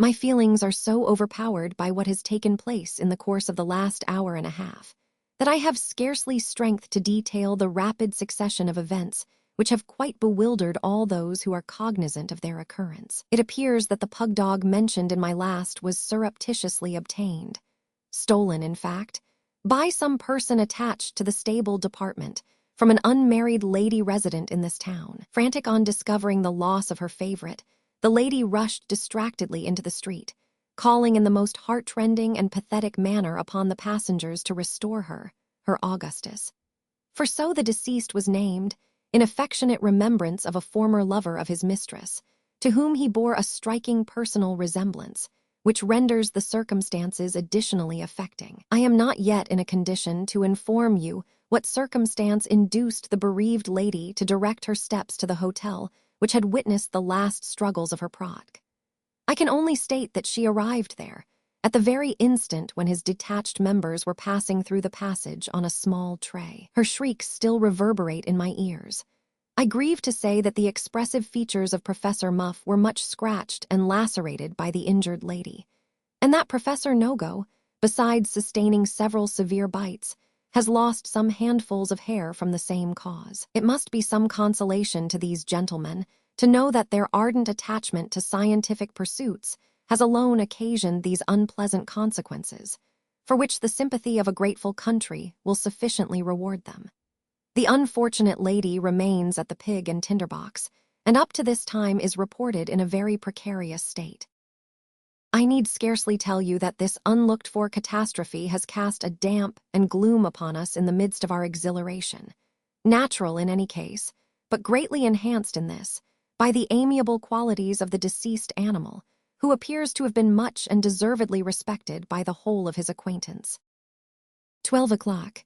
My feelings are so overpowered by what has taken place in the course of the last hour and a half that I have scarcely strength to detail the rapid succession of events which have quite bewildered all those who are cognizant of their occurrence. It appears that the pug dog mentioned in my last was surreptitiously obtained, stolen, in fact, by some person attached to the stable department from an unmarried lady resident in this town. Frantic on discovering the loss of her favorite, the lady rushed distractedly into the street, calling in the most heart-rending and pathetic manner upon the passengers to restore her Augustus. For so the deceased was named, in affectionate remembrance of a former lover of his mistress, to whom he bore a striking personal resemblance, which renders the circumstances additionally affecting. I am not yet in a condition to inform you what circumstance induced the bereaved lady to direct her steps to the hotel which had witnessed the last struggles of her prodigue. I can only state that she arrived there, at the very instant when his detached members were passing through the passage on a small tray. Her shrieks still reverberate in my ears. I grieve to say that the expressive features of Professor Muff were much scratched and lacerated by the injured lady, and that Professor Nogo, besides sustaining several severe bites, has lost some handfuls of hair from the same cause. It must be some consolation to these gentlemen to know that their ardent attachment to scientific pursuits has alone occasioned these unpleasant consequences, for which the sympathy of a grateful country will sufficiently reward them. The unfortunate lady remains at the Pig and Tinderbox, and up to this time is reported in a very precarious state. I need scarcely tell you that this unlooked-for catastrophe has cast a damp and gloom upon us in the midst of our exhilaration, natural in any case, but greatly enhanced in this by the amiable qualities of the deceased animal, who appears to have been much and deservedly respected by the whole of his acquaintance. 12 o'clock.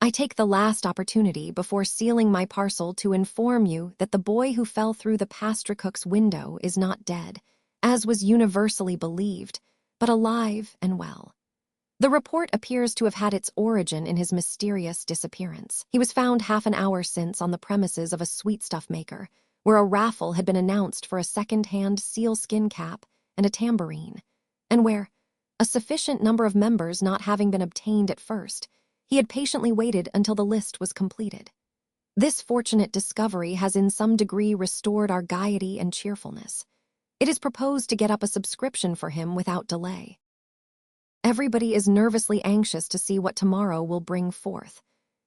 I take the last opportunity before sealing my parcel to inform you that the boy who fell through the pastry cook's window is not dead, as was universally believed, but alive and well. The report appears to have had its origin in his mysterious disappearance. He was found half an hour since on the premises of a sweetstuff maker, where a raffle had been announced for a second-hand sealskin cap and a tambourine, and where, a sufficient number of members not having been obtained at first, he had patiently waited until the list was completed. This fortunate discovery has in some degree restored our gaiety and cheerfulness. It is proposed to get up a subscription for him without delay. Everybody is nervously anxious to see what tomorrow will bring forth.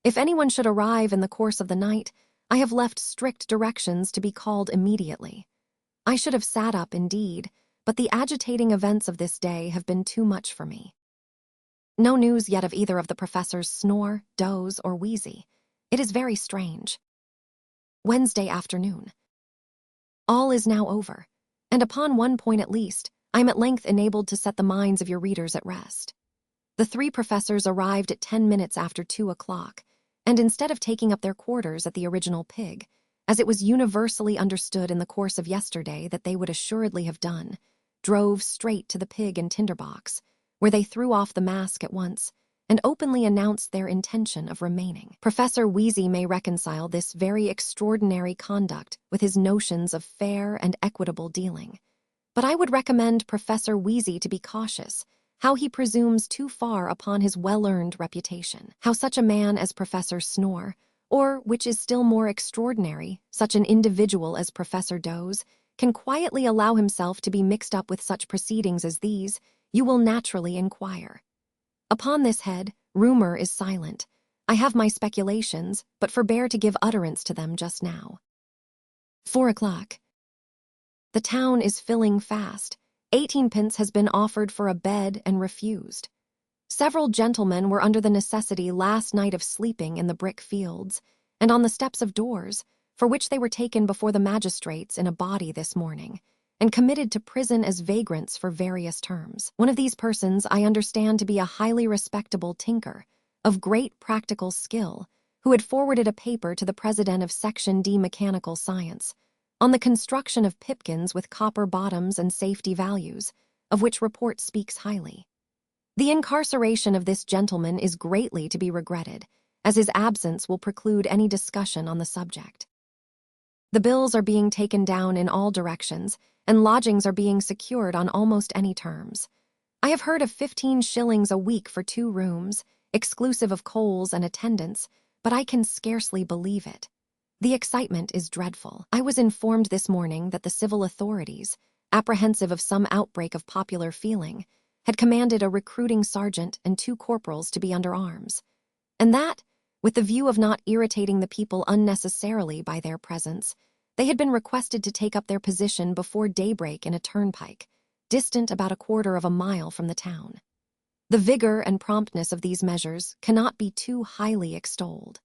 If anyone should arrive in the course of the night, I have left strict directions to be called immediately. I should have sat up, indeed, but the agitating events of this day have been too much for me. No news yet of either of the professors Snore, Doze, or Wheezy. It is very strange. Wednesday afternoon. All is now over, and upon one point at least, I am at length enabled to set the minds of your readers at rest. The three professors arrived at 10 minutes after 2 o'clock, and instead of taking up their quarters at the original Pig, as it was universally understood in the course of yesterday that they would assuredly have done, drove straight to the Pig and Tinderbox, where they threw off the mask at once and openly announced their intention of remaining. Professor Wheezy may reconcile this very extraordinary conduct with his notions of fair and equitable dealing, but I would recommend Professor Wheezy to be cautious how he presumes too far upon his well-earned reputation. How such a man as Professor Snore, or, which is still more extraordinary, such an individual as Professor Doze, can quietly allow himself to be mixed up with such proceedings as these, you will naturally inquire. Upon this head, rumor is silent. I have my speculations, but forbear to give utterance to them just now. 4 o'clock. The town is filling fast. 18pence has been offered for a bed and refused. Several gentlemen were under the necessity last night of sleeping in the brick fields, and on the steps of doors, for which they were taken before the magistrates in a body this morning, and committed to prison as vagrants for various terms. One of these persons I understand to be a highly respectable tinker, of great practical skill, who had forwarded a paper to the president of Section D Mechanical Science, on the construction of pipkins with copper bottoms and safety values, of which report speaks highly. The incarceration of this gentleman is greatly to be regretted, as his absence will preclude any discussion on the subject. The bills are being taken down in all directions, and lodgings are being secured on almost any terms. I have heard of 15 shillings a week for 2 rooms, exclusive of coals and attendance, but I can scarcely believe it. The excitement is dreadful. I was informed this morning that the civil authorities, apprehensive of some outbreak of popular feeling, had commanded a recruiting sergeant and 2 corporals to be under arms, and that, with the view of not irritating the people unnecessarily by their presence, they had been requested to take up their position before daybreak in a turnpike, distant about a quarter of a mile from the town. The vigor and promptness of these measures cannot be too highly extolled.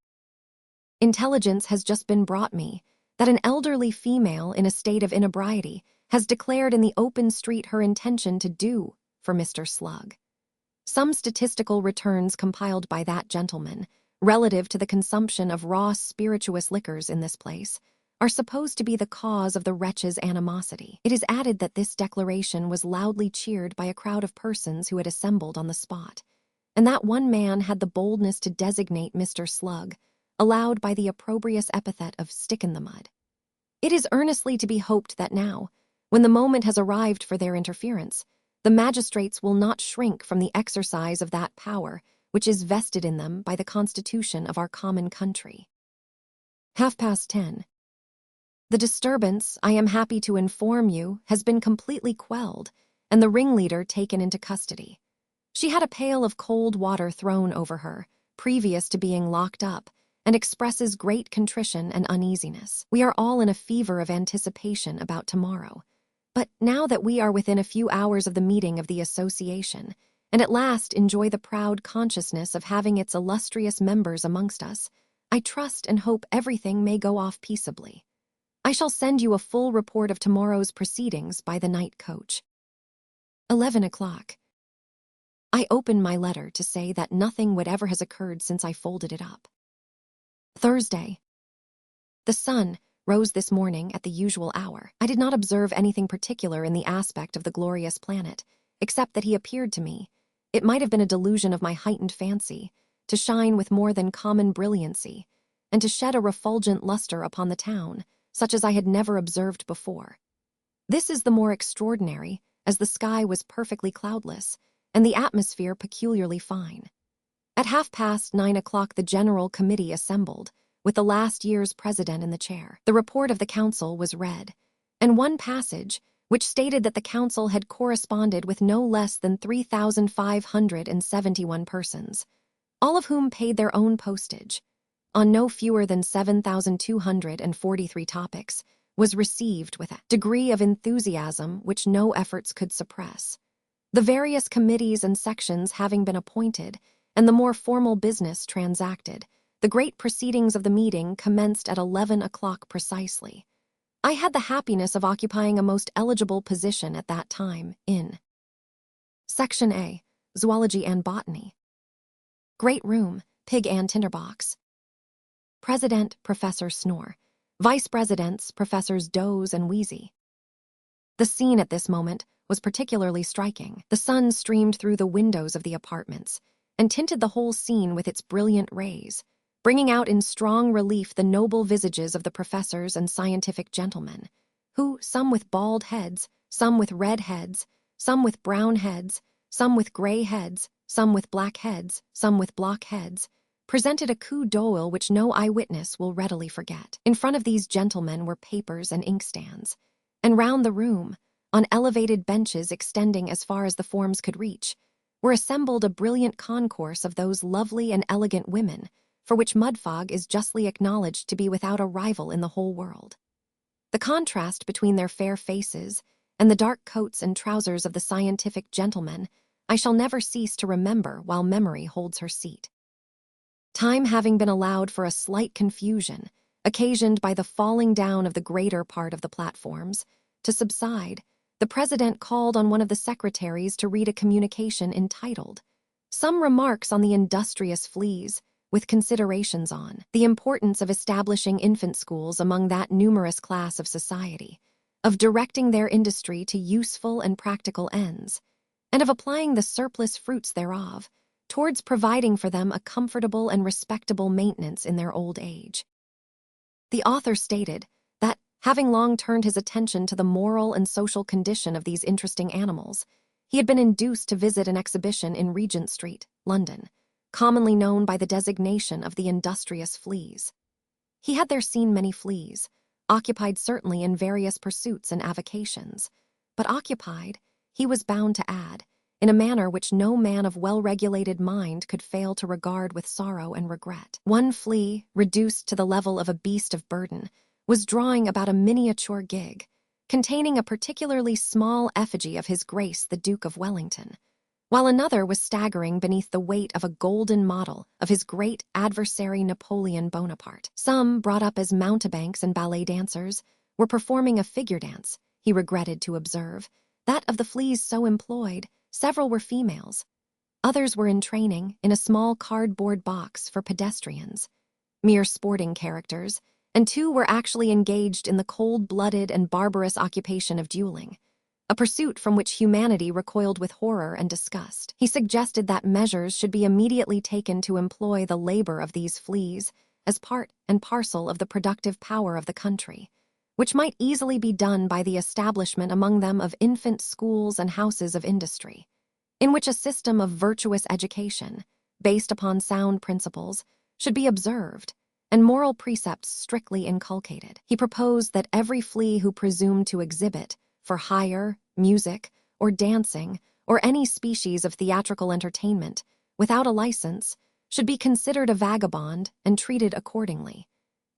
Intelligence has just been brought me that an elderly female in a state of inebriety has declared in the open street her intention to do for Mr. Slug. Some statistical returns compiled by that gentleman, relative to the consumption of raw spirituous liquors in this place, are supposed to be the cause of the wretch's animosity. It is added that this declaration was loudly cheered by a crowd of persons who had assembled on the spot, and that one man had the boldness to designate Mr. Slug, allowed by the opprobrious epithet of stick-in-the-mud. It is earnestly to be hoped that now, when the moment has arrived for their interference, the magistrates will not shrink from the exercise of that power which is vested in them by the Constitution of our common country. 10:30. The disturbance, I am happy to inform you, has been completely quelled, and the ringleader taken into custody. She had a pail of cold water thrown over her, previous to being locked up, and expresses great contrition and uneasiness. We are all in a fever of anticipation about tomorrow. But now that we are within a few hours of the meeting of the association, and at last enjoy the proud consciousness of having its illustrious members amongst us, I trust and hope everything may go off peaceably. I shall send you a full report of tomorrow's proceedings by the night coach. 11 o'clock. I open my letter to say that nothing whatever has occurred since I folded it up. Thursday. The sun rose this morning at the usual hour. I did not observe anything particular in the aspect of the glorious planet, except that he appeared to me, it might have been a delusion of my heightened fancy, to shine with more than common brilliancy, and to shed a refulgent luster upon the town, such as I had never observed before. This is the more extraordinary, as the sky was perfectly cloudless, and the atmosphere peculiarly fine. At 9:30 o'clock the General Committee assembled, with the last year's president in the chair. The report of the council was read, and one passage, which stated that the council had corresponded with no less than 3,571 persons, all of whom paid their own postage, on no fewer than 7,243 topics, was received with a degree of enthusiasm which no efforts could suppress. The various committees and sections having been appointed, and the more formal business transacted, the great proceedings of the meeting commenced at 11 o'clock precisely. I had the happiness of occupying a most eligible position at that time in Section A, Zoology and Botany. Great room, pig and tinderbox. President, Professor Snore. Vice Presidents, Professors Doze and Wheezy. The scene at this moment was particularly striking. The sun streamed through the windows of the apartments and tinted the whole scene with its brilliant rays, bringing out in strong relief the noble visages of the professors and scientific gentlemen, who, some with bald heads, some with red heads, some with brown heads, some with gray heads, some with black heads, some with block heads, presented a coup d'oeil which no eyewitness will readily forget. In front of these gentlemen were papers and inkstands, and round the room, on elevated benches extending as far as the forms could reach, were assembled a brilliant concourse of those lovely and elegant women for which Mudfog is justly acknowledged to be without a rival in the whole world. The contrast between their fair faces and the dark coats and trousers of the scientific gentlemen I shall never cease to remember while memory holds her seat. Time having been allowed for a slight confusion, occasioned by the falling down of the greater part of the platforms, to subside, the president called on one of the secretaries to read a communication entitled, "Some Remarks on the Industrious Fleas, with Considerations on the Importance of Establishing Infant Schools among that numerous class of society, of directing their industry to useful and practical ends, and of applying the surplus fruits thereof towards providing for them a comfortable and respectable maintenance in their old age." The author stated that, Having long turned his attention to the moral and social condition of these interesting animals, he had been induced to visit an exhibition in Regent Street, London, commonly known by the designation of the industrious fleas. He had there seen many fleas, occupied certainly in various pursuits and avocations, but occupied, he was bound to add, in a manner which no man of well-regulated mind could fail to regard with sorrow and regret. One flea, reduced to the level of a beast of burden, was drawing about a miniature gig, containing a particularly small effigy of His Grace the Duke of Wellington, while another was staggering beneath the weight of a golden model of his great adversary Napoleon Bonaparte. Some, brought up as mountebanks and ballet dancers, were performing a figure dance, he regretted to observe. That of the fleas so employed, several were females. Others were in training in a small cardboard box for pedestrians, mere sporting characters, and 2 were actually engaged in the cold-blooded and barbarous occupation of dueling, a pursuit from which humanity recoiled with horror and disgust. He suggested that measures should be immediately taken to employ the labor of these fleas as part and parcel of the productive power of the country, which might easily be done by the establishment among them of infant schools and houses of industry, in which a system of virtuous education, based upon sound principles, should be observed, and moral precepts strictly inculcated. He proposed that every flea who presumed to exhibit, for hire, music, or dancing, or any species of theatrical entertainment, without a license, should be considered a vagabond and treated accordingly,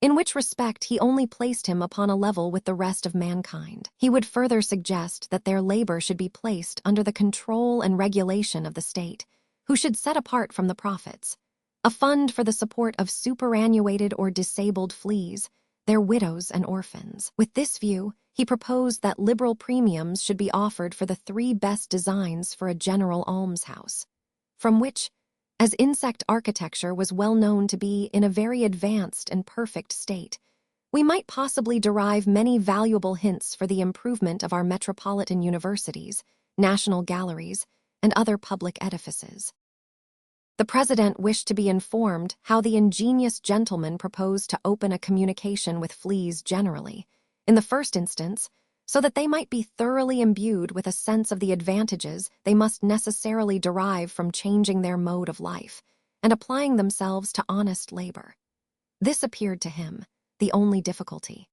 in which respect he only placed him upon a level with the rest of mankind. He would further suggest that their labor should be placed under the control and regulation of the state, who should set apart from the profits a fund for the support of superannuated or disabled fleas, their widows and orphans. With this view, he proposed that liberal premiums should be offered for the 3 best designs for a general almshouse, from which, as insect architecture was well known to be in a very advanced and perfect state, we might possibly derive many valuable hints for the improvement of our metropolitan universities, national galleries, and other public edifices. The president wished to be informed how the ingenious gentleman proposed to open a communication with fleas generally, in the first instance, so that they might be thoroughly imbued with a sense of the advantages they must necessarily derive from changing their mode of life and applying themselves to honest labor. This appeared to him the only difficulty.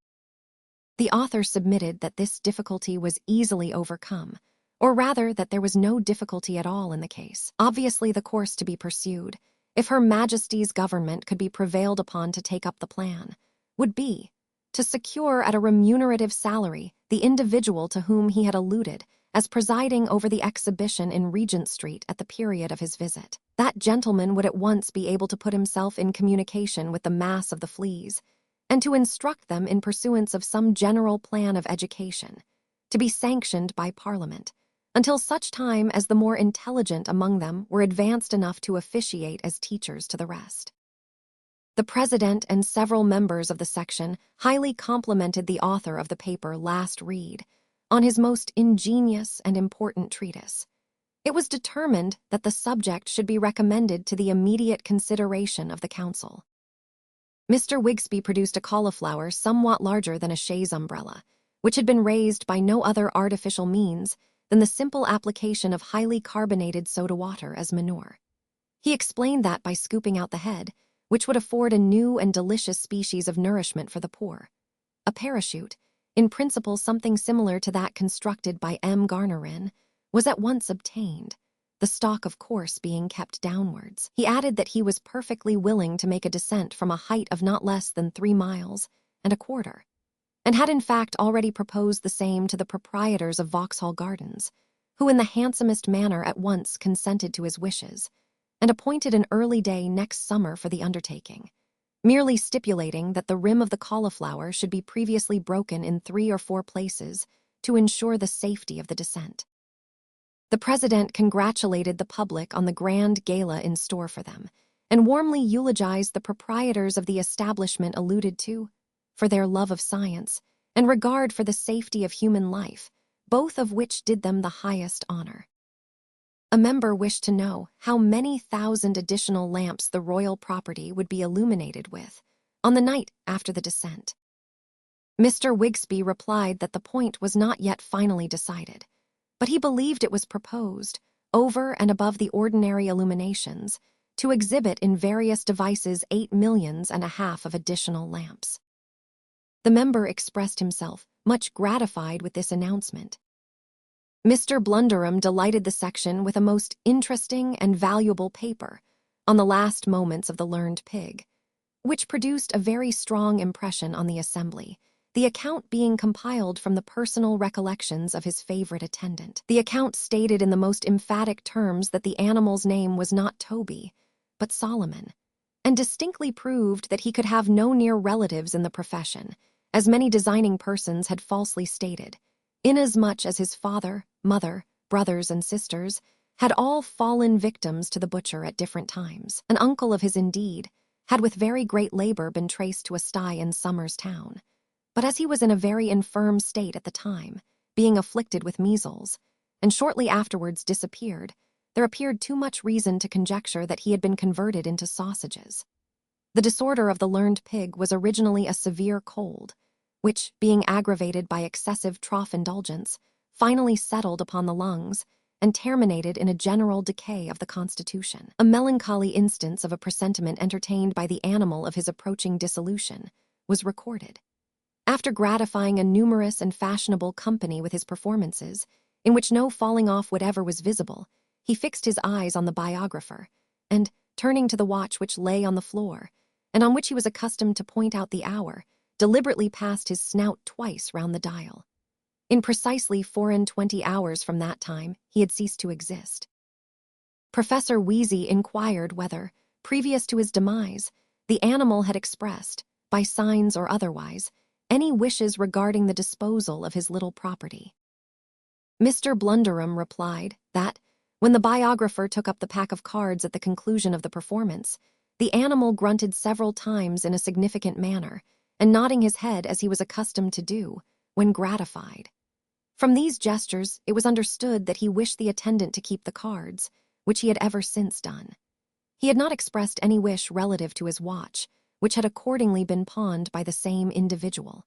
The author submitted that this difficulty was easily overcome, or rather that there was no difficulty at all in the case. Obviously, the course to be pursued, if Her Majesty's government could be prevailed upon to take up the plan, would be to secure at a remunerative salary the individual to whom he had alluded as presiding over the exhibition in Regent Street at the period of his visit. That gentleman would at once be able to put himself in communication with the mass of the fleas, and to instruct them in pursuance of some general plan of education, to be sanctioned by Parliament, until such time as the more intelligent among them were advanced enough to officiate as teachers to the rest. The president and several members of the section highly complimented the author of the paper last read on his most ingenious and important treatise. It was determined that the subject should be recommended to the immediate consideration of the council. Mr. Wigsby produced a cauliflower somewhat larger than a chaise umbrella, which had been raised by no other artificial means than the simple application of highly carbonated soda water as manure. He explained that by scooping out the head, which would afford a new and delicious species of nourishment for the poor, a parachute, in principle something similar to that constructed by M. Garnerin, was at once obtained, the stalk of course being kept downwards. He added that he was perfectly willing to make a descent from a height of not less than 3 miles and a quarter, and had in fact already proposed the same to the proprietors of Vauxhall Gardens, who in the handsomest manner at once consented to his wishes, and appointed an early day next summer for the undertaking, merely stipulating that the rim of the cauliflower should be previously broken in 3 or 4 places to ensure the safety of the descent. The president congratulated the public on the grand gala in store for them, and warmly eulogized the proprietors of the establishment alluded to, for their love of science and regard for the safety of human life, both of which did them the highest honor. A member wished to know how many thousand additional lamps the royal property would be illuminated with on the night after the descent. Mr. Wigsby replied that the point was not yet finally decided, but he believed it was proposed, over and above the ordinary illuminations, to exhibit in various devices 8 millions and a half of additional lamps. The member expressed himself much gratified with this announcement. Mr. Blunderham delighted the section with a most interesting and valuable paper on the last moments of the learned pig, which produced a very strong impression on the assembly, the account being compiled from the personal recollections of his favorite attendant. The account stated in the most emphatic terms that the animal's name was not Toby, but Solomon, and distinctly proved that he could have no near relatives in the profession, as many designing persons had falsely stated, inasmuch as his father, mother, brothers, and sisters had all fallen victims to the butcher at different times. An uncle of his, indeed, had with very great labor been traced to a sty in Somers Town, but as he was in a very infirm state at the time, being afflicted with measles, and shortly afterwards disappeared, there appeared too much reason to conjecture that he had been converted into sausages. The disorder of the learned pig was originally a severe cold, which, being aggravated by excessive trough indulgence, finally settled upon the lungs and terminated in a general decay of the constitution. A melancholy instance of a presentiment entertained by the animal of his approaching dissolution was recorded. After gratifying a numerous and fashionable company with his performances, in which no falling off whatever was visible, he fixed his eyes on the biographer, and, turning to the watch which lay on the floor, and on which he was accustomed to point out the hour, deliberately passed his snout twice round the dial. In precisely 24 hours from that time, he had ceased to exist. Professor Wheezy inquired whether, previous to his demise, the animal had expressed, by signs or otherwise, any wishes regarding the disposal of his little property. Mr. Blunderham replied that, when the biographer took up the pack of cards at the conclusion of the performance, the animal grunted several times in a significant manner, and nodding his head as he was accustomed to do, when gratified. From these gestures, it was understood that he wished the attendant to keep the cards, which he had ever since done. He had not expressed any wish relative to his watch, which had accordingly been pawned by the same individual.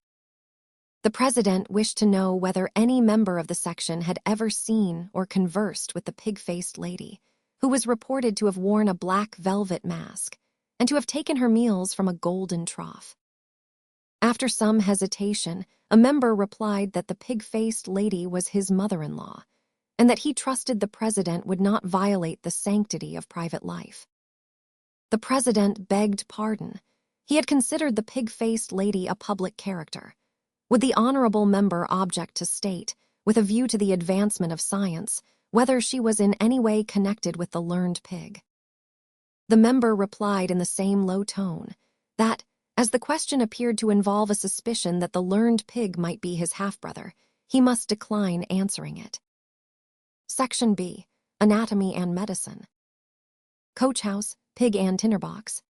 The president wished to know whether any member of the section had ever seen or conversed with the pig-faced lady, who was reported to have worn a black velvet mask, and to have taken her meals from a golden trough. After some hesitation, a member replied that the pig-faced lady was his mother-in-law, and that he trusted the president would not violate the sanctity of private life. The president begged pardon. He had considered the pig-faced lady a public character. Would the honorable member object to state, with a view to the advancement of science, whether she was in any way connected with the learned pig? The member replied in the same low tone that, as the question appeared to involve a suspicion that the learned pig might be his half-brother, he must decline answering it. Section B. Anatomy and Medicine. Coach house, pig and tinderbox.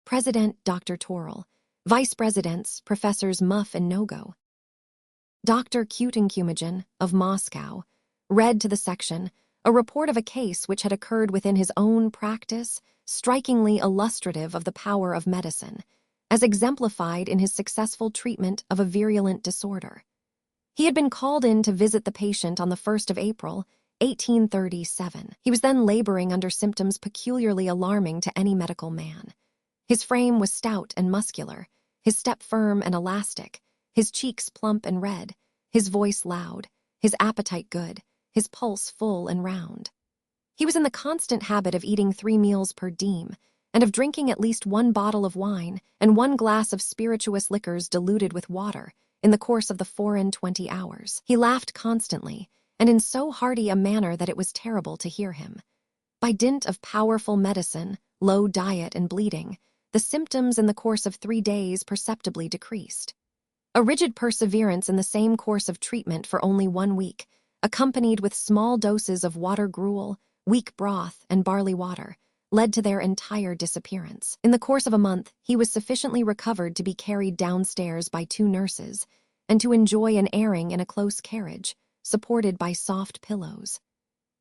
President, Dr. Torrell. Vice Presidents, Professors Muff and Nogo. Dr. Kutenkumagen, of Moscow, read to the section a report of a case which had occurred within his own practice, strikingly illustrative of the power of medicine, as exemplified in his successful treatment of a virulent disorder. He had been called in to visit the patient on the 1st of April, 1837. He was then laboring under symptoms peculiarly alarming to any medical man. His frame was stout and muscular, his step firm and elastic, his cheeks plump and red, his voice loud, his appetite good, his pulse full and round. He was in the constant habit of eating 3 meals per diem, and of drinking at least 1 bottle of wine and 1 glass of spirituous liquors diluted with water in the course of the 24 hours. He laughed constantly, and in so hearty a manner that it was terrible to hear him. By dint of powerful medicine, low diet, and bleeding, the symptoms in the course of 3 days perceptibly decreased. A rigid perseverance in the same course of treatment for only 1 week, accompanied with small doses of water gruel, weak broth, and barley water, led to their entire disappearance. In the course of a month, he was sufficiently recovered to be carried downstairs by 2 nurses, and to enjoy an airing in a close carriage, supported by soft pillows.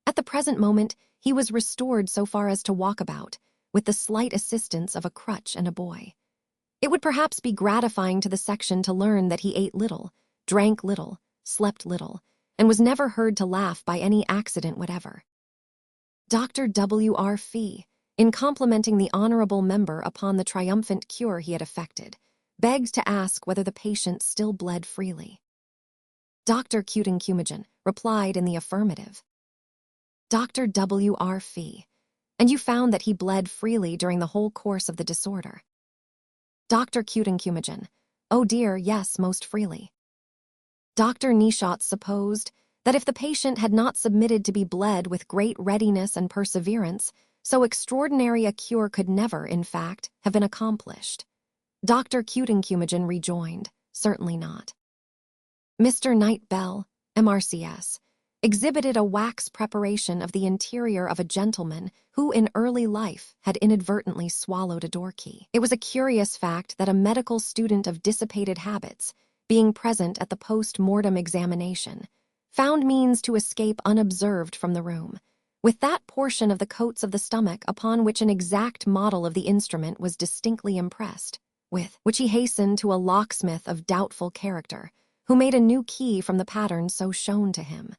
At the present moment, he was restored so far as to walk about, with the slight assistance of a crutch and a boy. It would perhaps be gratifying to the section to learn that he ate little, drank little, slept little, and was never heard to laugh by any accident whatever. Dr. W.R. Fee, in complimenting the honorable member upon the triumphant cure he had effected, begged to ask whether the patient still bled freely. Dr. Cutin-Cumagen replied in the affirmative. Dr. W.R. Fee, and you found that he bled freely during the whole course of the disorder. Dr. Cutin-Cumagen, oh dear, yes, most freely. Dr. Neschatz supposed that if the patient had not submitted to be bled with great readiness and perseverance, so extraordinary a cure could never, in fact, have been accomplished. Dr. Cutin-Cumagen rejoined, certainly not. Mr. Knight Bell, MRCS, exhibited a wax preparation of the interior of a gentleman who in early life had inadvertently swallowed a door key. It was a curious fact that a medical student of dissipated habits, being present at the post-mortem examination, found means to escape unobserved from the room, with that portion of the coats of the stomach upon which an exact model of the instrument was distinctly impressed, with which he hastened to a locksmith of doubtful character, who made a new key from the pattern so shown to him.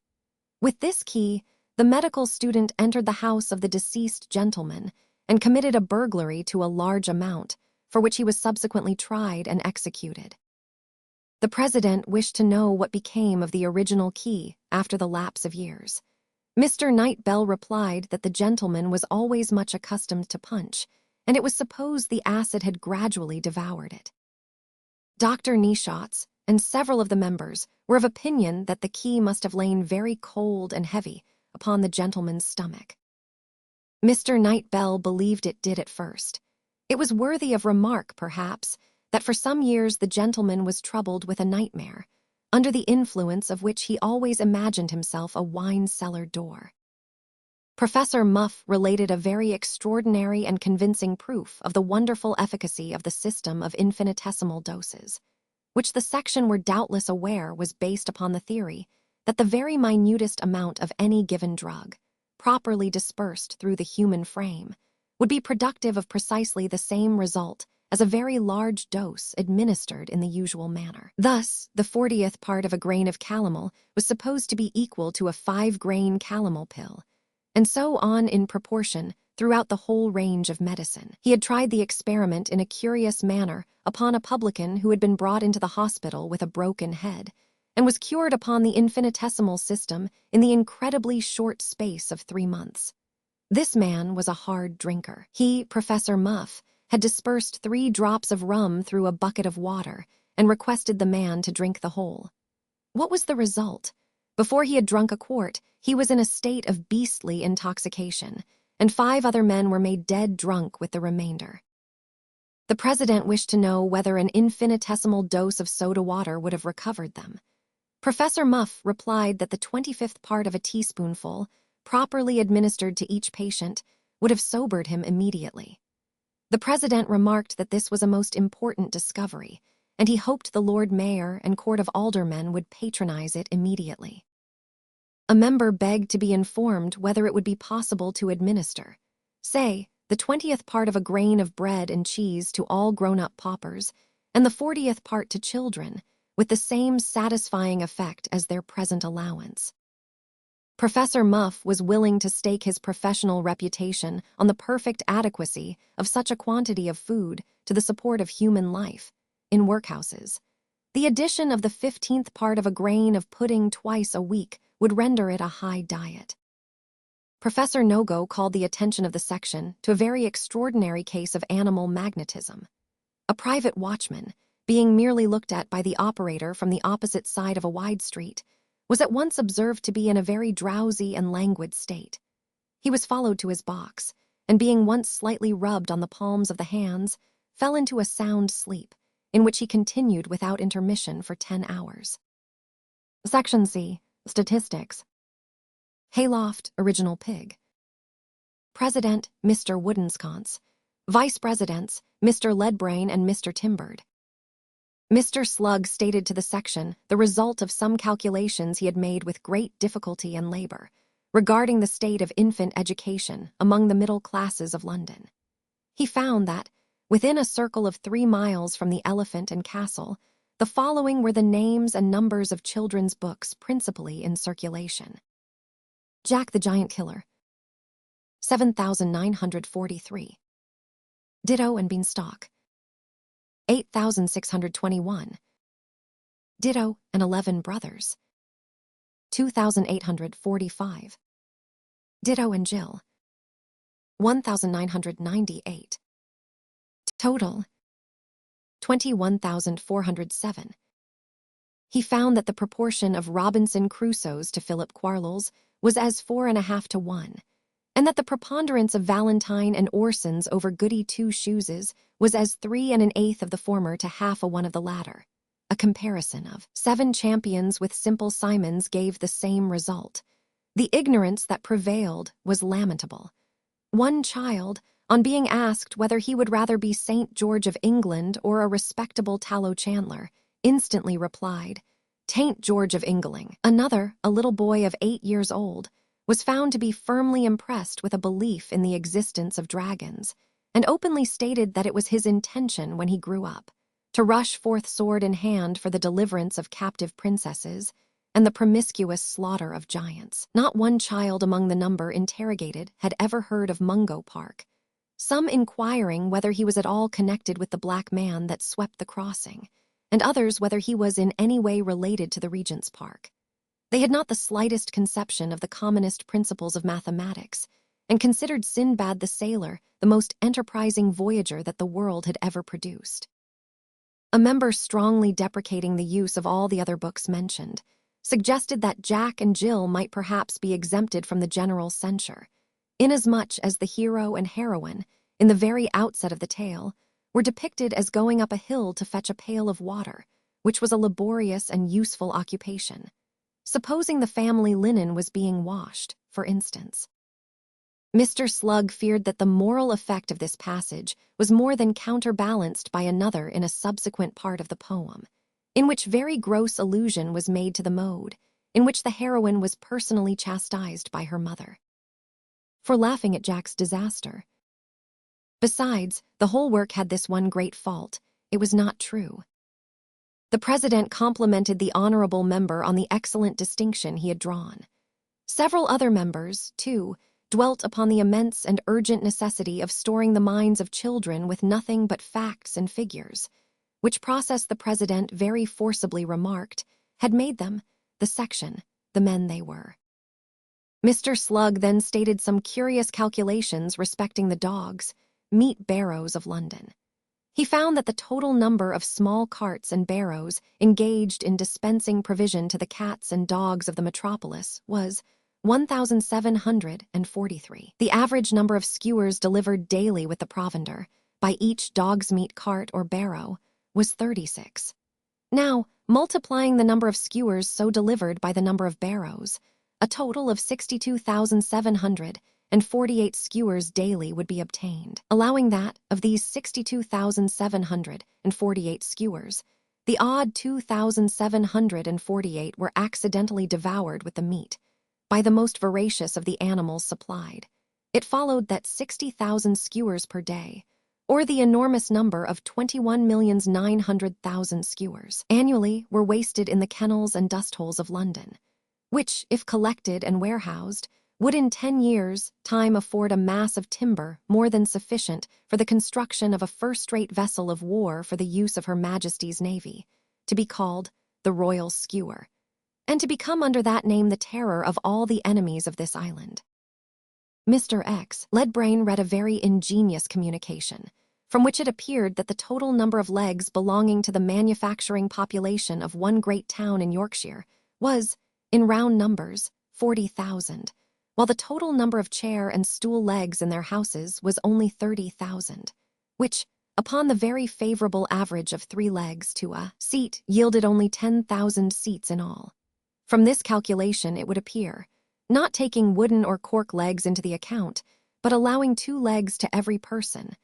With this key, the medical student entered the house of the deceased gentleman and committed a burglary to a large amount, for which he was subsequently tried and executed. The president wished to know what became of the original key after the lapse of years. Mr. Knight Bell replied that the gentleman was always much accustomed to punch, and it was supposed the acid had gradually devoured it. Dr. Neschatz and several of the members were of opinion that the key must have lain very cold and heavy upon the gentleman's stomach. Mr. Knight Bell believed it did at first. It was worthy of remark, perhaps, that for some years the gentleman was troubled with a nightmare, under the influence of which he always imagined himself a wine-cellar door. Professor Muff related a very extraordinary and convincing proof of the wonderful efficacy of the system of infinitesimal doses, which the section were doubtless aware was based upon the theory that the very minutest amount of any given drug, properly dispersed through the human frame, would be productive of precisely the same result as a very large dose administered in the usual manner. Thus, the 40th part of a grain of calomel was supposed to be equal to a 5-grain calomel pill, and so on in proportion throughout the whole range of medicine. He had tried the experiment in a curious manner upon a publican who had been brought into the hospital with a broken head, and was cured upon the infinitesimal system in the incredibly short space of 3 months. This man was a hard drinker. He, Professor Muff, had dispersed 3 drops of rum through a bucket of water and requested the man to drink the whole. What was the result? Before he had drunk a quart, he was in a state of beastly intoxication, and 5 other men were made dead drunk with the remainder. The president wished to know whether an infinitesimal dose of soda water would have recovered them. Professor Muff replied that the 25th part of a teaspoonful, properly administered to each patient, would have sobered him immediately. The president remarked that this was a most important discovery, and he hoped the Lord Mayor and Court of Aldermen would patronize it immediately. A member begged to be informed whether it would be possible to administer, say, the 20th part of a grain of bread and cheese to all grown-up paupers, and the 40th part to children, with the same satisfying effect as their present allowance. Professor Muff was willing to stake his professional reputation on the perfect adequacy of such a quantity of food to the support of human life, in workhouses. The addition of the 15th part of a grain of pudding twice a week would render it a high diet. Professor Nogo called the attention of the section to a very extraordinary case of animal magnetism. A private watchman, being merely looked at by the operator from the opposite side of a wide street, was at once observed to be in a very drowsy and languid state. He was followed to his box, and being once slightly rubbed on the palms of the hands, fell into a sound sleep, in which he continued without intermission for 10 hours. Section C. Statistics. Hayloft, Original Pig. President, Mr. Woodensconce. Vice Presidents, Mr. Leadbrain and Mr. Timbird. Mr. Slug stated to the section the result of some calculations he had made with great difficulty and labor, regarding the state of infant education among the middle classes of London. He found that, Within a circle of 3 miles from the Elephant and Castle, the following were the names and numbers of children's books principally in circulation. Jack the Giant Killer, 7,943. Ditto and Beanstalk, 8,621. Ditto and 11 Brothers, 2,845. Ditto and Jill, 1,998. Total, 21,407. He found that the proportion of Robinson Crusoes to Philip Quarles was as 4.5 to 1, and that the preponderance of Valentine and Orsons over Goody Two-Shoeses was as 3 1/8 of the former to 1/2 of 1 of the latter. A comparison of 7 champions with Simple Simons gave the same result. The ignorance that prevailed was lamentable. One child, on being asked whether he would rather be St. George of England or a respectable tallow chandler, instantly replied, "Taint George of Engling." Another, a little boy of 8 years old, was found to be firmly impressed with a belief in the existence of dragons, and openly stated that it was his intention when he grew up to rush forth sword in hand for the deliverance of captive princesses and the promiscuous slaughter of giants. Not one child among the number interrogated had ever heard of Mungo Park, some inquiring whether he was at all connected with the black man that swept the crossing, and others whether he was in any way related to the Regent's Park. They had not the slightest conception of the commonest principles of mathematics, and considered Sinbad the Sailor the most enterprising voyager that the world had ever produced. A member strongly deprecating the use of all the other books mentioned, suggested that Jack and Jill might perhaps be exempted from the general censure, inasmuch as the hero and heroine, in the very outset of the tale, were depicted as going up a hill to fetch a pail of water, which was a laborious and useful occupation. Supposing the family linen was being washed, for instance. Mr. Slug feared that the moral effect of this passage was more than counterbalanced by another in a subsequent part of the poem, in which very gross allusion was made to the mode in which the heroine was personally chastised by her mother for laughing at Jack's disaster. Besides, the whole work had this one great fault: it was not true. The president complimented the honorable member on the excellent distinction he had drawn. Several other members, too, dwelt upon the immense and urgent necessity of storing the minds of children with nothing but facts and figures, which process the president very forcibly remarked had made them, the section, the men they were. Mr. Slug then stated some curious calculations respecting the dogs, meat barrows of London. He found that the total number of small carts and barrows engaged in dispensing provision to the cats and dogs of the metropolis was 1,743. The average number of skewers delivered daily with the provender, by each dog's meat cart or barrow, was 36. Now, multiplying the number of skewers so delivered by the number of barrows, a total of 62,748 skewers daily would be obtained. Allowing that, of these 62,748 skewers, the odd 2,748 were accidentally devoured with the meat, by the most voracious of the animals supplied, it followed that 60,000 skewers per day, or the enormous number of 21,900,000 skewers, annually were wasted in the kennels and dust-holes of London, which, if collected and warehoused, would in 10 years' time afford a mass of timber more than sufficient for the construction of a first-rate vessel of war for the use of Her Majesty's Navy, to be called the Royal Skewer, and to become under that name the terror of all the enemies of this island. Mr. X. Leadbrain read a very ingenious communication, from which it appeared that the total number of legs belonging to the manufacturing population of one great town in Yorkshire was, in round numbers, 40,000, while the total number of chair and stool legs in their houses was only 30,000, which, upon the very favorable average of 3 legs to a seat, yielded only 10,000 seats in all. From this calculation it would appear, not taking wooden or cork legs into the account, but allowing 2 legs to every person,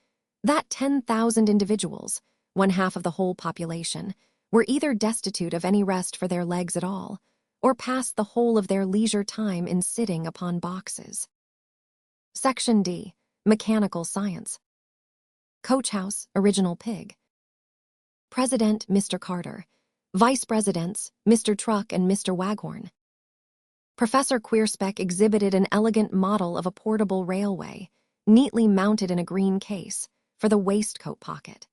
that 10,000 individuals, 1/2 of the whole population, were either destitute of any rest for their legs at all, or passed the whole of their leisure time in sitting upon boxes. Section D. Mechanical Science. Coach house, original pig. President, Mr. Carter. Vice presidents, Mr. Truck and Mr. Waghorn. Professor Queerspeck exhibited an elegant model of a portable railway, neatly mounted in a green case, for the waistcoat pocket.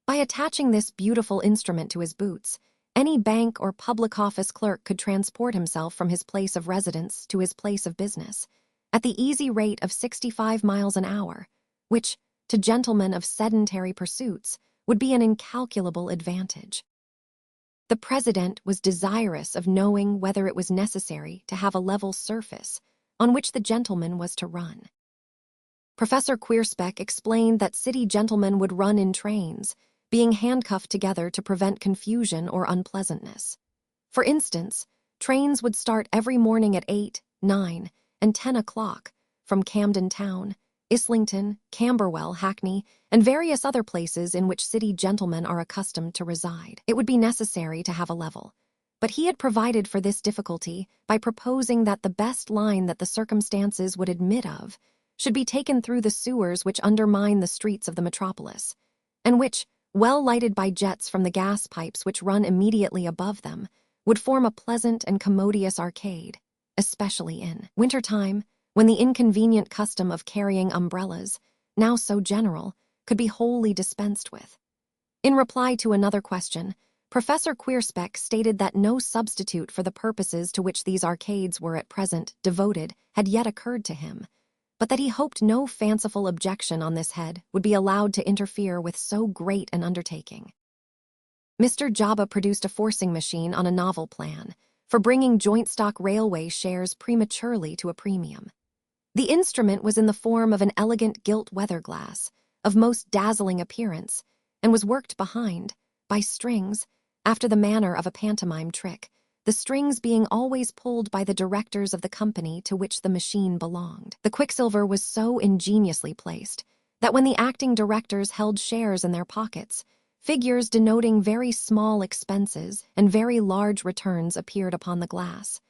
By attaching this beautiful instrument to his boots, any bank or public office clerk could transport himself from his place of residence to his place of business, at the easy rate of 65 miles an hour, which, to gentlemen of sedentary pursuits, would be an incalculable advantage. The president was desirous of knowing whether it was necessary to have a level surface on which the gentleman was to run. Professor Queerspeck explained that city gentlemen would run in trains, being handcuffed together to prevent confusion or unpleasantness. For instance, trains would start every morning at 8, 9, and 10 o'clock from Camden Town, Islington, Camberwell, Hackney, and various other places in which city gentlemen are accustomed to reside. It would be necessary to have a level, but he had provided for this difficulty by proposing that the best line that the circumstances would admit of should be taken through the sewers which undermine the streets of the metropolis, and which, well lighted by jets from the gas pipes which run immediately above them, would form a pleasant and commodious arcade, especially in wintertime, when the inconvenient custom of carrying umbrellas, now so general, could be wholly dispensed with. In reply to another question, Professor Queerspeck stated that no substitute for the purposes to which these arcades were at present devoted had yet occurred to him, but that he hoped no fanciful objection on this head would be allowed to interfere with so great an undertaking. Mr. Jabba produced a forcing machine on a novel plan for bringing joint-stock railway shares prematurely to a premium. The instrument was in the form of an elegant gilt weather-glass, of most dazzling appearance, and was worked behind, by strings, after the manner of a pantomime trick, the strings being always pulled by the directors of the company to which the machine belonged. The quicksilver was so ingeniously placed that when the acting directors held shares in their pockets, figures denoting very small expenses and very large returns appeared upon the glass.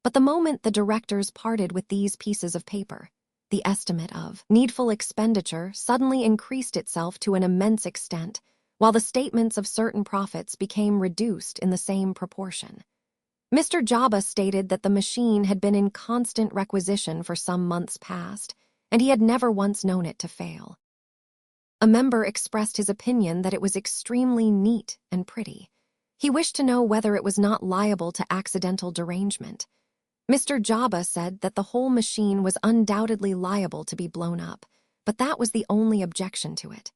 But the moment the directors parted with these pieces of paper, the estimate of needful expenditure suddenly increased itself to an immense extent, while the statements of certain profits became reduced in the same proportion. Mr. Jabba stated that the machine had been in constant requisition for some months past, and he had never once known it to fail. A member expressed his opinion that it was extremely neat and pretty. He wished to know whether it was not liable to accidental derangement. Mr. Jabba said that the whole machine was undoubtedly liable to be blown up, but that was the only objection to it.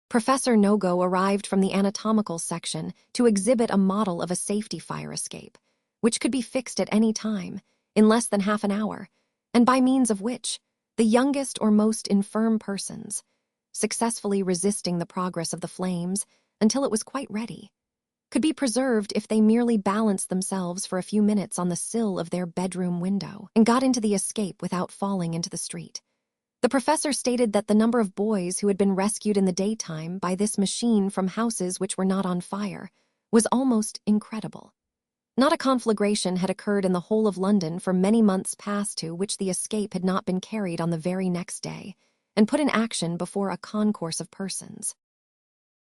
Professor Nogo arrived from the anatomical section to exhibit a model of a safety fire escape, which could be fixed at any time, in less than half an hour, and by means of which the youngest or most infirm persons, successfully resisting the progress of the flames until it was quite ready, could be preserved if they merely balanced themselves for a few minutes on the sill of their bedroom window and got into the escape without falling into the street. The professor stated that the number of boys who had been rescued in the daytime by this machine from houses which were not on fire was almost incredible. Not a conflagration had occurred in the whole of London for many months past to which the escape had not been carried on the very next day and put in action before a concourse of persons.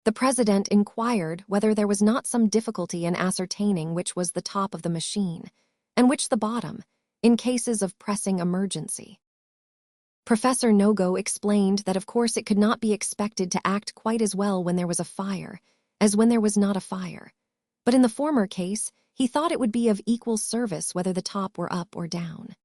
The president inquired whether there was not some difficulty in ascertaining which was the top of the machine, and which the bottom, in cases of pressing emergency. Professor Nogo explained that of course it could not be expected to act quite as well when there was a fire as when there was not a fire, but in the former case he thought it would be of equal service whether the top were up or down.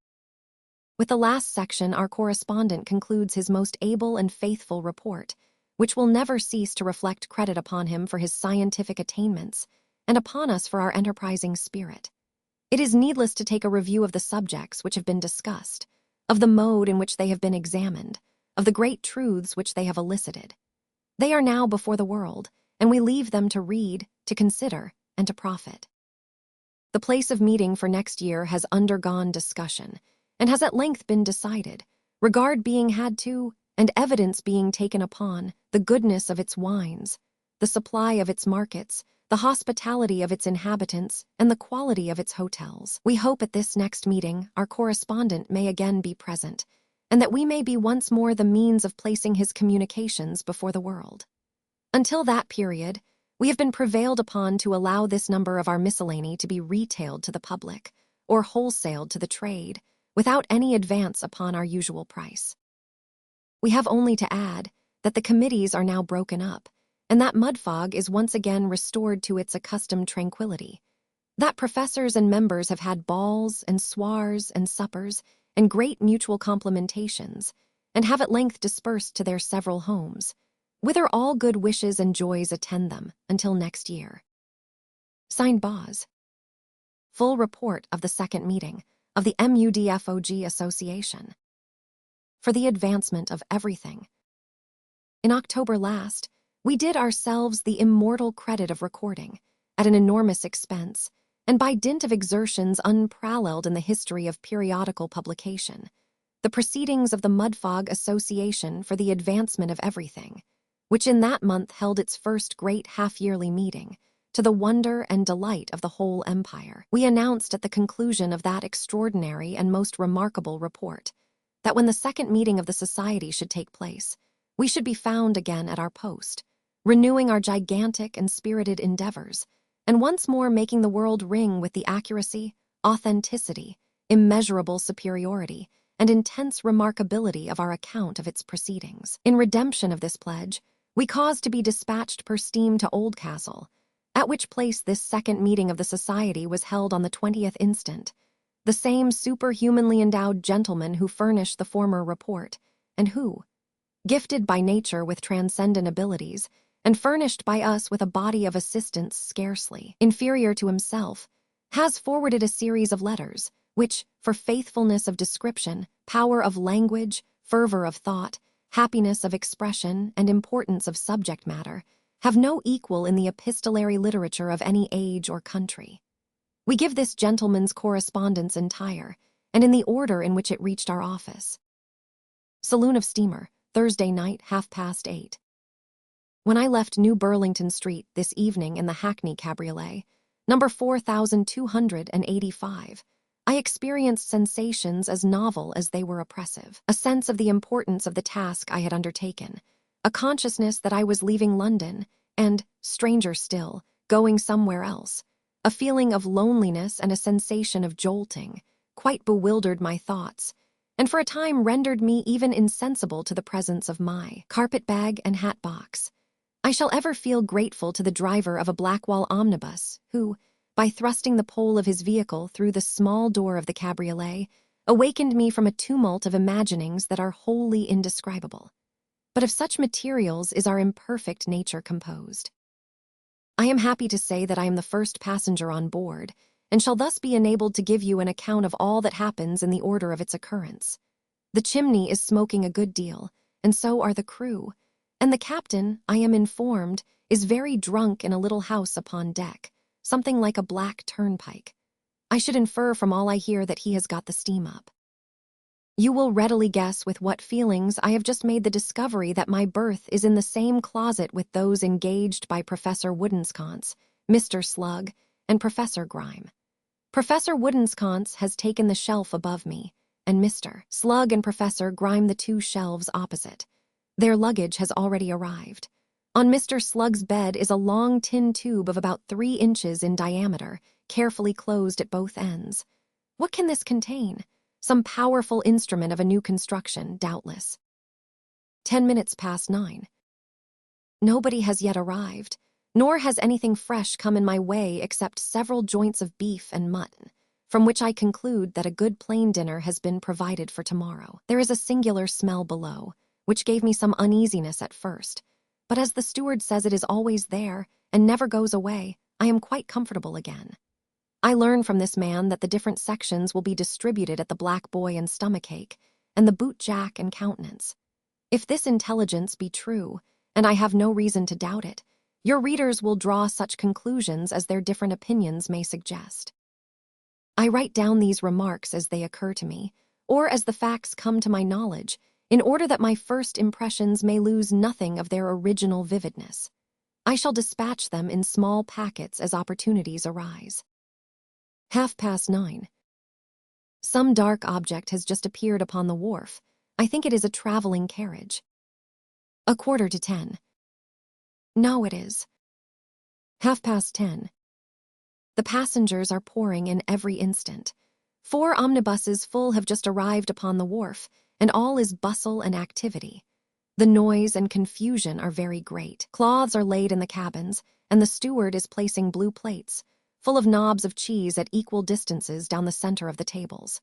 With the last section, our correspondent concludes his most able and faithful report, which will never cease to reflect credit upon him for his scientific attainments and upon us for our enterprising spirit. It is needless to take a review of the subjects which have been discussed, of the mode in which they have been examined, of the great truths which they have elicited. They are now before the world, and we leave them to read, to consider, and to profit. The place of meeting for next year has undergone discussion, and has at length been decided, regard being had to, and evidence being taken upon, the goodness of its wines, the supply of its markets, the hospitality of its inhabitants, and the quality of its hotels. We hope at this next meeting our correspondent may again be present, and and that we may be once more the means of placing his communications before the world. Until that period, we have been prevailed upon to allow this number of our miscellany to be retailed to the public, or wholesaled to the trade, without any advance upon our usual price. We have only to add that the committees are now broken up, and that Mudfog is once again restored to its accustomed tranquility, that professors and members have had balls and soirs and suppers and great mutual complimentations, and have at length dispersed to their several homes, whither all good wishes and joys attend them until next year. Signed, Boz. Full report of the second meeting of the MUDFOG Association. For the advancement of everything. In October last, we did ourselves the immortal credit of recording, at an enormous expense, and by dint of exertions unparalleled in the history of periodical publication, the proceedings of the Mudfog Association for the Advancement of Everything, which in that month held its first great half-yearly meeting, to the wonder and delight of the whole empire. We announced at the conclusion of that extraordinary and most remarkable report that when the second meeting of the society should take place, we should be found again at our post, renewing our gigantic and spirited endeavors, and once more making the world ring with the accuracy, authenticity, immeasurable superiority, and intense remarkability of our account of its proceedings. In redemption of this pledge, we caused to be dispatched per steam to Oldcastle, at which place this second meeting of the society was held on the 20th instant, the same superhumanly endowed gentleman who furnished the former report, and who, gifted by nature with transcendent abilities, and furnished by us with a body of assistants scarcely inferior to himself, has forwarded a series of letters, which, for faithfulness of description, power of language, fervor of thought, happiness of expression, and importance of subject matter, have no equal in the epistolary literature of any age or country. We give this gentleman's correspondence entire, and in the order in which it reached our office. Saloon of Steamer, Thursday night, 8:30. When I left New Burlington Street this evening in the Hackney cabriolet, number 4285, I experienced sensations as novel as they were oppressive. A sense of the importance of the task I had undertaken, a consciousness that I was leaving London and, stranger still, going somewhere else, a feeling of loneliness and a sensation of jolting, quite bewildered my thoughts, and for a time rendered me even insensible to the presence of my carpet-bag and hat-box. I shall ever feel grateful to the driver of a Blackwall omnibus who, by thrusting the pole of his vehicle through the small door of the cabriolet, awakened me from a tumult of imaginings that are wholly indescribable. But of such materials is our imperfect nature composed. I am happy to say that I am the first passenger on board, and shall thus be enabled to give you an account of all that happens in the order of its occurrence. The chimney is smoking a good deal, and so are the crew, and the captain, I am informed, is very drunk in a little house upon deck, something like a black turnpike. I should infer from all I hear that he has got the steam up. You will readily guess with what feelings I have just made the discovery that my berth is in the same closet with those engaged by Professor Woodensconce, Mr. Slug, and Professor Grime. Professor Woodensconce has taken the shelf above me, and Mr. Slug and Professor Grime the two shelves opposite. Their luggage has already arrived. On Mr. Slug's bed is a long tin tube of about 3 inches in diameter, carefully closed at both ends. What can this contain? Some powerful instrument of a new construction, doubtless. 9:10. Nobody has yet arrived, nor has anything fresh come in my way except several joints of beef and mutton, from which I conclude that a good plain dinner has been provided for tomorrow. There is a singular smell below, which gave me some uneasiness at first, but as the steward says it is always there and never goes away, I am quite comfortable again. I learn from this man that the different sections will be distributed at the Black Boy and Stomachache, and the Boot Jack and Countenance. If this intelligence be true, and I have no reason to doubt it, your readers will draw such conclusions as their different opinions may suggest. I write down these remarks as they occur to me, or as the facts come to my knowledge, in order that my first impressions may lose nothing of their original vividness. I shall dispatch them in small packets as opportunities arise. 9:30. Some dark object has just appeared upon the wharf, I think it is a traveling carriage. 9:45. No, it is 10:30. The passengers are pouring in every instant. 4 omnibuses full have just arrived upon the wharf, and all is bustle and activity. The noise and confusion are very great. Cloths are laid in the cabins, and the steward is placing blue plates, full of knobs of cheese at equal distances down the center of the tables.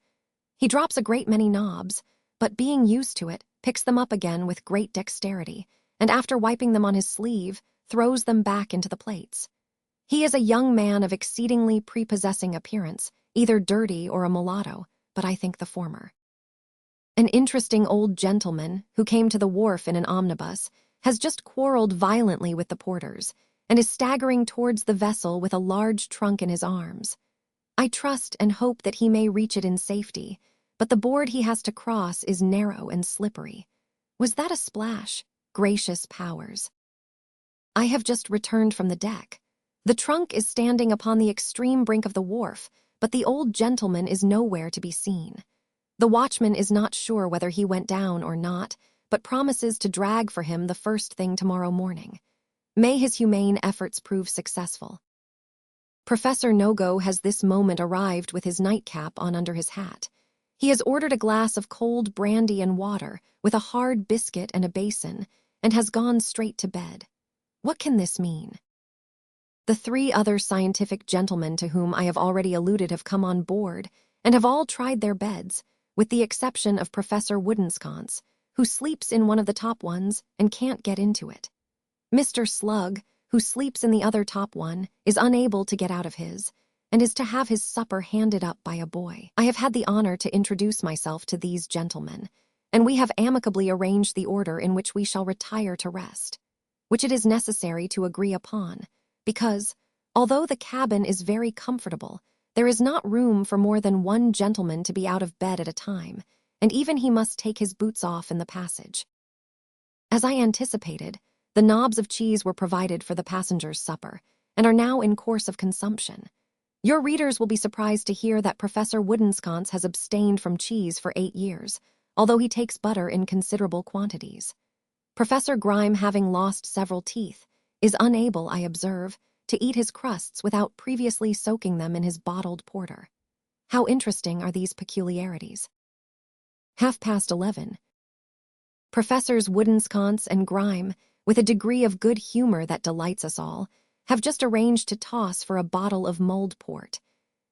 He drops a great many knobs, but being used to it, picks them up again with great dexterity, and after wiping them on his sleeve, throws them back into the plates. He is a young man of exceedingly prepossessing appearance, either dirty or a mulatto, but I think the former. An interesting old gentleman, who came to the wharf in an omnibus, has just quarreled violently with the porters, and is staggering towards the vessel with a large trunk in his arms. I trust and hope that he may reach it in safety, but the board he has to cross is narrow and slippery. Was that a splash? Gracious powers! I have just returned from the deck. The trunk is standing upon the extreme brink of the wharf, but the old gentleman is nowhere to be seen. The watchman is not sure whether he went down or not, but promises to drag for him the first thing tomorrow morning. May his humane efforts prove successful. Professor Nogo has this moment arrived with his nightcap on under his hat. He has ordered a glass of cold brandy and water, with a hard biscuit and a basin, and has gone straight to bed. What can this mean? The 3 other scientific gentlemen to whom I have already alluded have come on board, and have all tried their beds, with the exception of Professor Woodensconce, who sleeps in one of the top ones and can't get into it. Mr. Slug, who sleeps in the other top one, is unable to get out of his, and is to have his supper handed up by a boy. I have had the honor to introduce myself to these gentlemen, and we have amicably arranged the order in which we shall retire to rest, which it is necessary to agree upon, because, although the cabin is very comfortable, there is not room for more than one gentleman to be out of bed at a time, and even he must take his boots off in the passage. As I anticipated, the knobs of cheese were provided for the passengers' supper, and are now in course of consumption. Your readers will be surprised to hear that Professor Woodensconce has abstained from cheese for 8 years, although he takes butter in considerable quantities. Professor Grime, having lost several teeth, is unable, I observe, to eat his crusts without previously soaking them in his bottled porter. How interesting are these peculiarities. 11:30. Professors Woodensconce and Grime, with a degree of good humor that delights us all, have just arranged to toss for a bottle of mulled port.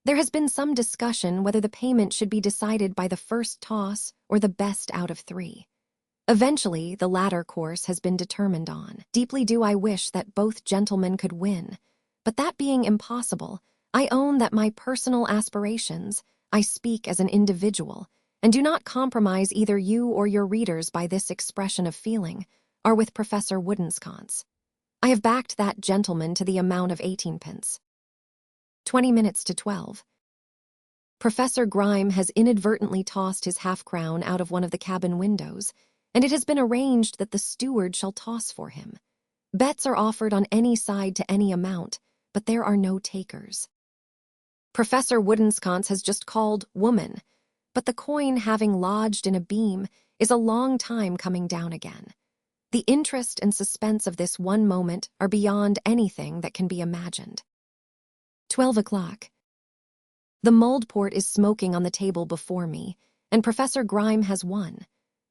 There has been some discussion whether the payment should be decided by the first toss or the best out of 3. Eventually, the latter course has been determined on. Deeply do I wish that both gentlemen could win, but that being impossible, I own that my personal aspirations, I speak as an individual, and do not compromise either you or your readers by this expression of feeling, are with Professor Woodensconce. I have backed that gentleman to the amount of 18p. 12:20. Professor Grime has inadvertently tossed his half-crown out of one of the cabin windows, and it has been arranged that the steward shall toss for him. Bets are offered on any side to any amount, but there are no takers. Professor Woodensconce has just called woman, but the coin, having lodged in a beam, is a long time coming down again. The interest and suspense of this one moment are beyond anything that can be imagined. 12 o'clock. The mulled port is smoking on the table before me, and Professor Grime has won.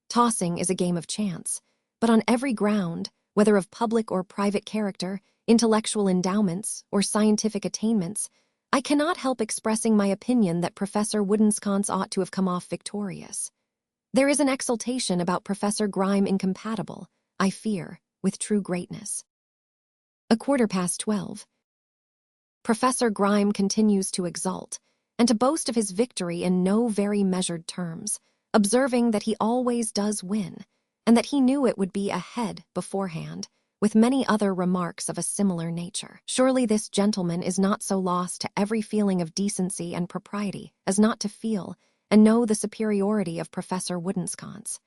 Tossing is a game of chance, but on every ground, whether of public or private character, intellectual endowments, or scientific attainments, I cannot help expressing my opinion that Professor Woodensconce ought to have come off victorious. There is an exultation about Professor Grime incompatible, I fear, with true greatness. 12:15. Professor Grime continues to exult, and to boast of his victory in no very measured terms, observing that he always does win, and that he knew it would be ahead beforehand, with many other remarks of a similar nature. Surely this gentleman is not so lost to every feeling of decency and propriety as not to feel and know the superiority of Professor Woodensconce.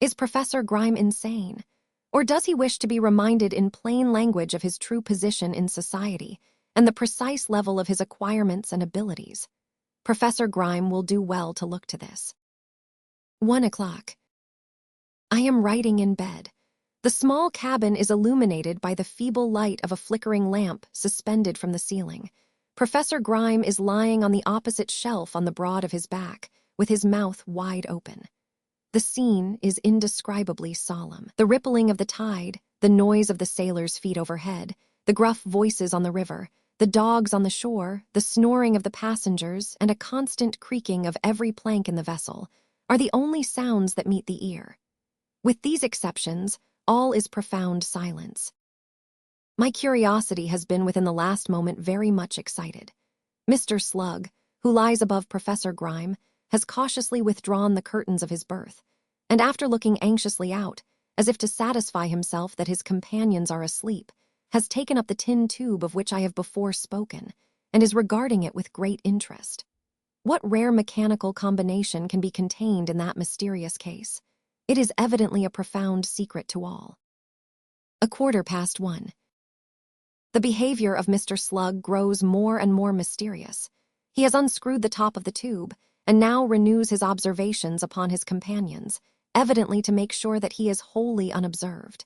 Is Professor Grime insane? Or does he wish to be reminded in plain language of his true position in society and the precise level of his acquirements and abilities? Professor Grime will do well to look to this. 1 o'clock. I am writing in bed. The small cabin is illuminated by the feeble light of a flickering lamp suspended from the ceiling. Professor Grime is lying on the opposite shelf on the broad of his back, with his mouth wide open. The scene is indescribably solemn. The rippling of the tide, the noise of the sailors' feet overhead, the gruff voices on the river, the dogs on the shore, the snoring of the passengers, and a constant creaking of every plank in the vessel are the only sounds that meet the ear. With these exceptions, all is profound silence. My curiosity has been within the last moment very much excited. Mr. Slug, who lies above Professor Grime, has cautiously withdrawn the curtains of his berth, and after looking anxiously out, as if to satisfy himself that his companions are asleep, has taken up the tin tube of which I have before spoken, and is regarding it with great interest. What rare mechanical combination can be contained in that mysterious case? It is evidently a profound secret to all. 1:15. The behavior of Mr. Slug grows more and more mysterious. He has unscrewed the top of the tube, and now renews his observations upon his companions, evidently to make sure that he is wholly unobserved.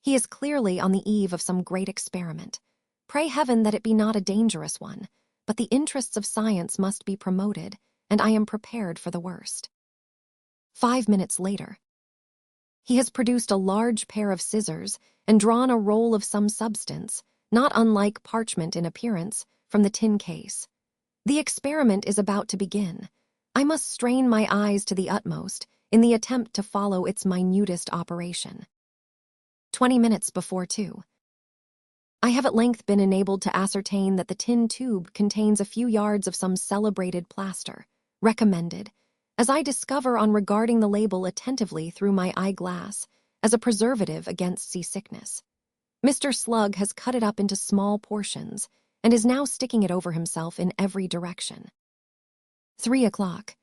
He is clearly on the eve of some great experiment. Pray heaven that it be not a dangerous one, but the interests of science must be promoted, and I am prepared for the worst. 5 minutes later. He has produced a large pair of scissors and drawn a roll of some substance, not unlike parchment in appearance, from the tin case. The experiment is about to begin. I must strain my eyes to the utmost in the attempt to follow its minutest operation. 20 minutes before 2. I have at length been enabled to ascertain that the tin tube contains a few yards of some celebrated plaster, recommended, as I discover on regarding the label attentively through my eyeglass, as a preservative against seasickness. Mr. Slug has cut it up into small portions and is now sticking it over himself in every direction. 3 o'clock.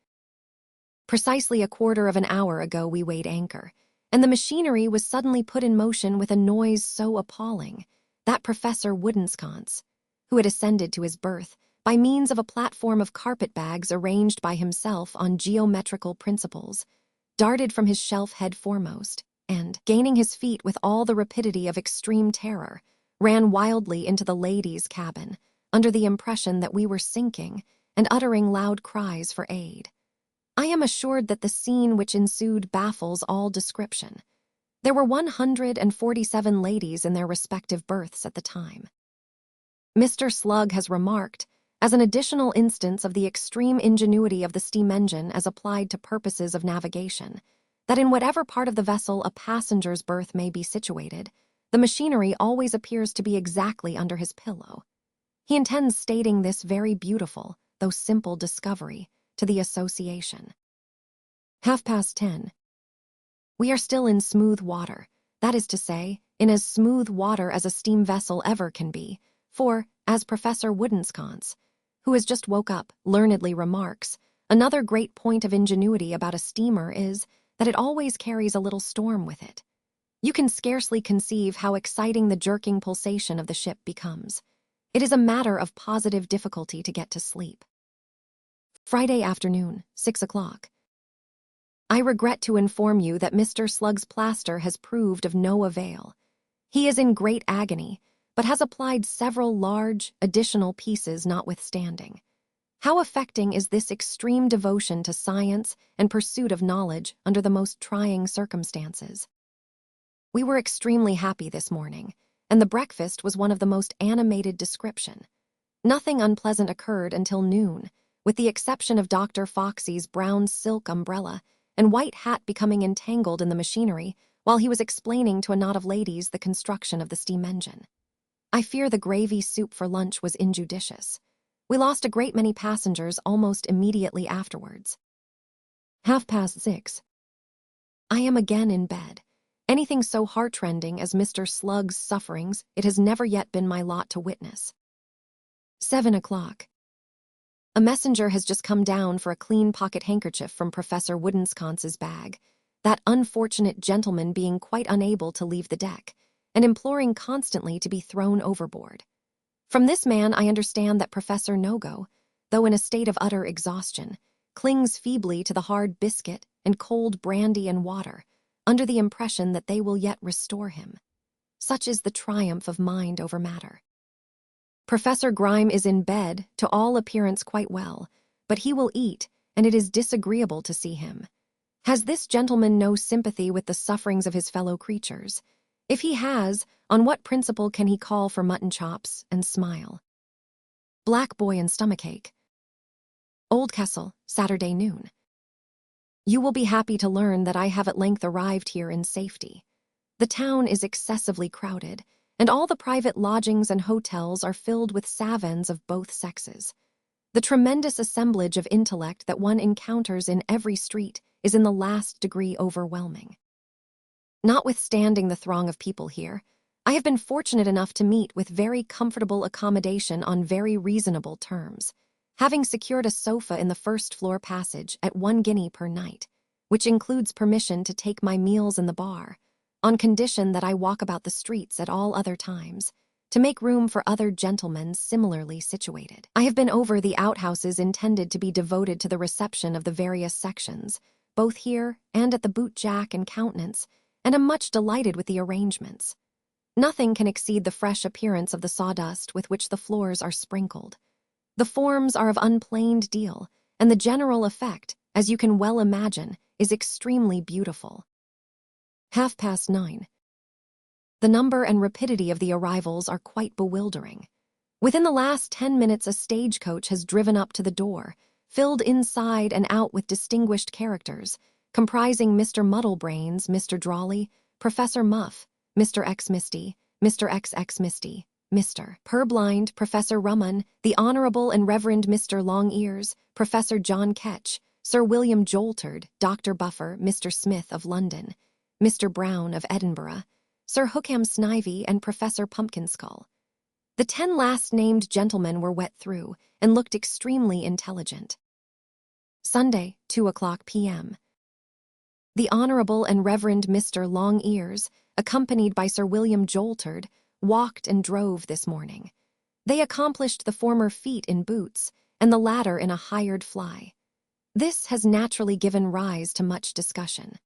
Precisely a quarter of an hour ago we weighed anchor, and the machinery was suddenly put in motion with a noise so appalling that Professor Woodensconce, who had ascended to his berth by means of a platform of carpet-bags arranged by himself on geometrical principles, darted from his shelf head foremost, and, gaining his feet with all the rapidity of extreme terror, ran wildly into the ladies' cabin, under the impression that we were sinking, and uttering loud cries for aid. I am assured that the scene which ensued baffles all description. There were 147 ladies in their respective berths at the time. Mr. Slug has remarked, as an additional instance of the extreme ingenuity of the steam engine as applied to purposes of navigation, that in whatever part of the vessel a passenger's berth may be situated, the machinery always appears to be exactly under his pillow. He intends stating this very beautiful, though simple discovery, to the association. 10:30. We are still in smooth water, that is to say, in as smooth water as a steam vessel ever can be, for, as Professor Woodensconce, who has just woke up, learnedly remarks, another great point of ingenuity about a steamer is that it always carries a little storm with it. You can scarcely conceive how exciting the jerking pulsation of the ship becomes. It is a matter of positive difficulty to get to sleep. Friday afternoon, 6 o'clock. I regret to inform you that Mr. Slug's plaster has proved of no avail. He is in great agony, but has applied several large, additional pieces notwithstanding. How affecting is this extreme devotion to science and pursuit of knowledge under the most trying circumstances. We were extremely happy this morning, and the breakfast was one of the most animated description. Nothing unpleasant occurred until noon, with the exception of Dr. Foxy's brown silk umbrella and white hat becoming entangled in the machinery while he was explaining to a knot of ladies the construction of the steam engine. I fear the gravy soup for lunch was injudicious. We lost a great many passengers almost immediately afterwards. 6:30. I am again in bed. Anything so heartrending as Mr. Slug's sufferings it has never yet been my lot to witness. 7 o'clock. A messenger has just come down for a clean pocket handkerchief from Professor Woodensconce's bag, that unfortunate gentleman being quite unable to leave the deck, and imploring constantly to be thrown overboard. From this man I understand that Professor Nogo, though in a state of utter exhaustion, clings feebly to the hard biscuit and cold brandy and water, under the impression that they will yet restore him. Such is the triumph of mind over matter. Professor Grime is in bed, to all appearance quite well, but he will eat, and it is disagreeable to see him. Has this gentleman no sympathy with the sufferings of his fellow creatures? If he has, on what principle can he call for mutton chops and smile? Black boy and stomachache. Oldcastle, Saturday noon. You will be happy to learn that I have at length arrived here in safety. The town is excessively crowded, and all the private lodgings and hotels are filled with savans of both sexes. The tremendous assemblage of intellect that one encounters in every street is in the last degree overwhelming. Notwithstanding the throng of people here, I have been fortunate enough to meet with very comfortable accommodation on very reasonable terms, having secured a sofa in the first-floor passage at 1 guinea per night, which includes permission to take my meals in the bar, on condition that I walk about the streets at all other times, to make room for other gentlemen similarly situated. I have been over the outhouses intended to be devoted to the reception of the various sections, both here and at the Boot Jack and Countenance, and am much delighted with the arrangements. Nothing can exceed the fresh appearance of the sawdust with which the floors are sprinkled. The forms are of unplaned deal, and the general effect, as you can well imagine, is extremely beautiful. 9:30. The number and rapidity of the arrivals are quite bewildering. Within the last 10 minutes a stagecoach has driven up to the door, filled inside and out with distinguished characters, comprising Mr. Muddlebrains, Mr. Drawley, Professor Muff, Mr. X Misty, Mr. XX Misty, Mr. Purblind, Professor Rummun, the Honorable and Reverend Mr. Long-Ears, Professor John Ketch, Sir William Jolterd, Dr. Buffer, Mr. Smith of London, Mr. Brown of Edinburgh, Sir Hookham Snivy, and Professor Pumpkinskull. The 10 last-named gentlemen were wet through and looked extremely intelligent. Sunday, 2:00 p.m. The Honorable and Reverend Mr. Long-Ears, accompanied by Sir William Jolterd, walked and drove this morning. They accomplished the former feat in boots, and the latter in a hired fly. This has naturally given rise to much discussion.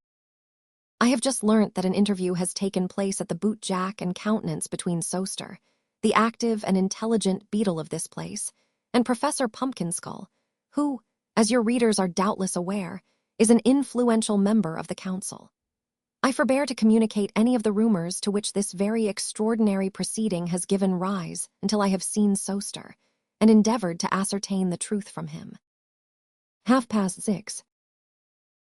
I have just learnt that an interview has taken place at the Boot Jack and Countenance between Soster, the active and intelligent beadle of this place, and Professor Pumpkinskull, who, as your readers are doubtless aware, is an influential member of the council. I forbear to communicate any of the rumors to which this very extraordinary proceeding has given rise until I have seen Soster, and endeavored to ascertain the truth from him. 6:30.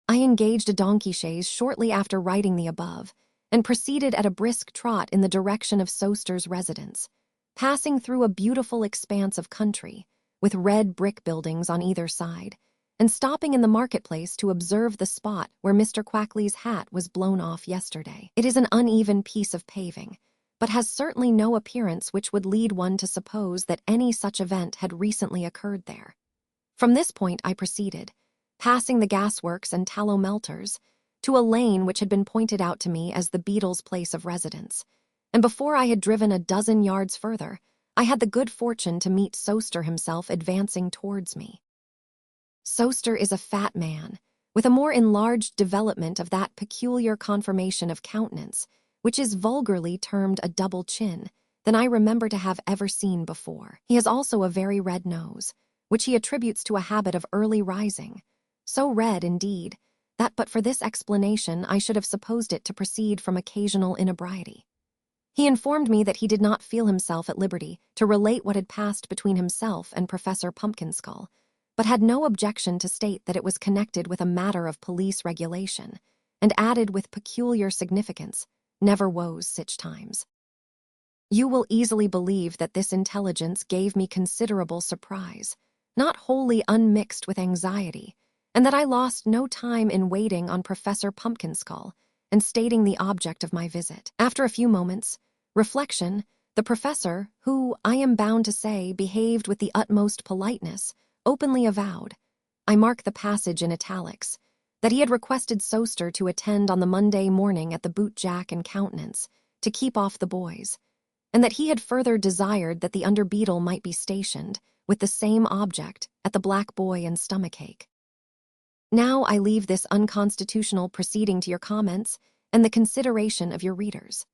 I engaged a donkey chaise shortly after writing the above, and proceeded at a brisk trot in the direction of Soster's residence, passing through a beautiful expanse of country, with red brick buildings on either side, and stopping in the marketplace to observe the spot where Mr. Quackley's hat was blown off yesterday. It is an uneven piece of paving, but has certainly no appearance which would lead one to suppose that any such event had recently occurred there. From this point I proceeded, passing the gasworks and tallow melters, to a lane which had been pointed out to me as the beadle's place of residence, and before I had driven a dozen yards further, I had the good fortune to meet Soster himself advancing towards me. Soster is a fat man, with a more enlarged development of that peculiar conformation of countenance, which is vulgarly termed a double chin, than I remember to have ever seen before. He has also a very red nose, which he attributes to a habit of early rising, so red, indeed, that but for this explanation I should have supposed it to proceed from occasional inebriety. He informed me that he did not feel himself at liberty to relate what had passed between himself and Professor Pumpkinskull, but had no objection to state that it was connected with a matter of police regulation, and added with peculiar significance, "Never woes sich times." You will easily believe that this intelligence gave me considerable surprise, not wholly unmixed with anxiety, and that I lost no time in waiting on Professor Pumpkinskull and stating the object of my visit. After a few moments' reflection, the professor, who, I am bound to say, behaved with the utmost politeness, openly avowed, I mark the passage in italics, that he had requested Soster to attend on the Monday morning at the Boot Jack and Countenance, to keep off the boys, and that he had further desired that the under beadle might be stationed, with the same object, at the Black Boy and Stomachache. Now I leave this unconstitutional proceeding to your comments, and the consideration of your readers.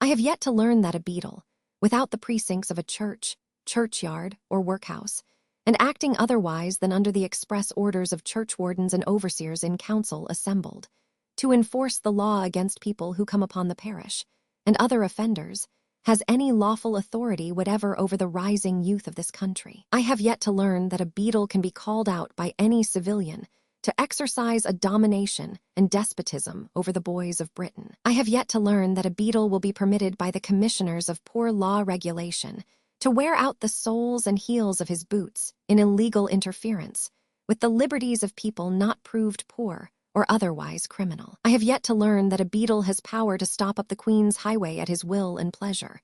I have yet to learn that a beadle, without the precincts of a church, churchyard, or workhouse, and acting otherwise than under the express orders of churchwardens and overseers in council assembled, to enforce the law against people who come upon the parish, and other offenders, has any lawful authority whatever over the rising youth of this country. I have yet to learn that a beadle can be called out by any civilian to exercise a domination and despotism over the boys of Britain. I have yet to learn that a beadle will be permitted by the commissioners of poor law regulation to wear out the soles and heels of his boots in illegal interference with the liberties of people not proved poor or otherwise criminal. I have yet to learn that a beadle has power to stop up the Queen's highway at his will and pleasure,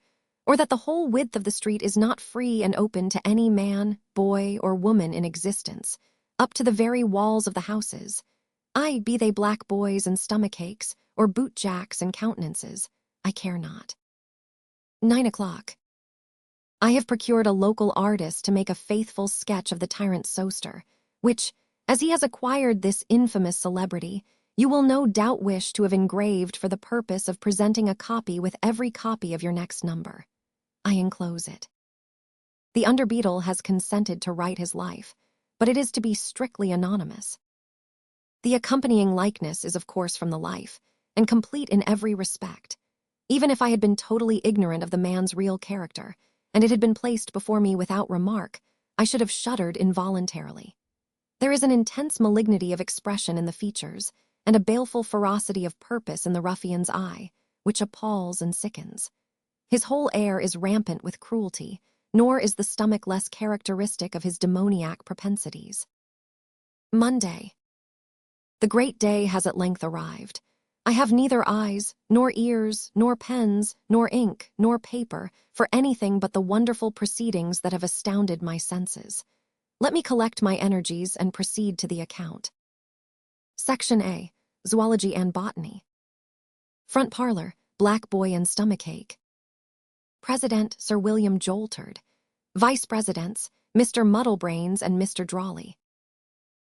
or that the whole width of the street is not free and open to any man, boy, or woman in existence, up to the very walls of the houses, aye, be they black boys and stomachaches, or boot-jacks and countenances, I care not. 9 o'clock. I have procured a local artist to make a faithful sketch of the tyrant Soster, which, as he has acquired this infamous celebrity, you will no doubt wish to have engraved for the purpose of presenting a copy with every copy of your next number. I enclose it. The under-beadle has consented to write his life, but it is to be strictly anonymous. The accompanying likeness is of course from the life, and complete in every respect. Even if I had been totally ignorant of the man's real character, and it had been placed before me without remark, I should have shuddered involuntarily. There is an intense malignity of expression in the features, and a baleful ferocity of purpose in the ruffian's eye, which appalls and sickens. His whole air is rampant with cruelty, nor is the stomach less characteristic of his demoniac propensities. Monday. The great day has at length arrived. I have neither eyes, nor ears, nor pens, nor ink, nor paper for anything but the wonderful proceedings that have astounded my senses. Let me collect my energies and proceed to the account. Section A, Zoology and Botany. Front parlor, black boy and stomachache. President, Sir William Jolterd. Vice Presidents, Mr. Muddlebrains and Mr. Drawley.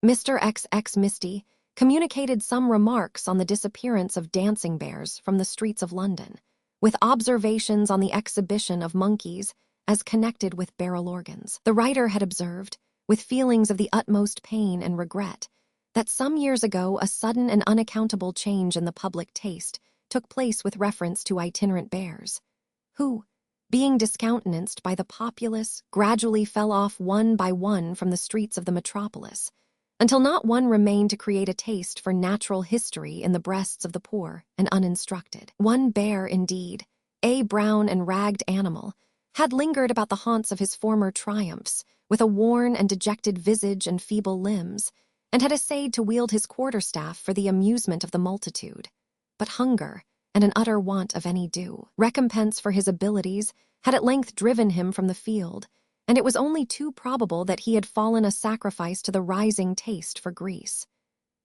Mr. XX Misty communicated some remarks on the disappearance of dancing bears from the streets of London, with observations on the exhibition of monkeys as connected with barrel organs. The writer had observed, with feelings of the utmost pain and regret, that some years ago a sudden and unaccountable change in the public taste took place with reference to itinerant bears, who, being discountenanced by the populace, gradually fell off one by one from the streets of the metropolis, until not one remained to create a taste for natural history in the breasts of the poor and uninstructed. One bear, indeed, a brown and ragged animal, had lingered about the haunts of his former triumphs, with a worn and dejected visage and feeble limbs, and had essayed to wield his quarterstaff for the amusement of the multitude. But hunger, and an utter want of any due recompense for his abilities, had at length driven him from the field, and it was only too probable that he had fallen a sacrifice to the rising taste for grease.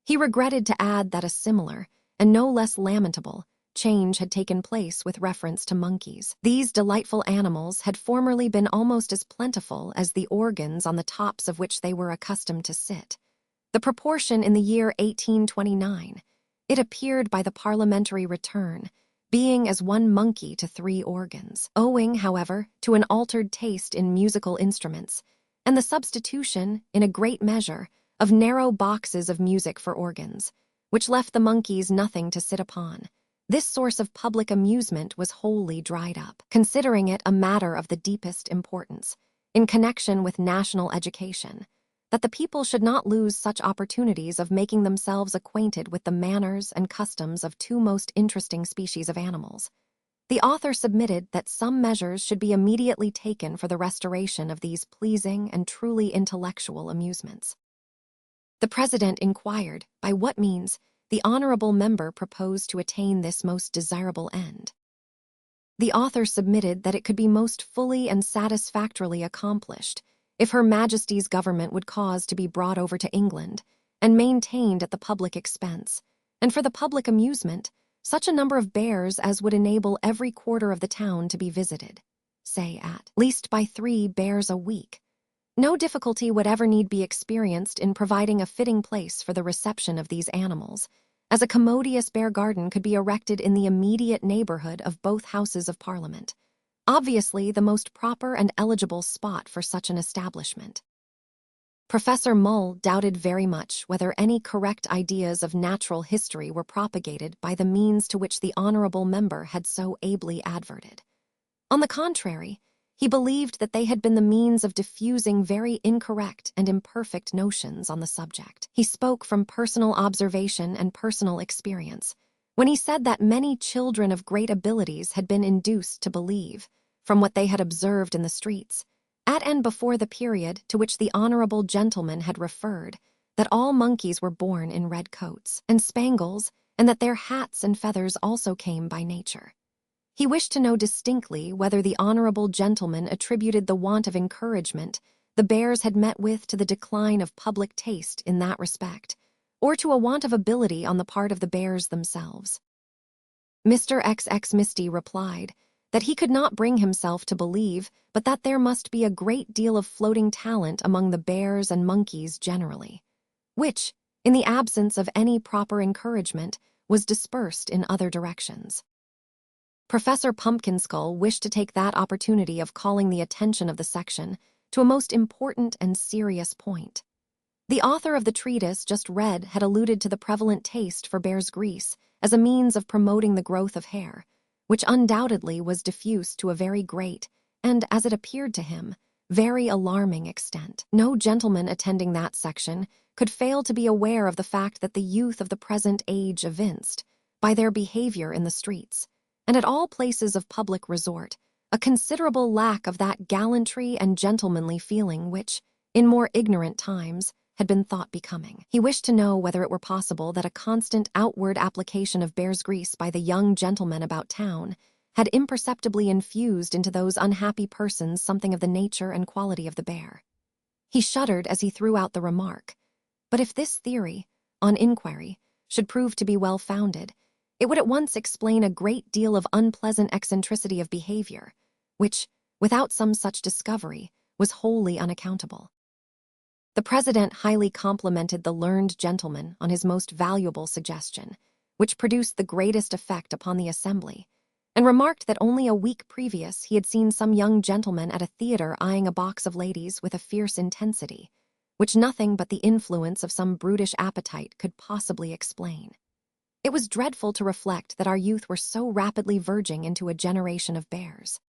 He regretted to add that a similar, and no less lamentable, change had taken place with reference to monkeys. These delightful animals had formerly been almost as plentiful as the organs on the tops of which they were accustomed to sit. The proportion in the year 1829, it appeared by the parliamentary return, being as 1 monkey to 3 organs. Owing, however, to an altered taste in musical instruments, and the substitution, in a great measure, of narrow boxes of music for organs, which left the monkeys nothing to sit upon, this source of public amusement was wholly dried up, considering it a matter of the deepest importance, in connection with national education, that the people should not lose such opportunities of making themselves acquainted with the manners and customs of 2 most interesting species of animals. The author submitted that some measures should be immediately taken for the restoration of these pleasing and truly intellectual amusements. The President inquired by what means the honorable member proposed to attain this most desirable end. The author submitted that it could be most fully and satisfactorily accomplished if Her Majesty's government would cause to be brought over to England and maintained at the public expense, and for the public amusement, such a number of bears as would enable every quarter of the town to be visited, say at least by 3 bears a week. No difficulty whatever need be experienced in providing a fitting place for the reception of these animals, as a commodious bear garden could be erected in the immediate neighborhood of both houses of Parliament, obviously the most proper and eligible spot for such an establishment. Professor Mull doubted very much whether any correct ideas of natural history were propagated by the means to which the honorable member had so ably adverted. On the contrary, he believed that they had been the means of diffusing very incorrect and imperfect notions on the subject. He spoke from personal observation and personal experience when he said that many children of great abilities had been induced to believe, from what they had observed in the streets, at and before the period to which the honorable gentleman had referred, that all monkeys were born in red coats and spangles, and that their hats and feathers also came by nature. He wished to know distinctly whether the honorable gentleman attributed the want of encouragement the bears had met with to the decline of public taste in that respect, or to a want of ability on the part of the bears themselves. Mr. XX Misty replied that he could not bring himself to believe, but that there must be a great deal of floating talent among the bears and monkeys generally, which, in the absence of any proper encouragement, was dispersed in other directions. Professor Pumpkinskull wished to take that opportunity of calling the attention of the section to a most important and serious point. The author of the treatise just read had alluded to the prevalent taste for bear's grease as a means of promoting the growth of hair, which undoubtedly was diffused to a very great, and, as it appeared to him, very alarming extent. No gentleman attending that section could fail to be aware of the fact that the youth of the present age evinced, by their behavior in the streets, and at all places of public resort, a considerable lack of that gallantry and gentlemanly feeling which, in more ignorant times, had been thought becoming. He wished to know whether it were possible that a constant outward application of bear's grease by the young gentlemen about town had imperceptibly infused into those unhappy persons something of the nature and quality of the bear. He shuddered as he threw out the remark, but if this theory, on inquiry, should prove to be well-founded, it would at once explain a great deal of unpleasant eccentricity of behavior, which, without some such discovery, was wholly unaccountable. The president highly complimented the learned gentleman on his most valuable suggestion, which produced the greatest effect upon the assembly, and remarked that only a week previous he had seen some young gentleman at a theater eyeing a box of ladies with a fierce intensity, which nothing but the influence of some brutish appetite could possibly explain. It was dreadful to reflect that our youth were so rapidly verging into a generation of bears.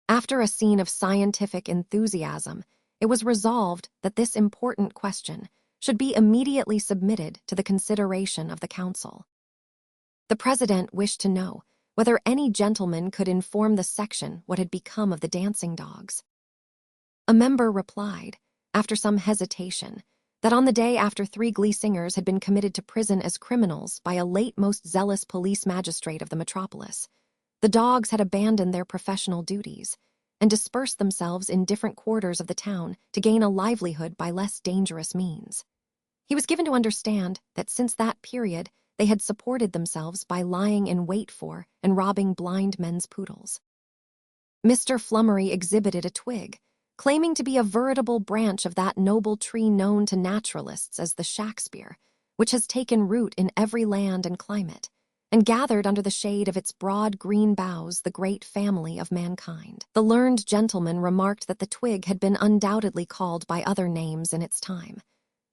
After a scene of scientific enthusiasm, it was resolved that this important question should be immediately submitted to the consideration of the council. The president wished to know whether any gentleman could inform the section what had become of the dancing dogs. A member replied, after some hesitation, that on the day after 3 glee singers had been committed to prison as criminals by a late most zealous police magistrate of the metropolis, the dogs had abandoned their professional duties and dispersed themselves in different quarters of the town to gain a livelihood by less dangerous means. He was given to understand that since that period they had supported themselves by lying in wait for and robbing blind men's poodles. Mr. Flummery exhibited a twig, claiming to be a veritable branch of that noble tree known to naturalists as the Shakespeare, which has taken root in every land and climate, and gathered under the shade of its broad green boughs the great family of mankind. The learned gentleman remarked that the twig had been undoubtedly called by other names in its time,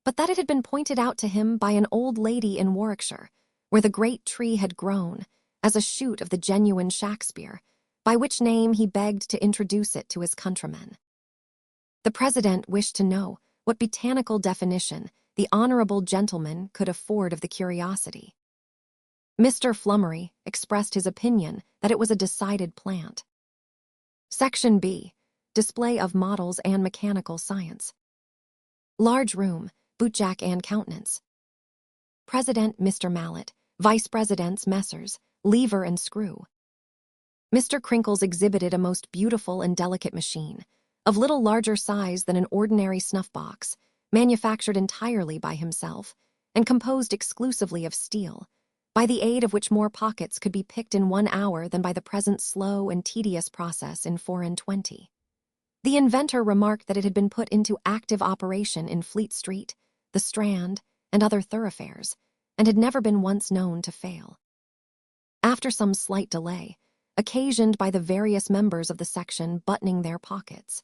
but that it had been pointed out to him by an old lady in Warwickshire, where the great tree had grown, as a shoot of the genuine Shakespeare, by which name he begged to introduce it to his countrymen. The president wished to know what botanical definition the honorable gentleman could afford of the curiosity. Mr. Flummery expressed his opinion that it was a decided plant. Section B. Display of models and mechanical science. Large room, bootjack and countenance. President Mr. Mallet, Vice Presidents Messrs. Lever and Screw. Mr. Crinkles exhibited a most beautiful and delicate machine, of little larger size than an ordinary snuff-box, manufactured entirely by himself, and composed exclusively of steel, by the aid of which more pockets could be picked in 1 hour than by the present slow and tedious process in 4 and 20. The inventor remarked that it had been put into active operation in Fleet Street, the Strand, and other thoroughfares, and had never been once known to fail. After some slight delay, occasioned by the various members of the section buttoning their pockets,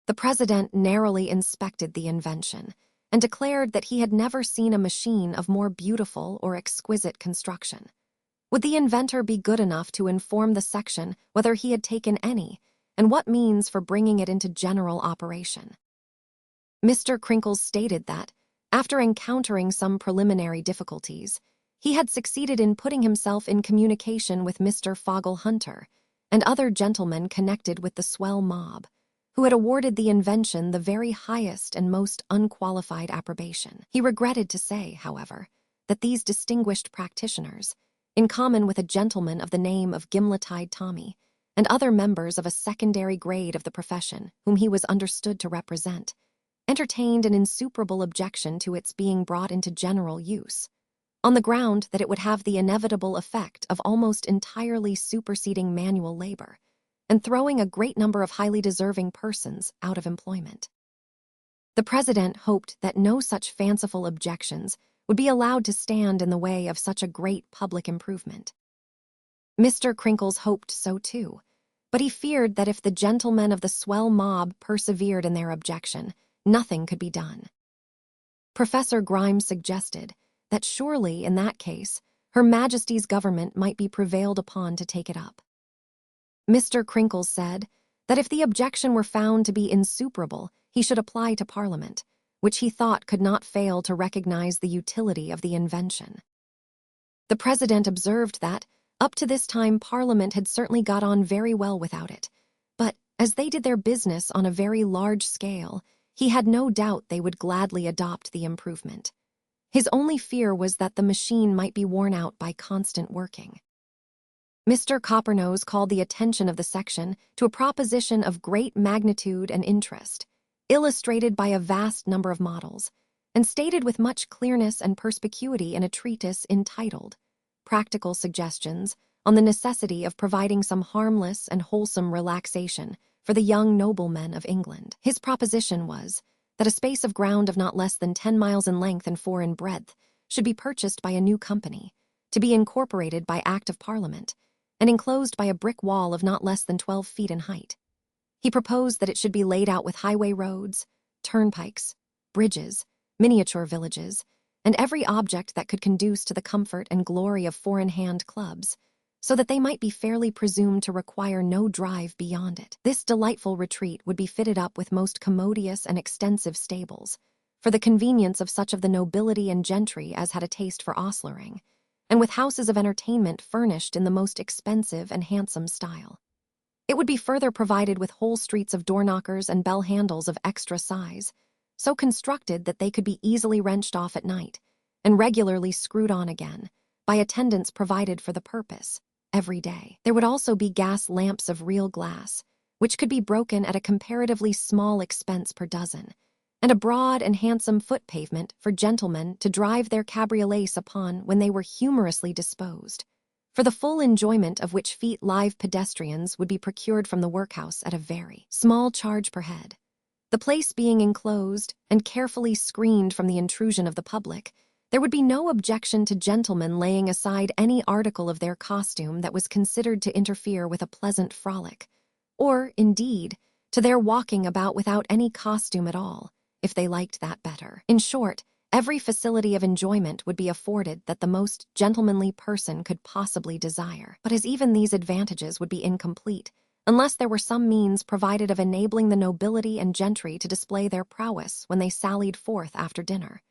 the president narrowly inspected the invention and declared that he had never seen a machine of more beautiful or exquisite construction. Would the inventor be good enough to inform the section whether he had taken any, and what means for bringing it into general operation? Mr. Crinkles stated that, after encountering some preliminary difficulties, he had succeeded in putting himself in communication with Mr. Fogle Hunter and other gentlemen connected with the swell mob, who had awarded the invention the very highest and most unqualified approbation. He regretted to say, however, that these distinguished practitioners, in common with a gentleman of the name of Gimlet-eyed Tommy, and other members of a secondary grade of the profession whom he was understood to represent, entertained an insuperable objection to its being brought into general use, on the ground that it would have the inevitable effect of almost entirely superseding manual labor and throwing a great number of highly deserving persons out of employment. The president hoped that no such fanciful objections would be allowed to stand in the way of such a great public improvement. Mr. Crinkles hoped so too, but he feared that if the gentlemen of the swell mob persevered in their objection, nothing could be done. Professor Grimes suggested that surely, in that case, Her Majesty's government might be prevailed upon to take it up. Mr. Crinkles said that if the objection were found to be insuperable, he should apply to Parliament, which he thought could not fail to recognize the utility of the invention. The president observed that, up to this time, Parliament had certainly got on very well without it, but, as they did their business on a very large scale, he had no doubt they would gladly adopt the improvement. His only fear was that the machine might be worn out by constant working. Mr. Coppernose called the attention of the section to a proposition of great magnitude and interest, illustrated by a vast number of models, and stated with much clearness and perspicuity in a treatise entitled Practical Suggestions on the Necessity of Providing Some Harmless and Wholesome Relaxation for the Young Noblemen of England. His proposition was that a space of ground of not less than 10 miles in length and 4 in breadth should be purchased by a new company, to be incorporated by Act of Parliament, and enclosed by a brick wall of not less than 12 feet in height. He proposed that it should be laid out with highway roads, turnpikes, bridges, miniature villages, and every object that could conduce to the comfort and glory of four-in-hand clubs, so that they might be fairly presumed to require no drive beyond it. This delightful retreat would be fitted up with most commodious and extensive stables, for the convenience of such of the nobility and gentry as had a taste for ostlering, and with houses of entertainment furnished in the most expensive and handsome style. It would be further provided with whole streets of door-knockers and bell-handles of extra size, so constructed that they could be easily wrenched off at night, and regularly screwed on again, by attendants provided for the purpose, every day. There would also be gas lamps of real glass, which could be broken at a comparatively small expense per dozen, and a broad and handsome foot pavement for gentlemen to drive their cabriolets upon when they were humorously disposed, for the full enjoyment of which feat live pedestrians would be procured from the workhouse at a very small charge per head. The place being enclosed and carefully screened from the intrusion of the public, there would be no objection to gentlemen laying aside any article of their costume that was considered to interfere with a pleasant frolic, or, indeed, to their walking about without any costume at all, if they liked that better. In short, every facility of enjoyment would be afforded that the most gentlemanly person could possibly desire. But as even these advantages would be incomplete, unless there were some means provided of enabling the nobility and gentry to display their prowess when they sallied forth after dinner,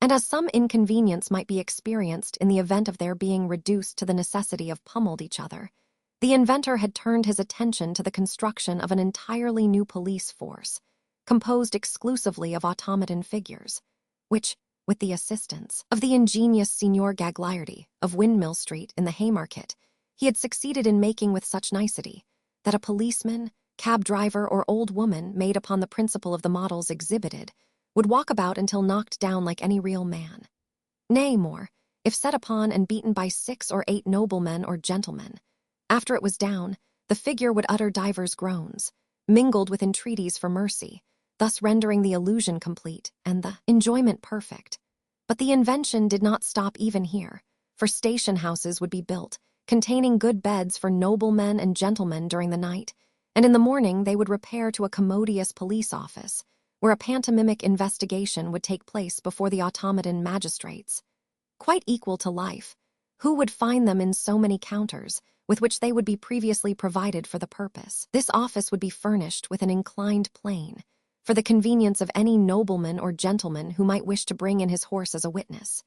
and as some inconvenience might be experienced in the event of their being reduced to the necessity of pummeled each other, the inventor had turned his attention to the construction of an entirely new police force, composed exclusively of automaton figures, which, with the assistance of the ingenious Signor Gagliardi of Windmill Street in the Haymarket, he had succeeded in making with such nicety that a policeman, cab driver, or old woman made upon the principle of the models exhibited would walk about until knocked down like any real man. Nay, more, if set upon and beaten by 6 or 8 noblemen or gentlemen, after it was down, the figure would utter divers groans, mingled with entreaties for mercy, thus rendering the illusion complete and the enjoyment perfect. But the invention did not stop even here, for station houses would be built, containing good beds for noblemen and gentlemen during the night, and in the morning they would repair to a commodious police office, where a pantomimic investigation would take place before the automaton magistrates. Quite equal to life, who would find them in so many counters, with which they would be previously provided for the purpose. This office would be furnished with an inclined plane, for the convenience of any nobleman or gentleman who might wish to bring in his horse as a witness,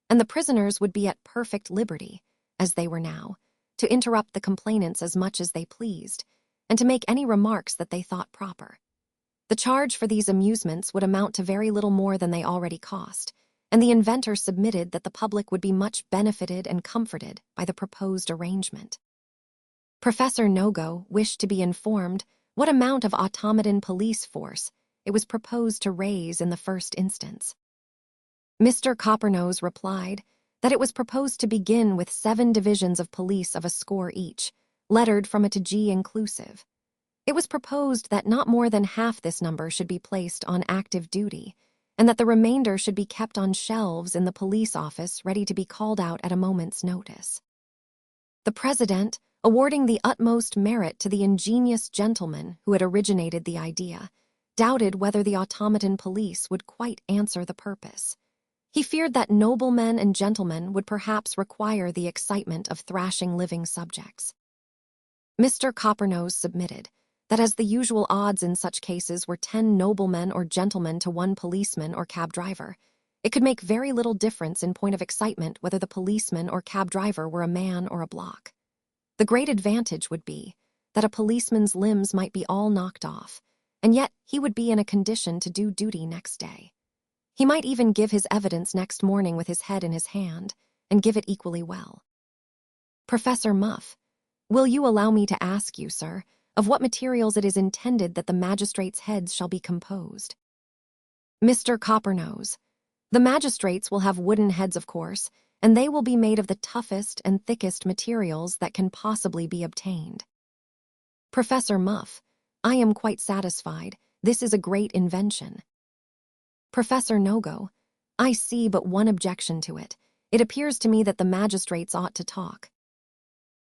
and the prisoners would be at perfect liberty, as they were now, to interrupt the complainants as much as they pleased, and to make any remarks that they thought proper. The charge for these amusements would amount to very little more than they already cost, and the inventor submitted that the public would be much benefited and comforted by the proposed arrangement. Professor Nogo wished to be informed what amount of automaton police force it was proposed to raise in the first instance. Mr. Coppernose replied that it was proposed to begin with 7 divisions of police of a score each, lettered from A to G inclusive. It was proposed that not more than half this number should be placed on active duty, and that the remainder should be kept on shelves in the police office ready to be called out at a moment's notice. The president, awarding the utmost merit to the ingenious gentleman who had originated the idea, doubted whether the automaton police would quite answer the purpose. He feared that noblemen and gentlemen would perhaps require the excitement of thrashing living subjects. Mr. Coppernose submitted that as the usual odds in such cases were 10 noblemen or gentlemen to 1 policeman or cab driver, it could make very little difference in point of excitement whether the policeman or cab driver were a man or a block. The great advantage would be that a policeman's limbs might be all knocked off, and yet he would be in a condition to do duty next day. He might even give his evidence next morning with his head in his hand, and give it equally well. Professor Muff, will you allow me to ask you, sir, of what materials it is intended that the magistrates' heads shall be composed? Mr. Coppernose, the magistrates will have wooden heads, of course, and they will be made of the toughest and thickest materials that can possibly be obtained. Professor Muff, I am quite satisfied. This is a great invention. Professor Nogo, I see but one objection to it. It appears to me that the magistrates ought to talk.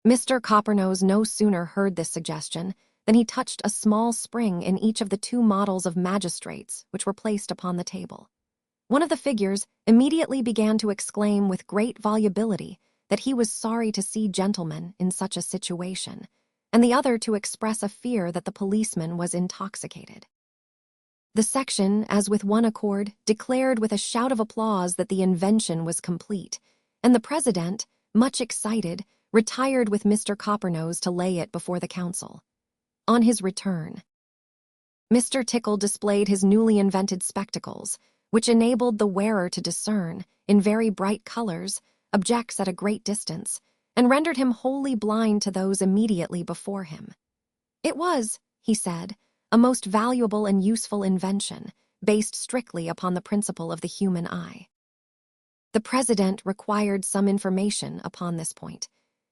Mr. Coppernose no sooner heard this suggestion than he touched a small spring in each of the 2 models of magistrates which were placed upon the table. One of the figures immediately began to exclaim with great volubility that he was sorry to see gentlemen in such a situation, and the other to express a fear that the policeman was intoxicated. The section, as with one accord, declared with a shout of applause that the invention was complete, and the president, much excited, retired with Mr. Coppernose to lay it before the council. On his return, Mr. Tickle displayed his newly invented spectacles, which enabled the wearer to discern, in very bright colors, objects at a great distance, and rendered him wholly blind to those immediately before him. It was, he said, a most valuable and useful invention, based strictly upon the principle of the human eye. The president required some information upon this point.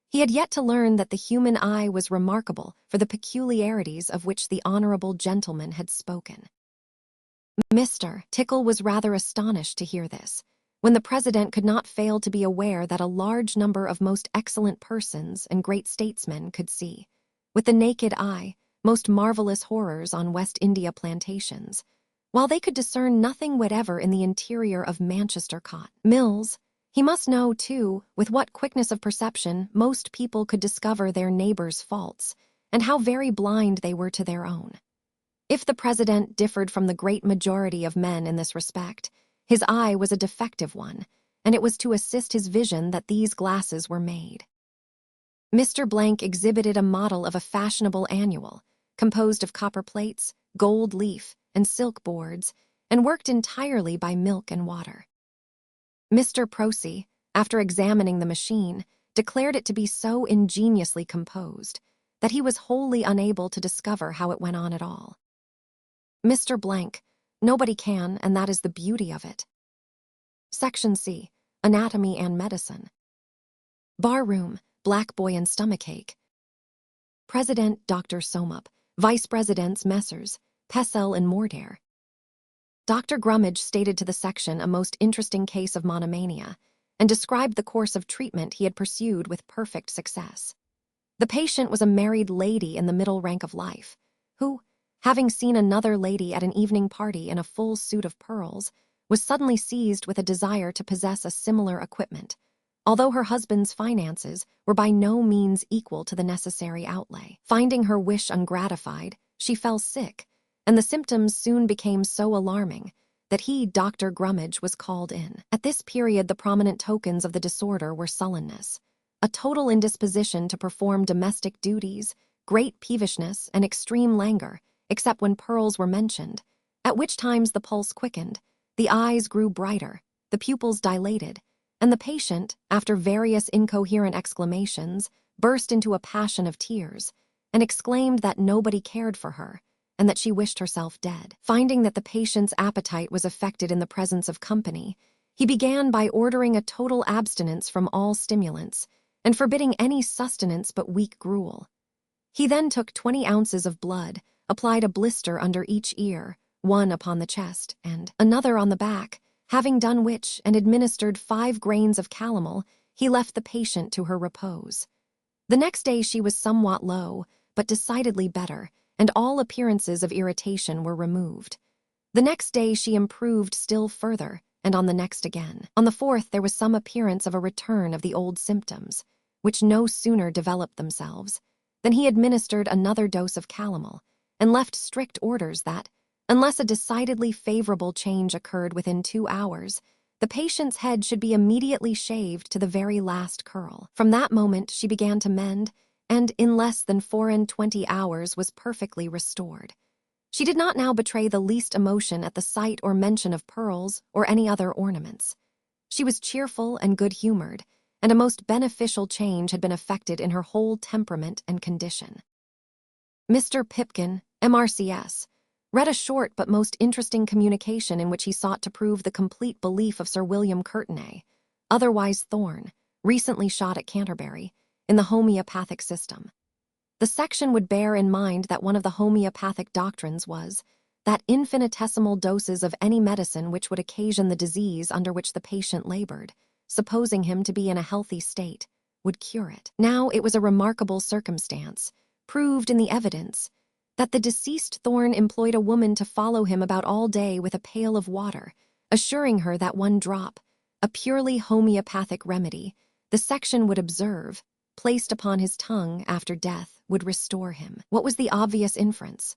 He had yet to learn that the human eye was remarkable for the peculiarities of which the honorable gentleman had spoken. Mr. Tickle was rather astonished to hear this, when the president could not fail to be aware that a large number of most excellent persons and great statesmen could see, with the naked eye, most marvelous horrors on West India plantations, while they could discern nothing whatever in the interior of Manchester cotton mills. He must know, too, with what quickness of perception most people could discover their neighbors' faults, and how very blind they were to their own. If the president differed from the great majority of men in this respect, his eye was a defective one, and it was to assist his vision that these glasses were made. Mr. Blank exhibited a model of a fashionable annual, composed of copper plates, gold leaf, and silk boards, and worked entirely by milk and water. Mr. Prosy, after examining the machine, declared it to be so ingeniously composed that he was wholly unable to discover how it went on at all. Mr. Blank, nobody can, and that is the beauty of it. Section C, Anatomy and Medicine. Bar room, black boy and stomachache. President Dr. Somup, Vice Presidents Messrs. Pessell and Mordair. Dr. Grummage stated to the section a most interesting case of monomania and described the course of treatment he had pursued with perfect success. The patient was a married lady in the middle rank of life, who, having seen another lady at an evening party in a full suit of pearls, was suddenly seized with a desire to possess a similar equipment, although her husband's finances were by no means equal to the necessary outlay. Finding her wish ungratified, she fell sick, and the symptoms soon became so alarming that he, Dr. Grummage, was called in. At this period, the prominent tokens of the disorder were sullenness, a total indisposition to perform domestic duties, great peevishness, and extreme languor, except when pearls were mentioned, at which times the pulse quickened, the eyes grew brighter, the pupils dilated, and the patient, after various incoherent exclamations, burst into a passion of tears, and exclaimed that nobody cared for her, and that she wished herself dead. Finding that the patient's appetite was affected in the presence of company, he began by ordering a total abstinence from all stimulants, and forbidding any sustenance but weak gruel. He then took 20 ounces of blood, applied a blister under each ear, one upon the chest, and another on the back, having done which and administered 5 grains of calomel, he left the patient to her repose. The next day she was somewhat low, but decidedly better, and all appearances of irritation were removed. The next day she improved still further, and on the next again. On the 4th there was some appearance of a return of the old symptoms, which no sooner developed themselves than he administered another dose of calomel, and left strict orders that, unless a decidedly favorable change occurred within 2 hours, the patient's head should be immediately shaved to the very last curl. From that moment she began to mend, and in less than 24 hours was perfectly restored. She did not now betray the least emotion at the sight or mention of pearls or any other ornaments. She was cheerful and good-humored, and a most beneficial change had been effected in her whole temperament and condition. Mr. Pipkin, MRCS, read a short but most interesting communication in which he sought to prove the complete belief of Sir William Courtenay, otherwise Thorne, recently shot at Canterbury, in the homeopathic system. The section would bear in mind that one of the homeopathic doctrines was that infinitesimal doses of any medicine which would occasion the disease under which the patient labored, supposing him to be in a healthy state, would cure it. Now it was a remarkable circumstance, proved in the evidence, that the deceased Thorne employed a woman to follow him about all day with a pail of water, assuring her that one drop, a purely homeopathic remedy, the section would observe, placed upon his tongue after death, would restore him. What was the obvious inference?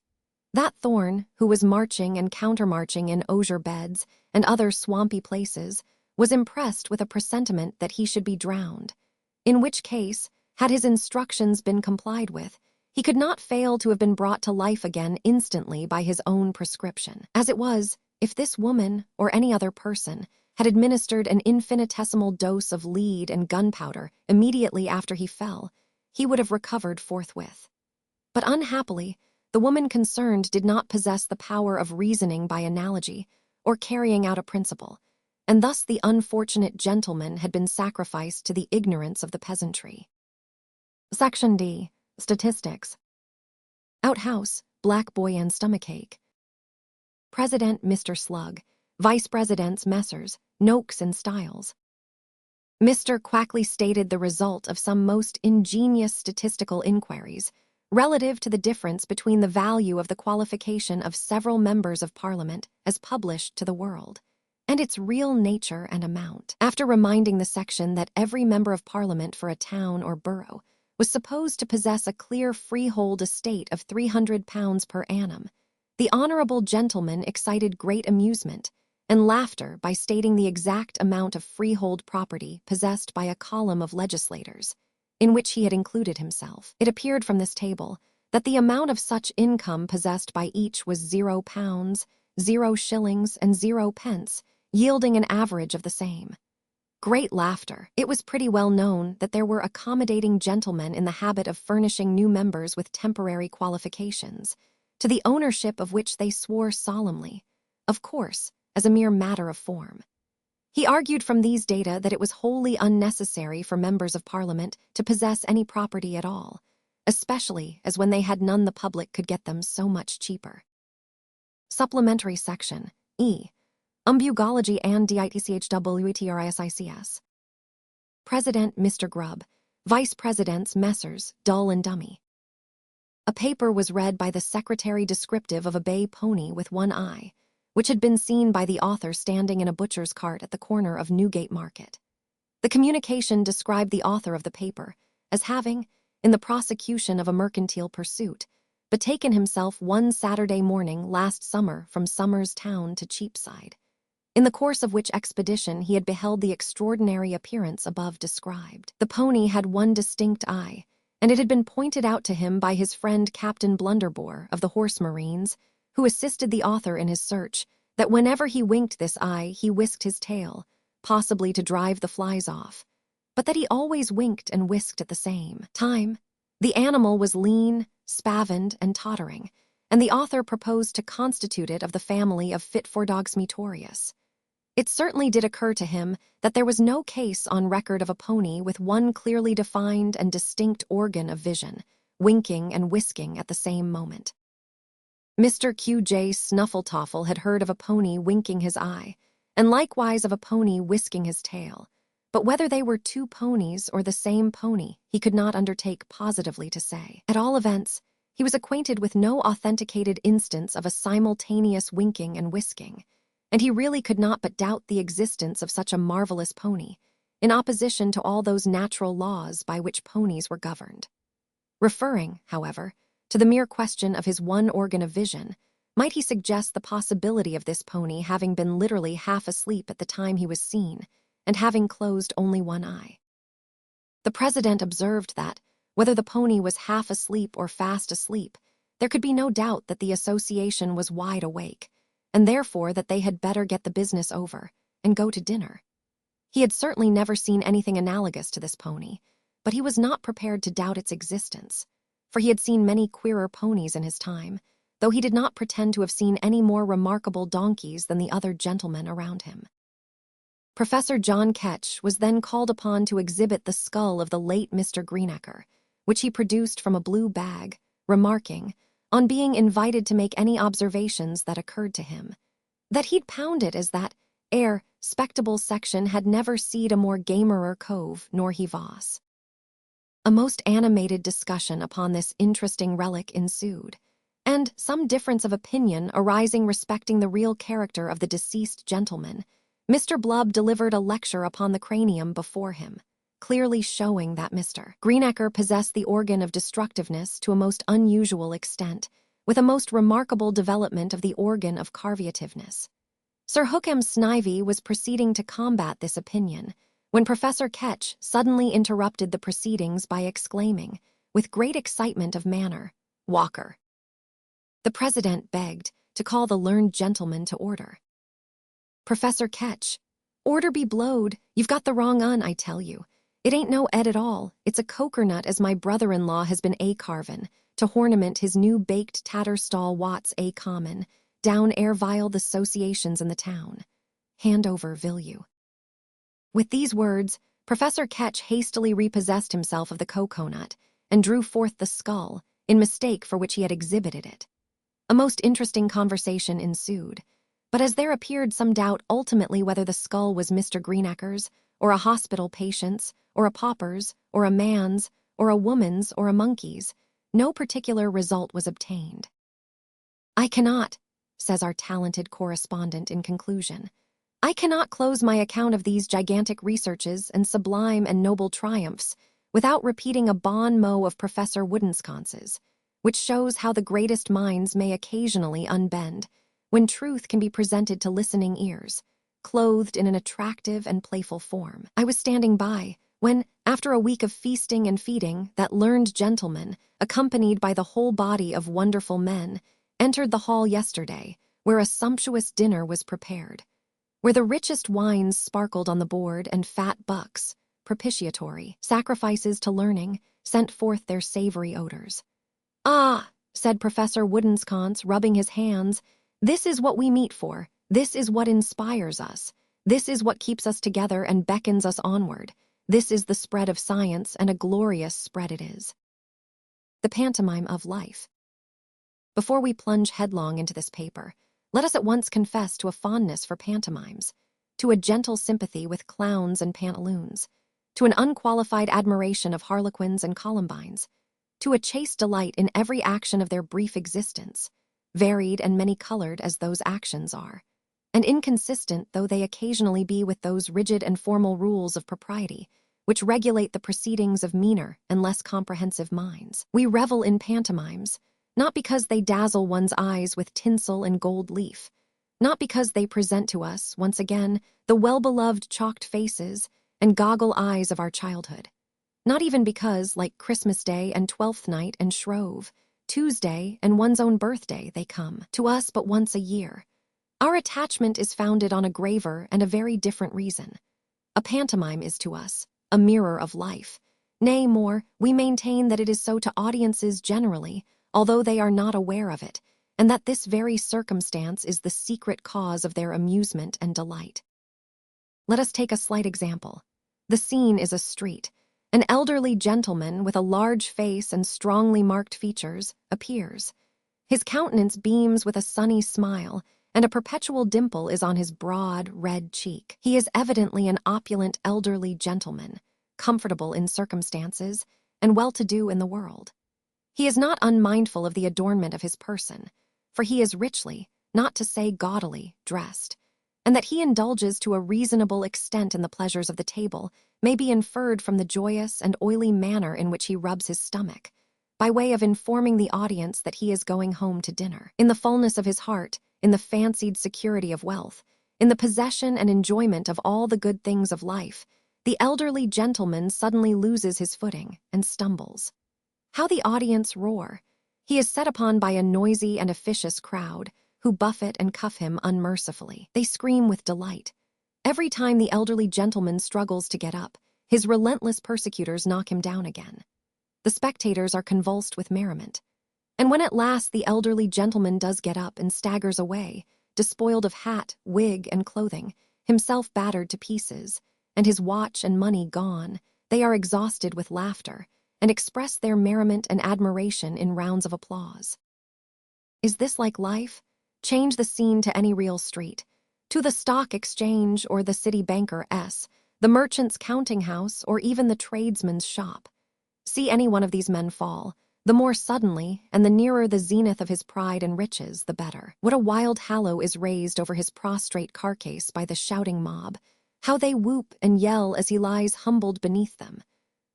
That Thorne, who was marching and countermarching in osier beds and other swampy places, was impressed with a presentiment that he should be drowned, in which case, had his instructions been complied with, he could not fail to have been brought to life again instantly by his own prescription. As it was, if this woman, or any other person, had administered an infinitesimal dose of lead and gunpowder immediately after he fell, he would have recovered forthwith. But unhappily, the woman concerned did not possess the power of reasoning by analogy or carrying out a principle, and thus the unfortunate gentleman had been sacrificed to the ignorance of the peasantry. Section D. Statistics. Outhouse, black boy and stomachache. President, Mr. Slug. Vice Presidents, Messrs. Noakes and Styles. Mr. Quackley stated the result of some most ingenious statistical inquiries relative to the difference between the value of the qualification of several members of Parliament as published to the world, and its real nature and amount. After reminding the section that every member of Parliament for a town or borough was supposed to possess a clear freehold estate of £300 per annum, the honourable gentleman excited great amusement and laughter by stating the exact amount of freehold property possessed by a column of legislators, in which he had included himself. It appeared from this table that the amount of such income possessed by each was £0, 0 shillings, and 0 pence, yielding an average of the same. Great laughter. It was pretty well known that there were accommodating gentlemen in the habit of furnishing new members with temporary qualifications, to the ownership of which they swore solemnly, of course, as a mere matter of form. He argued from these data that it was wholly unnecessary for members of Parliament to possess any property at all, especially as when they had none the public could get them so much cheaper. Supplementary section, E. Umbugology and DITCHWETRISICS. President Mr. Grubb. Vice Presidents Messrs. Dull and Dummy. A paper was read by the secretary descriptive of a bay pony with one eye, which had been seen by the author standing in a butcher's cart at the corner of Newgate Market. The communication described the author of the paper as having, in the prosecution of a mercantile pursuit, betaken himself one Saturday morning last summer from Somers Town to Cheapside, in the course of which expedition he had beheld the extraordinary appearance above described. The pony had one distinct eye, and it had been pointed out to him by his friend Captain Blunderbore of the Horse Marines, who assisted the author in his search, that whenever he winked this eye he whisked his tail, possibly to drive the flies off, but that he always winked and whisked at the same time. The animal was lean, spavined, and tottering, and the author proposed to constitute it of the family of Fit-for-Dogs Metorius. It certainly did occur to him that there was no case on record of a pony with one clearly defined and distinct organ of vision, winking and whisking at the same moment. Mr. Q.J. Snuffletoffle had heard of a pony winking his eye, and likewise of a pony whisking his tail, but whether they were two ponies or the same pony he could not undertake positively to say. At all events, he was acquainted with no authenticated instance of a simultaneous winking and whisking, and he really could not but doubt the existence of such a marvelous pony, in opposition to all those natural laws by which ponies were governed. Referring, however, to the mere question of his one organ of vision, might he suggest the possibility of this pony having been literally half asleep at the time he was seen, and having closed only one eye? The president observed that, whether the pony was half asleep or fast asleep, there could be no doubt that the association was wide awake, and therefore that they had better get the business over and go to dinner. He had certainly never seen anything analogous to this pony, but he was not prepared to doubt its existence, for he had seen many queerer ponies in his time, though he did not pretend to have seen any more remarkable donkeys than the other gentlemen around him. Professor John Ketch was then called upon to exhibit the skull of the late Mr. Greenacre, which he produced from a blue bag, remarking, on being invited to make any observations that occurred to him, that he'd pound it as that spectable section had never seed a more gamerer cove nor he vos. A most animated discussion upon this interesting relic ensued, and some difference of opinion arising respecting the real character of the deceased gentleman, Mr. Blubb delivered a lecture upon the cranium before him, clearly showing that Mr. Greenacre possessed the organ of destructiveness to a most unusual extent, with a most remarkable development of the organ of carviativeness. Sir Hookham Snivy was proceeding to combat this opinion, when Professor Ketch suddenly interrupted the proceedings by exclaiming, with great excitement of manner, "Walker!" The president begged to call the learned gentleman to order. "Professor Ketch, order be blowed, you've got the wrong un, I tell you. It ain't no Ed at all, it's a cokernut as my brother-in-law has been a-carvin', to hornament his new baked Tatterstall Watts a-common, down ere vile the 'sociations in the town. Hand over, vil you." With these words, Professor Ketch hastily repossessed himself of the coconut, and drew forth the skull, in mistake for which he had exhibited it. A most interesting conversation ensued, but as there appeared some doubt ultimately whether the skull was Mr. Greenacre's, or a hospital patient's, or a pauper's, or a man's, or a woman's, or a monkey's, no particular result was obtained. "I cannot," says our talented correspondent in conclusion, "I cannot close my account of these gigantic researches and sublime and noble triumphs without repeating a bon mot of Professor Woodensconce's, which shows how the greatest minds may occasionally unbend, when truth can be presented to listening ears, clothed in an attractive and playful form. I was standing by, when, after a week of feasting and feeding, that learned gentleman, accompanied by the whole body of wonderful men, entered the hall yesterday, where a sumptuous dinner was prepared, where the richest wines sparkled on the board and fat bucks, propitiatory sacrifices to learning, sent forth their savory odors. "Ah," said Professor Woodensconce, rubbing his hands, "this is what we meet for, this is what inspires us, this is what keeps us together and beckons us onward, this is the spread of science, and a glorious spread it is." The pantomime of life. Before we plunge headlong into this paper, Let us at once confess to a fondness for pantomimes, to a gentle sympathy with clowns and pantaloons, to an unqualified admiration of harlequins and columbines, to a chaste delight in every action of their brief existence, varied and many-colored as those actions are, and inconsistent though they occasionally be with those rigid and formal rules of propriety which regulate the proceedings of meaner and less comprehensive minds. We revel in pantomimes, not because they dazzle one's eyes with tinsel and gold leaf, not because they present to us, once again, the well-beloved chalked faces and goggle eyes of our childhood, not even because, like Christmas Day and Twelfth Night and Shrove, Tuesday and one's own birthday, they come to us but once a year. Our attachment is founded on a graver and a very different reason. A pantomime is to us a mirror of life. Nay, more, we maintain that it is so to audiences generally, although they are not aware of it, and that this very circumstance is the secret cause of their amusement and delight. Let us take a slight example. The scene is a street. An elderly gentleman with a large face and strongly marked features appears. His countenance beams with a sunny smile, and a perpetual dimple is on his broad, red cheek. He is evidently an opulent elderly gentleman, comfortable in circumstances, and well-to-do in the world. He is not unmindful of the adornment of his person, for he is richly, not to say gaudily, dressed, and that he indulges to a reasonable extent in the pleasures of the table may be inferred from the joyous and oily manner in which he rubs his stomach, by way of informing the audience that he is going home to dinner. In the fullness of his heart, in the fancied security of wealth, in the possession and enjoyment of all the good things of life, the elderly gentleman suddenly loses his footing and stumbles. How the audience roar! He is set upon by a noisy and officious crowd, who buffet and cuff him unmercifully. They scream with delight. Every time the elderly gentleman struggles to get up, his relentless persecutors knock him down again. The spectators are convulsed with merriment. And when at last the elderly gentleman does get up and staggers away, despoiled of hat, wig, and clothing, himself battered to pieces, and his watch and money gone, they are exhausted with laughter, and express their merriment and admiration in rounds of applause. Is this like life? Change the scene to any real street, to the stock exchange or the city banker's, the merchant's counting house, or even the tradesman's shop. See any one of these men fall, the more suddenly and the nearer the zenith of his pride and riches, the better. What a wild hallow is raised over his prostrate carcass by the shouting mob, how they whoop and yell as he lies humbled beneath them.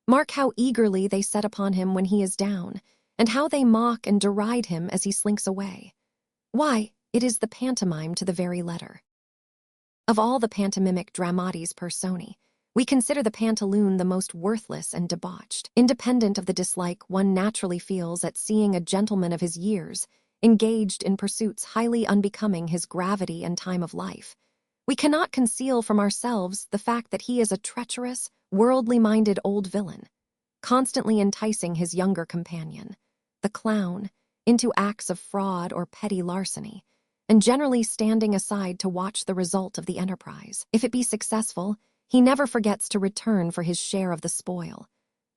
Mark how eagerly they set upon him when he is down, and how they mock and deride him as he slinks away. Why, it is the pantomime to the very letter. Of all the pantomimic dramatis personae, we consider the pantaloon the most worthless and debauched. Independent of the dislike one naturally feels at seeing a gentleman of his years engaged in pursuits highly unbecoming his gravity and time of life, we cannot conceal from ourselves the fact that he is a treacherous, worldly-minded old villain, constantly enticing his younger companion, the clown, into acts of fraud or petty larceny, and generally standing aside to watch the result of the enterprise. If it be successful, he never forgets to return for his share of the spoil.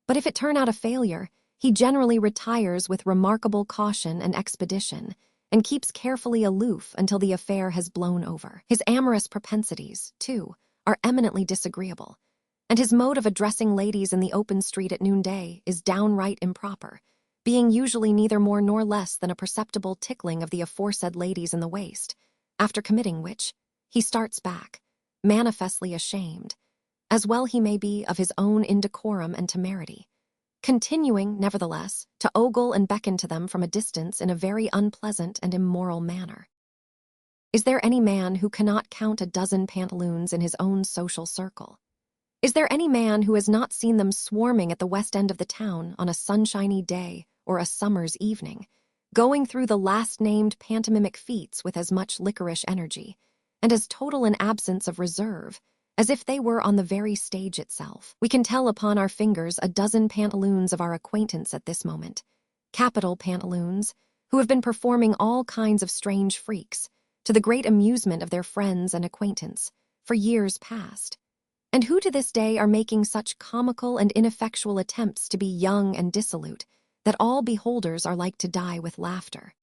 But if it turn out a failure, he generally retires with remarkable caution and expedition, and keeps carefully aloof until the affair has blown over. His amorous propensities, too, are eminently disagreeable, and his mode of addressing ladies in the open street at noonday is downright improper, being usually neither more nor less than a perceptible tickling of the aforesaid ladies in the waist, after committing which, he starts back, manifestly ashamed, as well he may be of his own indecorum and temerity, continuing, nevertheless, to ogle and beckon to them from a distance in a very unpleasant and immoral manner. Is there any man who cannot count a dozen pantaloons in his own social circle? Is there any man who has not seen them swarming at the west end of the town on a sunshiny day or a summer's evening, going through the last-named pantomimic feats with as much liquorish energy, and as total an absence of reserve, as if they were on the very stage itself? We can tell upon our fingers a dozen pantaloons of our acquaintance at this moment, capital pantaloons, who have been performing all kinds of strange freaks, to the great amusement of their friends and acquaintance, for years past, and who to this day are making such comical and ineffectual attempts to be young and dissolute, that all beholders are like to die with laughter.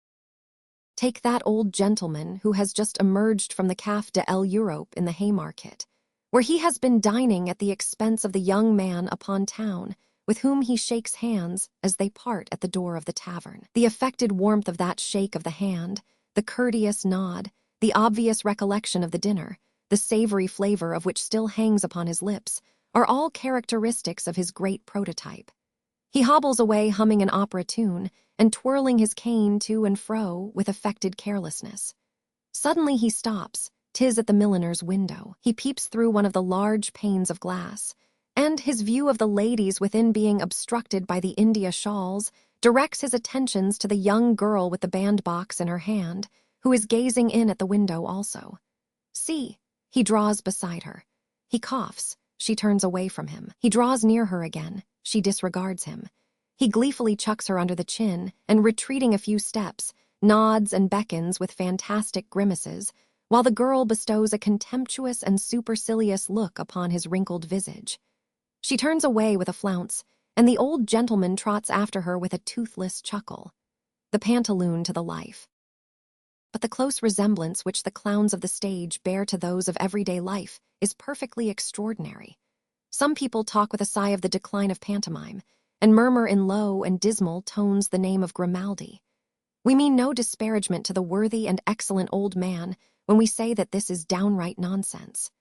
Take that old gentleman who has just emerged from the Café de l'Europe in the Haymarket, where he has been dining at the expense of the young man upon town, with whom he shakes hands as they part at the door of the tavern. The affected warmth of that shake of the hand, the courteous nod, the obvious recollection of the dinner, the savory flavor of which still hangs upon his lips, are all characteristics of his great prototype. He hobbles away humming an opera tune and twirling his cane to and fro with affected carelessness. Suddenly he stops, 'tis at the milliner's window. He peeps through one of the large panes of glass, and his view of the ladies within being obstructed by the India shawls, directs his attentions to the young girl with the bandbox in her hand, who is gazing in at the window also. See, he draws beside her. He coughs. She turns away from him. He draws near her again. She disregards him. He gleefully chucks her under the chin, and retreating a few steps, nods and beckons with fantastic grimaces, while the girl bestows a contemptuous and supercilious look upon his wrinkled visage. She turns away with a flounce, and the old gentleman trots after her with a toothless chuckle. The pantaloon to the life. But the close resemblance which the clowns of the stage bear to those of everyday life is perfectly extraordinary. Some people talk with a sigh of the decline of pantomime, and murmur in low and dismal tones the name of Grimaldi. We mean no disparagement to the worthy and excellent old man when we say that this is downright nonsense.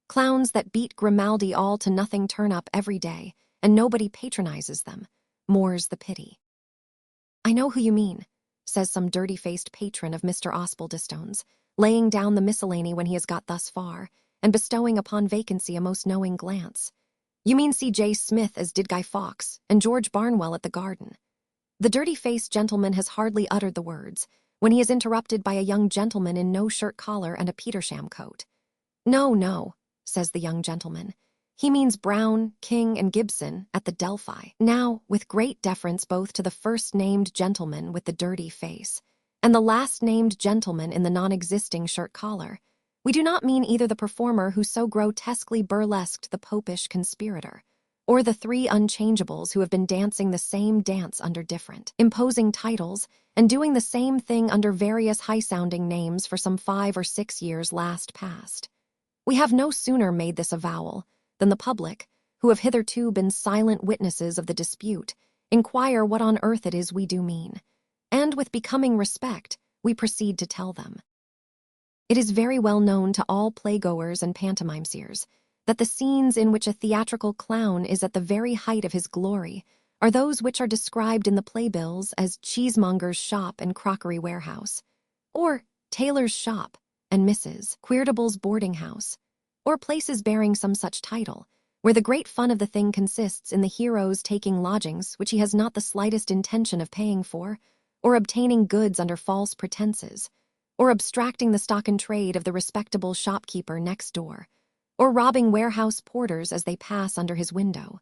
Clowns that beat Grimaldi all to nothing turn up every day, and nobody patronizes them. More's the pity. "I know who you mean," says some dirty-faced patron of Mr. Osbaldistone's, laying down the miscellany when he has got thus far, and bestowing upon vacancy a most knowing glance. "You mean C.J. Smith as did Guy Fawkes, and George Barnwell at the Garden." The dirty-faced gentleman has hardly uttered the words, when he is interrupted by a young gentleman in no shirt-collar and a Petersham coat. "No, no," says the young gentleman. "He means Brown, King, and Gibson at the Delphi." Now, with great deference both to the first-named gentleman with the dirty face, and the last-named gentleman in the non-existing shirt-collar, we do not mean either the performer who so grotesquely burlesqued the popish conspirator, or the three unchangeables who have been dancing the same dance under different, imposing titles, and doing the same thing under various high-sounding names for some 5 or 6 years last past. We have no sooner made this avowal than the public, who have hitherto been silent witnesses of the dispute, inquire what on earth it is we do mean, and with becoming respect we proceed to tell them. It is very well known to all playgoers and pantomime-seers that the scenes in which a theatrical clown is at the very height of his glory are those which are described in the playbills as cheesemonger's shop and crockery warehouse, or tailor's shop and Mrs. Queerdable's boarding house, or places bearing some such title, where the great fun of the thing consists in the hero's taking lodgings which he has not the slightest intention of paying for, or obtaining goods under false pretenses, or abstracting the stock in trade of the respectable shopkeeper next door, or robbing warehouse porters as they pass under his window,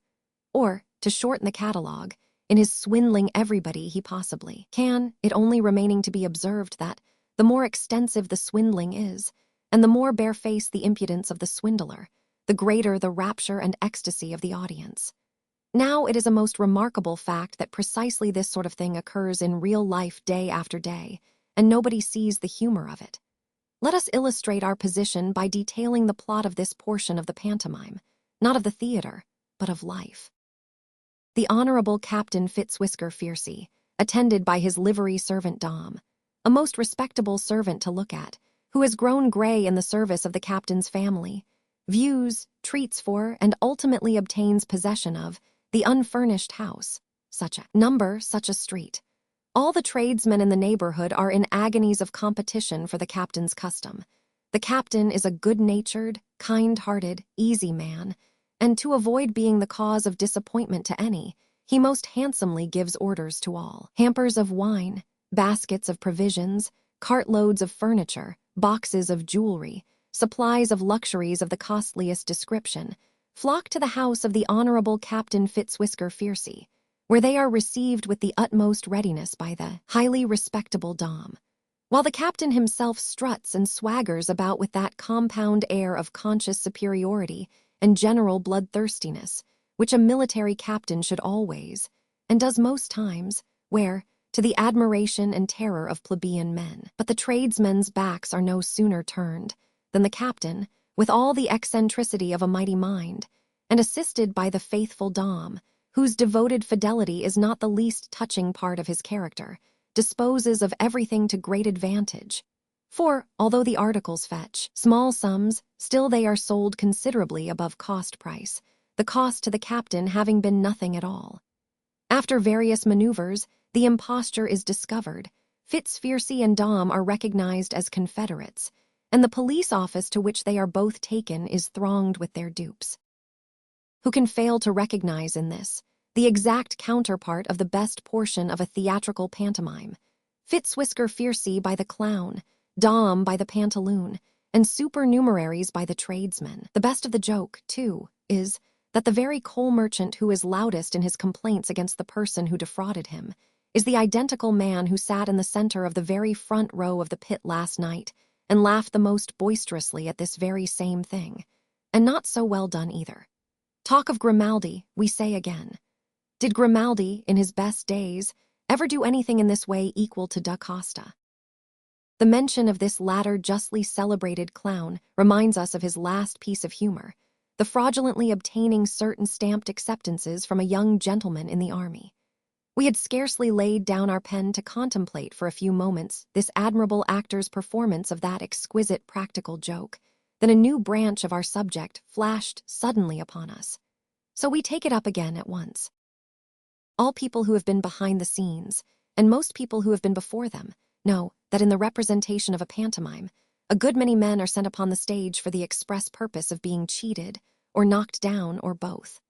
or, to shorten the catalogue, in his swindling everybody he possibly can, it only remaining to be observed that the more extensive the swindling is, and the more barefaced the impudence of the swindler, the greater the rapture and ecstasy of the audience. Now it is a most remarkable fact that precisely this sort of thing occurs in real life day after day, and nobody sees the humor of it. Let us illustrate our position by detailing the plot of this portion of the pantomime, not of the theater, but of life. The Honorable Captain Fitzwhisker Fiercy, attended by his livery servant Dom, a most respectable servant to look at, who has grown gray in the service of the captain's family, views, treats for, and ultimately obtains possession of the unfurnished house, such a number, such a street. All the tradesmen in the neighborhood are in agonies of competition for the captain's custom. The captain is a good-natured, kind-hearted, easy man, and to avoid being the cause of disappointment to any, he most handsomely gives orders to all. Hampers of wine, baskets of provisions, cartloads of furniture, boxes of jewelry, supplies of luxuries of the costliest description, flock to the house of the Honorable Captain Fitzwhisker Fiercy, where they are received with the utmost readiness by the highly respectable Dom, while the captain himself struts and swaggers about with that compound air of conscious superiority and general bloodthirstiness, which a military captain should always, and does most times, wear, to the admiration and terror of plebeian men. But the tradesmen's backs are no sooner turned than the captain, with all the eccentricity of a mighty mind, and assisted by the faithful Dom, whose devoted fidelity is not the least touching part of his character, disposes of everything to great advantage. For, although the articles fetch small sums, still they are sold considerably above cost price, the cost to the captain having been nothing at all. After various maneuvers, the imposture is discovered, Fitzfiercy and Dom are recognized as confederates, and the police office to which they are both taken is thronged with their dupes. Who can fail to recognize in this the exact counterpart of the best portion of a theatrical pantomime, Fitzwhisker Fiercy by the clown, Dom by the pantaloon, and supernumeraries by the tradesmen. The best of the joke, too, is that the very coal merchant who is loudest in his complaints against the person who defrauded him is the identical man who sat in the center of the very front row of the pit last night and laughed the most boisterously at this very same thing, and not so well done either. Talk of Grimaldi, we say again. Did Grimaldi, in his best days, ever do anything in this way equal to Da Costa? The mention of this latter justly celebrated clown reminds us of his last piece of humor, the fraudulently obtaining certain stamped acceptances from a young gentleman in the army. We had scarcely laid down our pen to contemplate for a few moments this admirable actor's performance of that exquisite practical joke, then a new branch of our subject flashed suddenly upon us. So we take it up again at once. All people who have been behind the scenes, and most people who have been before them, know that in the representation of a pantomime, a good many men are sent upon the stage for the express purpose of being cheated, or knocked down, or both.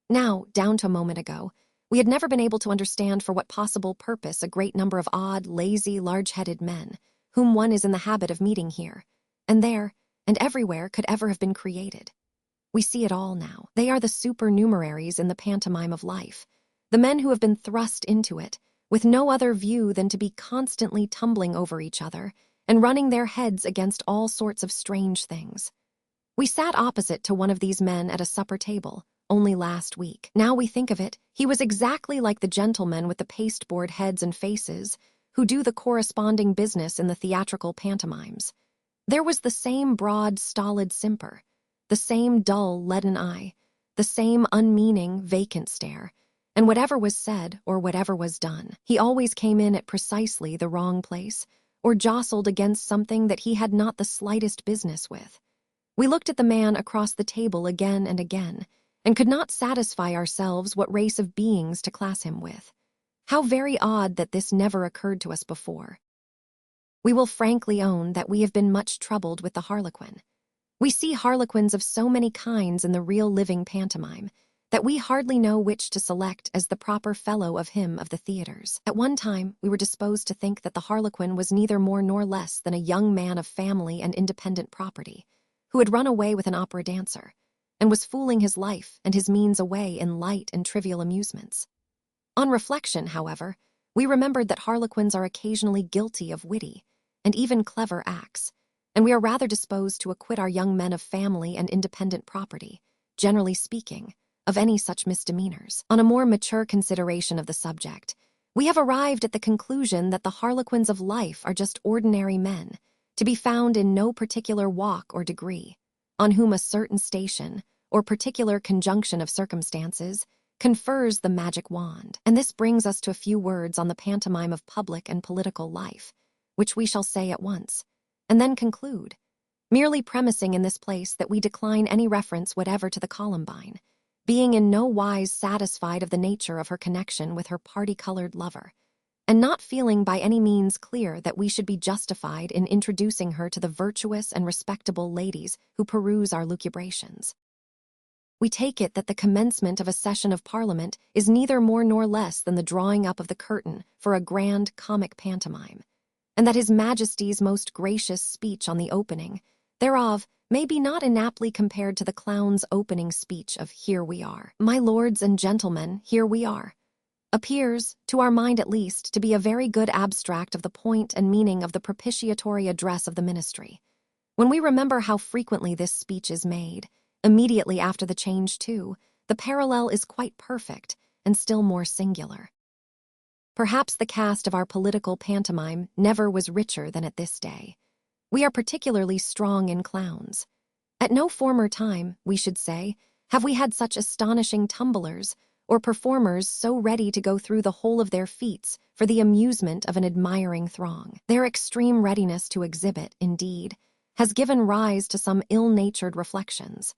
Now, down to a moment ago, we had never been able to understand for what possible purpose a great number of odd, lazy, large-headed men, whom one is in the habit of meeting here, and there, and everywhere could ever have been created. We see it all now. They are the supernumeraries in the pantomime of life, the men who have been thrust into it, with no other view than to be constantly tumbling over each other and running their heads against all sorts of strange things. We sat opposite to one of these men at a supper table, only last week. Now we think of it, he was exactly like the gentlemen with the pasteboard heads and faces who do the corresponding business in the theatrical pantomimes. There was the same broad, stolid simper, the same dull, leaden eye, the same unmeaning, vacant stare, and whatever was said or whatever was done, he always came in at precisely the wrong place or jostled against something that he had not the slightest business with. We looked at the man across the table again and again, and could not satisfy ourselves what race of beings to class him with. How very odd that this never occurred to us before. We will frankly own that we have been much troubled with the harlequin. We see harlequins of so many kinds in the real living pantomime that we hardly know which to select as the proper fellow of him of the theaters. At one time, we were disposed to think that the harlequin was neither more nor less than a young man of family and independent property, who had run away with an opera dancer, and was fooling his life and his means away in light and trivial amusements. On reflection, however, we remembered that harlequins are occasionally guilty of witty and even clever acts, and we are rather disposed to acquit our young men of family and independent property, generally speaking, of any such misdemeanors. On a more mature consideration of the subject, we have arrived at the conclusion that the harlequins of life are just ordinary men, to be found in no particular walk or degree, on whom a certain station, or particular conjunction of circumstances, confers the magic wand. And this brings us to a few words on the pantomime of public and political life, which we shall say at once, and then conclude, merely premising in this place that we decline any reference whatever to the Columbine, being in no wise satisfied of the nature of her connection with her party-colored lover, and not feeling by any means clear that we should be justified in introducing her to the virtuous and respectable ladies who peruse our lucubrations. We take it that the commencement of a session of Parliament is neither more nor less than the drawing up of the curtain for a grand comic pantomime, and that His Majesty's most gracious speech on the opening thereof may be not inaptly compared to the clown's opening speech of "Here we are. My lords and gentlemen, here we are," appears, to our mind at least, to be a very good abstract of the point and meaning of the propitiatory address of the ministry. When we remember how frequently this speech is made, immediately after the change too, the parallel is quite perfect and still more singular. Perhaps the cast of our political pantomime never was richer than at this day. We are particularly strong in clowns. At no former time, we should say, have we had such astonishing tumblers or performers so ready to go through the whole of their feats for the amusement of an admiring throng. Their extreme readiness to exhibit, indeed, has given rise to some ill-natured reflections.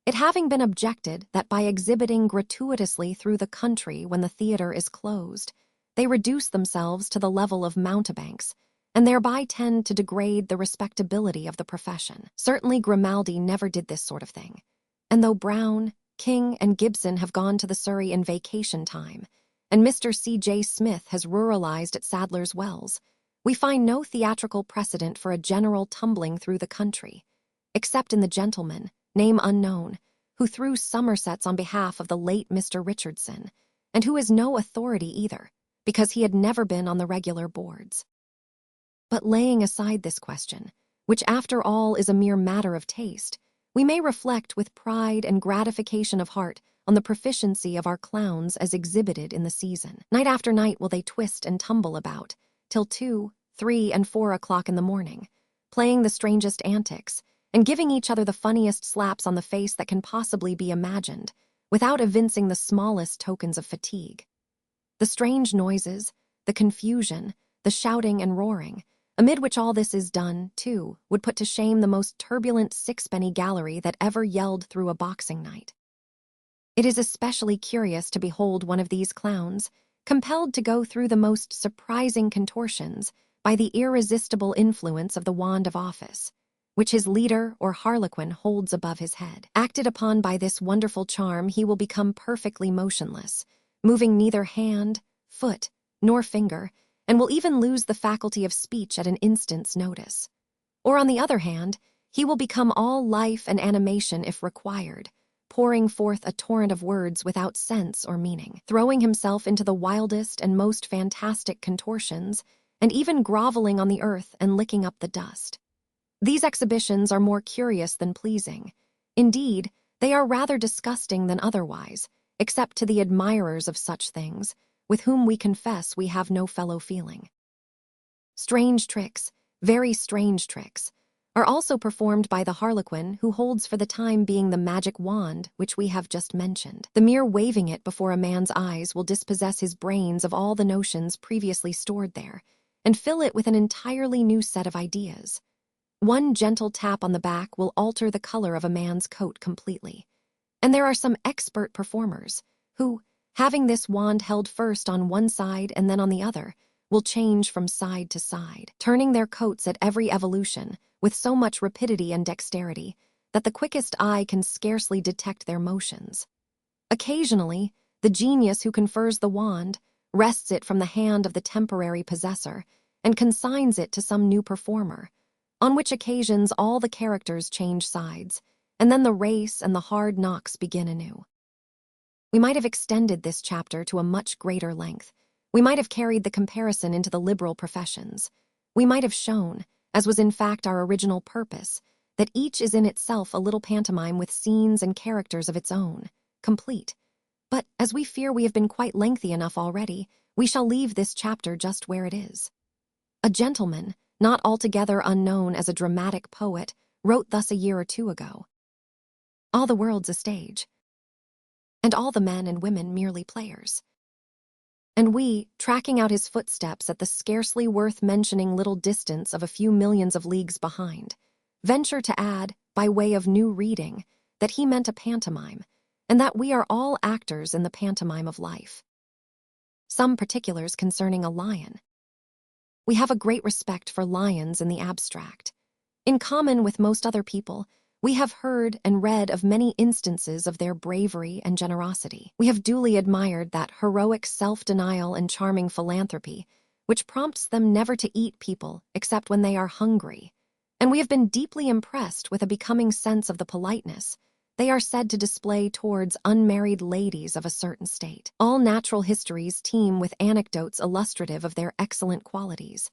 It having been objected that by exhibiting gratuitously through the country when the theater is closed, they reduce themselves to the level of mountebanks, and thereby tend to degrade the respectability of the profession. Certainly Grimaldi never did this sort of thing, and though Brown, King, and Gibson have gone to the Surrey in vacation time, and Mr. C.J. Smith has ruralized at Sadler's Wells, we find no theatrical precedent for a general tumbling through the country, except in the gentleman, name unknown, who threw somersets on behalf of the late Mr. Richardson, and who is no authority either, because he had never been on the regular boards. But laying aside this question, which after all is a mere matter of taste, we may reflect with pride and gratification of heart on the proficiency of our clowns as exhibited in the season. Night after night will they twist and tumble about, till 2, 3, and 4 o'clock in the morning, playing the strangest antics, and giving each other the funniest slaps on the face that can possibly be imagined, without evincing the smallest tokens of fatigue. The strange noises, the confusion, the shouting and roaring, amid which all this is done, too, would put to shame the most turbulent sixpenny gallery that ever yelled through a boxing night. It is especially curious to behold one of these clowns, compelled to go through the most surprising contortions by the irresistible influence of the wand of office, which his leader or harlequin holds above his head. Acted upon by this wonderful charm, he will become perfectly motionless, moving neither hand, foot, nor finger, and will even lose the faculty of speech at an instant's notice. Or on the other hand, he will become all life and animation if required, pouring forth a torrent of words without sense or meaning, throwing himself into the wildest and most fantastic contortions, and even groveling on the earth and licking up the dust. These exhibitions are more curious than pleasing. Indeed, they are rather disgusting than otherwise, except to the admirers of such things, with whom we confess we have no fellow feeling. Strange tricks, very strange tricks, are also performed by the harlequin who holds for the time being the magic wand which we have just mentioned. The mere waving it before a man's eyes will dispossess his brains of all the notions previously stored there, and fill it with an entirely new set of ideas. One gentle tap on the back will alter the color of a man's coat completely, and there are some expert performers who, having this wand held first on one side and then on the other, will change from side to side, turning their coats at every evolution with so much rapidity and dexterity that the quickest eye can scarcely detect their motions. Occasionally, the genius who confers the wand wrests it from the hand of the temporary possessor and consigns it to some new performer, on which occasions all the characters change sides, and then the race and the hard knocks begin anew. We might have extended this chapter to a much greater length. We might have carried the comparison into the liberal professions. We might have shown, as was in fact our original purpose, that each is in itself a little pantomime with scenes and characters of its own, complete. But, as we fear we have been quite lengthy enough already, we shall leave this chapter just where it is. A gentleman, not altogether unknown as a dramatic poet, wrote thus a year or two ago: "All the world's a stage, and all the men and women merely players." And we, tracking out his footsteps at the scarcely worth mentioning little distance of a few millions of leagues behind, venture to add, by way of new reading, that he meant a pantomime, and that we are all actors in the pantomime of life. Some particulars concerning a lion. We have a great respect for lions in the abstract. In common with most other people, we have heard and read of many instances of their bravery and generosity. We have duly admired that heroic self-denial and charming philanthropy, which prompts them never to eat people except when they are hungry, and we have been deeply impressed with a becoming sense of the politeness they are said to display towards unmarried ladies of a certain state. All natural histories teem with anecdotes illustrative of their excellent qualities,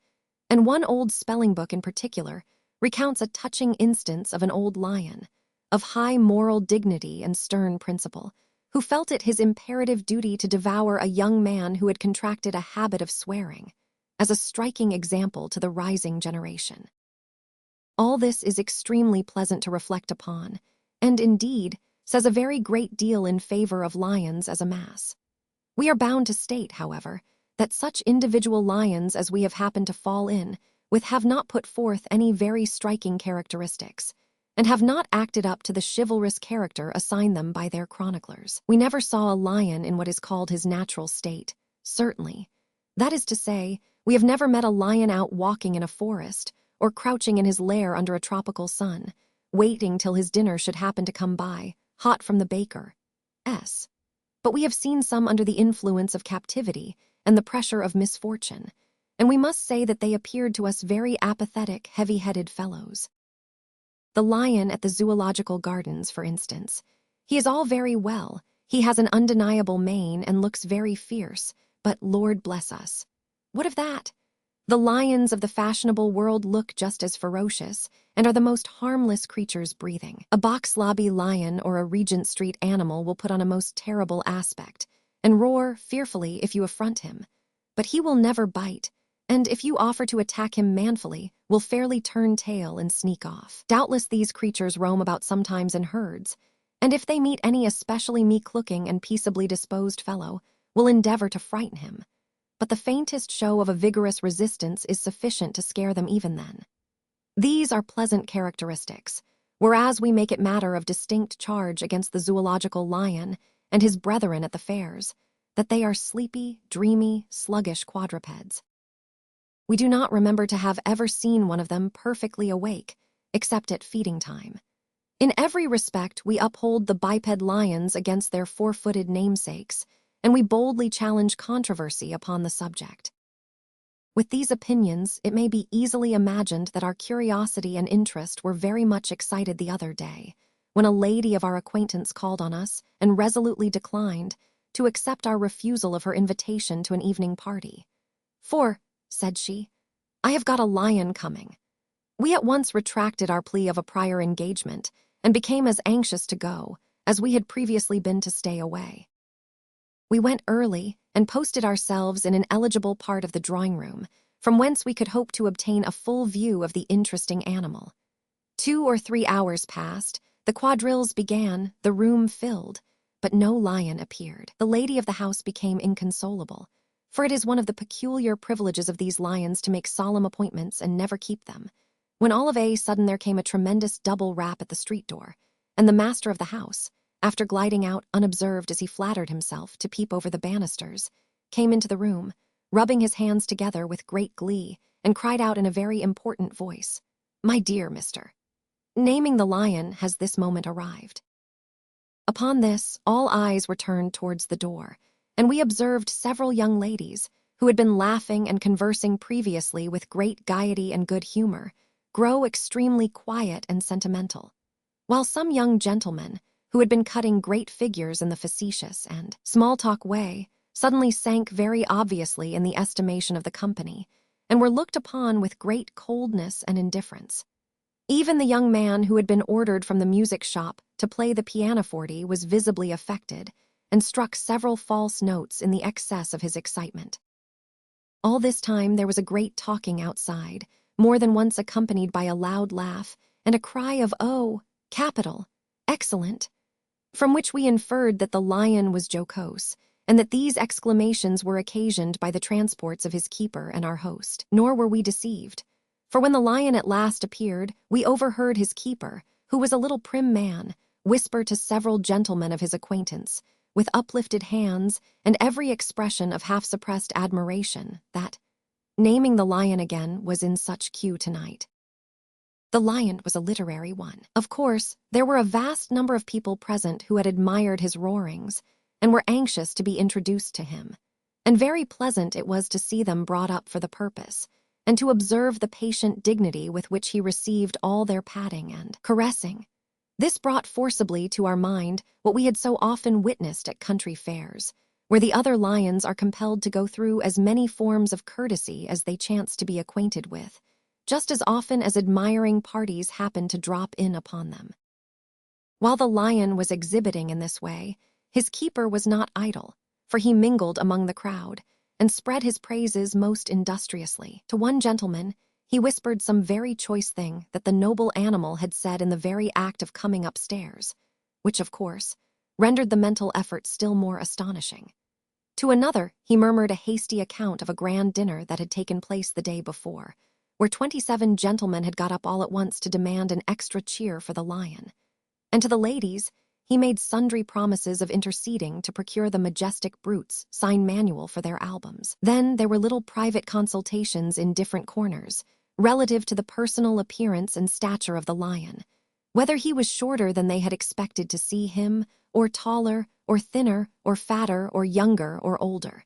and one old spelling book in particular recounts a touching instance of an old lion, of high moral dignity and stern principle, who felt it his imperative duty to devour a young man who had contracted a habit of swearing, as a striking example to the rising generation. All this is extremely pleasant to reflect upon, and indeed says a very great deal in favor of lions as a mass. We are bound to state, however, that such individual lions as we have happened to fall in with have not put forth any very striking characteristics, and have not acted up to the chivalrous character assigned them by their chroniclers. We never saw a lion in what is called his natural state, certainly. That is to say, we have never met a lion out walking in a forest, or crouching in his lair under a tropical sun, waiting till his dinner should happen to come by, hot from the baker's. But we have seen some under the influence of captivity and the pressure of misfortune, and we must say that they appeared to us very apathetic, heavy-headed fellows. The lion at the Zoological Gardens, for instance. He is all very well, he has an undeniable mane and looks very fierce, but Lord bless us, what of that? The lions of the fashionable world look just as ferocious and are the most harmless creatures breathing. A box lobby lion or a Regent Street animal will put on a most terrible aspect and roar fearfully if you affront him, but he will never bite, and if you offer to attack him manfully, will fairly turn tail and sneak off. Doubtless these creatures roam about sometimes in herds, and if they meet any especially meek-looking and peaceably disposed fellow, will endeavor to frighten him. But the faintest show of a vigorous resistance is sufficient to scare them even then. These are pleasant characteristics, whereas we make it matter of distinct charge against the zoological lion and his brethren at the fairs, that they are sleepy, dreamy, sluggish quadrupeds. We do not remember to have ever seen one of them perfectly awake, except at feeding time. In every respect, we uphold the biped lions against their four-footed namesakes, and we boldly challenge controversy upon the subject. With these opinions, it may be easily imagined that our curiosity and interest were very much excited the other day, when a lady of our acquaintance called on us and resolutely declined to accept our refusal of her invitation to an evening party. "For," said she, "I have got a lion coming." We at once retracted our plea of a prior engagement and became as anxious to go as we had previously been to stay away. We went early and posted ourselves in an eligible part of the drawing-room, from whence we could hope to obtain a full view of the interesting animal. 2 or 3 hours passed, the quadrilles began, the room filled, but no lion appeared. The lady of the house became inconsolable, for it is one of the peculiar privileges of these lions to make solemn appointments and never keep them, when all of a sudden there came a tremendous double rap at the street door, and the master of the house, after gliding out unobserved as he flattered himself to peep over the banisters, came into the room, rubbing his hands together with great glee, and cried out in a very important voice, "My dear Mr. Naming the lion has this moment arrived." Upon this, all eyes were turned towards the door, and we observed several young ladies, who had been laughing and conversing previously with great gaiety and good humor, grow extremely quiet and sentimental, while some young gentlemen, who had been cutting great figures in the facetious and small-talk way, suddenly sank very obviously in the estimation of the company, and were looked upon with great coldness and indifference. Even the young man who had been ordered from the music shop to play the pianoforte was visibly affected, and struck several false notes in the excess of his excitement. All this time there was a great talking outside, more than once accompanied by a loud laugh and a cry of "Oh, capital! Excellent!" from which we inferred that the lion was jocose, and that these exclamations were occasioned by the transports of his keeper and our host. Nor were we deceived, for when the lion at last appeared, we overheard his keeper, who was a little prim man, whisper to several gentlemen of his acquaintance, with uplifted hands and every expression of half-suppressed admiration, that naming the lion again was in such cue tonight. The lion was a literary one. Of course, there were a vast number of people present who had admired his roarings and were anxious to be introduced to him, and very pleasant it was to see them brought up for the purpose, and to observe the patient dignity with which he received all their patting and caressing. This brought forcibly to our mind what we had so often witnessed at country fairs, where the other lions are compelled to go through as many forms of courtesy as they chance to be acquainted with, just as often as admiring parties happen to drop in upon them. While the lion was exhibiting in this way, His keeper was not idle, for he mingled among the crowd and spread his praises most industriously. To one gentleman, he whispered some very choice thing that the noble animal had said in the very act of coming upstairs, which, of course, rendered the mental effort still more astonishing. To another, he murmured a hasty account of a grand dinner that had taken place the day before, where 27 gentlemen had got up all at once to demand an extra cheer for the lion. And to the ladies, he made sundry promises of interceding to procure the majestic brute's sign manual for their albums. Then there were little private consultations in different corners, relative to the personal appearance and stature of the lion, whether he was shorter than they had expected to see him, or taller, or thinner, or fatter, or younger, or older,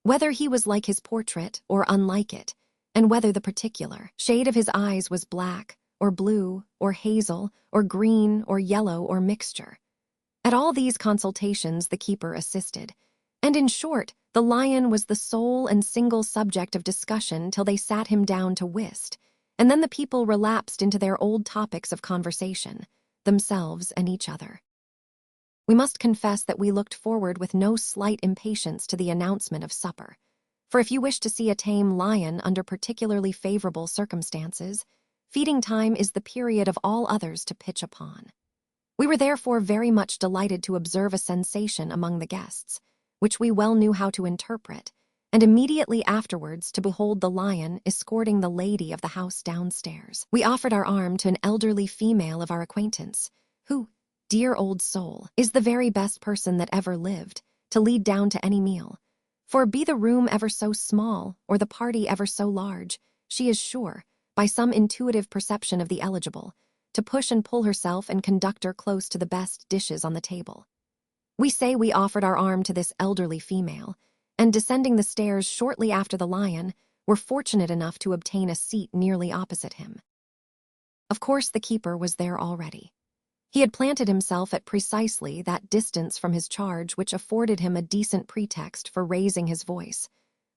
whether he was like his portrait, or unlike it, and whether the particular shade of his eyes was black, or blue, or hazel, or green, or yellow, or mixture. At all these consultations the keeper assisted, and in short, the lion was the sole and single subject of discussion till they sat him down to whist, and then the people relapsed into their old topics of conversation, themselves and each other. We must confess that we looked forward with no slight impatience to the announcement of supper, for if you wish to see a tame lion under particularly favorable circumstances, feeding time is the period of all others to pitch upon. We were therefore very much delighted to observe a sensation among the guests, which we well knew how to interpret, and immediately afterwards to behold the lion escorting the lady of the house downstairs. We offered our arm to an elderly female of our acquaintance, who, dear old soul, is the very best person that ever lived, to lead down to any meal. For be the room ever so small, or the party ever so large, she is sure, by some intuitive perception of the eligible, to push and pull herself and conduct her close to the best dishes on the table. We say we offered our arm to this elderly female, and descending the stairs shortly after the lion, were fortunate enough to obtain a seat nearly opposite him. Of course the keeper was there already. He had planted himself at precisely that distance from his charge which afforded him a decent pretext for raising his voice,